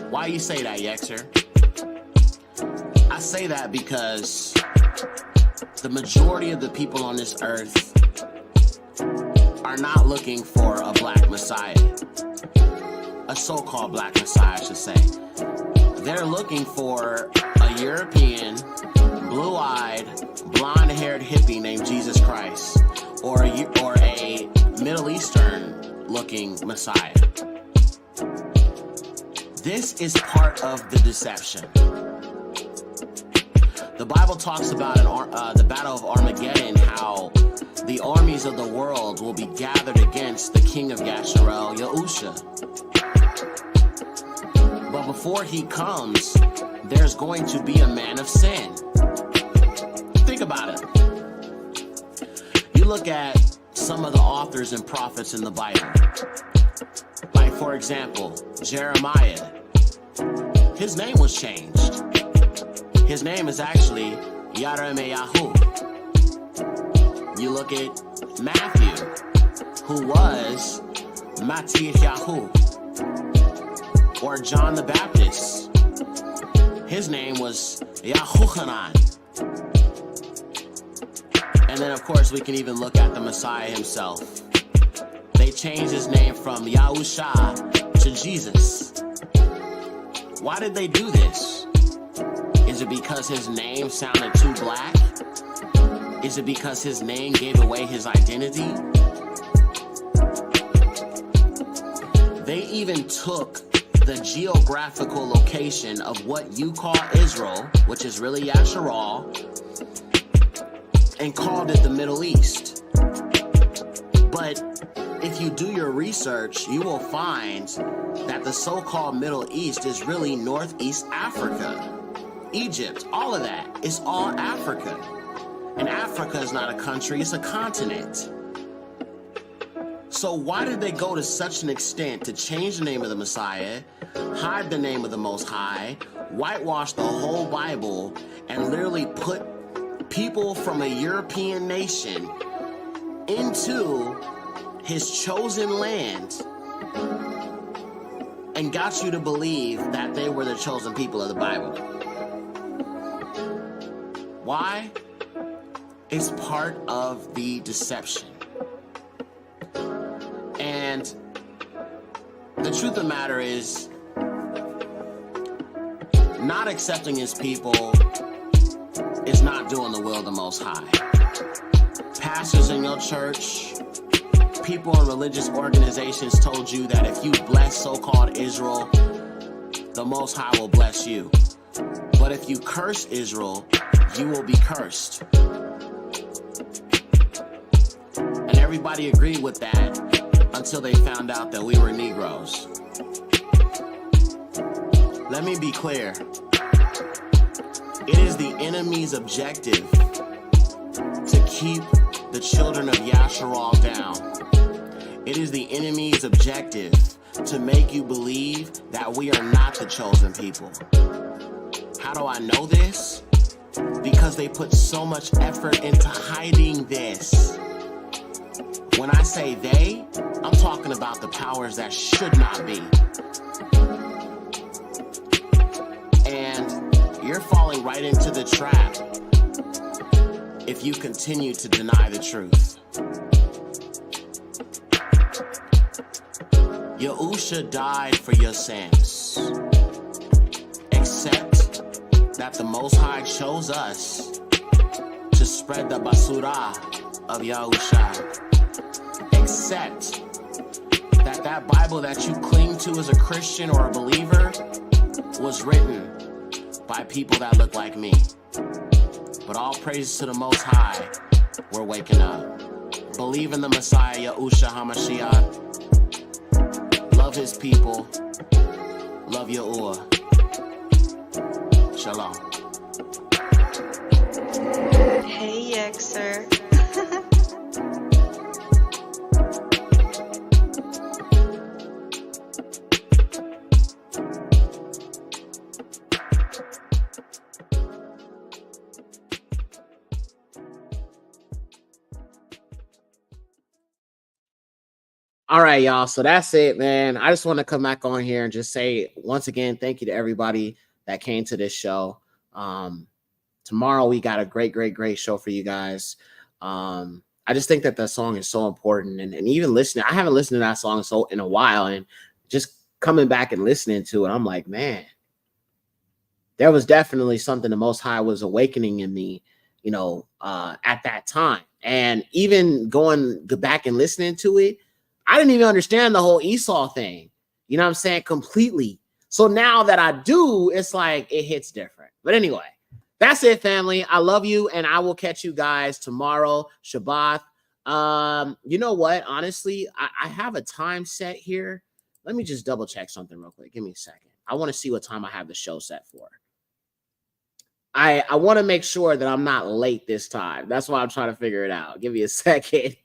Why you say that, Yexer? I say that because the majority of the people on this earth are not looking for a black Messiah. A so-called black Messiah, I should say. They're looking for a European, blue-eyed, blonde-haired hippie named Jesus Christ, or a Middle Eastern-looking Messiah. This is part of the deception. The Bible talks about the Battle of Armageddon, how the armies of the world will be gathered against the King of Yasharel, Yahusha. But before he comes, there's going to be a man of sin. Think about it. You look at some of the authors and prophets in the Bible. Like, for example, Jeremiah. His name was changed. His name is actually Yarameyahu. You look at Matthew, who was Matityahu. Or John the Baptist. His name was Yahuchanan. And then, of course, we can even look at the Messiah himself. They changed his name from Yahusha to Jesus. Why did they do this? Is it because his name sounded too black? Is it because his name gave away his identity? They even took the geographical location of what you call Israel, which is really Yasharal, and called it the Middle East. But if you do your research, you will find that the so-called Middle East is really Northeast Africa. Egypt, all of that, it's all Africa. And Africa is not a country, it's a continent. So why did they go to such an extent to change the name of the Messiah, hide the name of the Most High, whitewash the whole Bible, and literally put people from a European nation into his chosen land and got you to believe that they were the chosen people of the Bible. Why? It's part of the deception. And the truth of the matter is, not accepting his people is not doing the will of the Most High. Pastors in your church, people in religious organizations told you that if you bless so-called Israel, the Most High will bless you. But if you curse Israel, you will be cursed. And everybody agreed with that until they found out that we were Negroes. Let me be clear. It is the enemy's objective to keep the children of Yasharal down. It is the enemy's objective to make you believe that we are not the chosen people. How do I know this? Because they put so much effort into hiding this. When I say they, I'm talking about the powers that should not be. And you're falling right into the trap if you continue to deny the truth. Yahusha died for your sins. Except that the Most High chose us to spread the basura of Yahusha. Except that Bible that you cling to as a Christian or a believer was written by people that look like me. But all praises to the Most High, we're waking up. Believe in the Messiah, Yahusha HaMashiach. Love his people. Love Yahuwah. Shalom. Hey, Yexer. All right, y'all. So that's it, man. I just want to come back on here and just say once again, thank you to everybody that came to this show. Tomorrow we got a great show for you guys. I just think that song is so important, and even listening, I haven't listened to that song in a while, and just coming back and listening to it, I'm like, man, there was definitely something the Most High was awakening in me, at that time. And even going back and listening to it, I didn't even understand the whole Esau thing, you know what I'm saying, completely. So now that I do, it's like it hits different. But anyway, that's it, family. I love you, and I will catch you guys tomorrow, Shabbat. You know what? Honestly, I have a time set here. Let me just double check something real quick. Give me a second. I want to see what time I have the show set for. I want to make sure that I'm not late this time. That's why I'm trying to figure it out. Give me a second.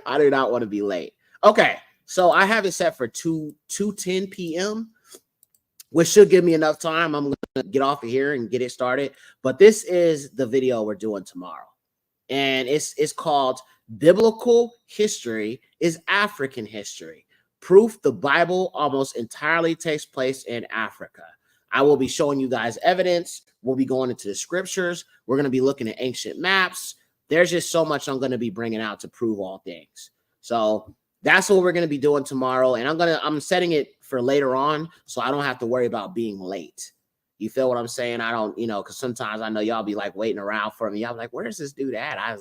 I do not want to be late. Okay, so I have it set for 2:10 p.m., which should give me enough time. I'm going to get off of here and get it started. But this is the video we're doing tomorrow. And it's called Biblical History is African History. Proof the Bible almost entirely takes place in Africa. I will be showing you guys evidence. We'll be going into the scriptures. We're going to be looking at ancient maps. There's just so much I'm going to be bringing out to prove all things. So that's what we're going to be doing tomorrow. And I'm setting it for later on, so I don't have to worry about being late. You feel what I'm saying? I don't, because sometimes I know y'all be like waiting around for me. Y'all be like, where's this dude at? I'm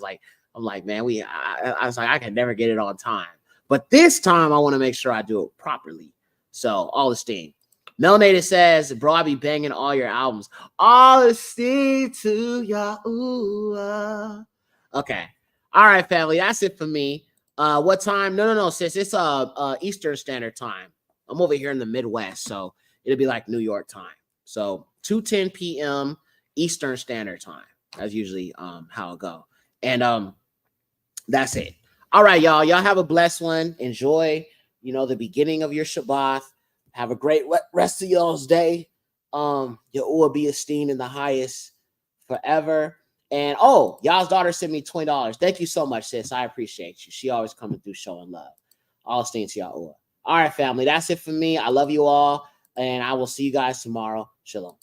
like, man, I was like, I can never get it on time. But this time I want to make sure I do it properly. So all esteem. Melanated says, bro, I be banging all your albums. All esteem to Yahuwah. Okay. All right, family. That's it for me. What time? No, sis. It's Eastern Standard Time. I'm over here in the Midwest, so it'll be like New York time. So 2:10 p.m. Eastern Standard Time. That's usually how it go. And that's it. All right, y'all. Y'all have a blessed one. Enjoy, the beginning of your Shabbat. Have a great rest of y'all's day. Yahuwah be esteemed in the highest forever. And oh, y'all's daughter sent me $20. Thank you so much, sis. I appreciate you. She always coming through showing love. All esteemed to Yahuwah. All right, family. That's it for me. I love you all. And I will see you guys tomorrow. Shalom.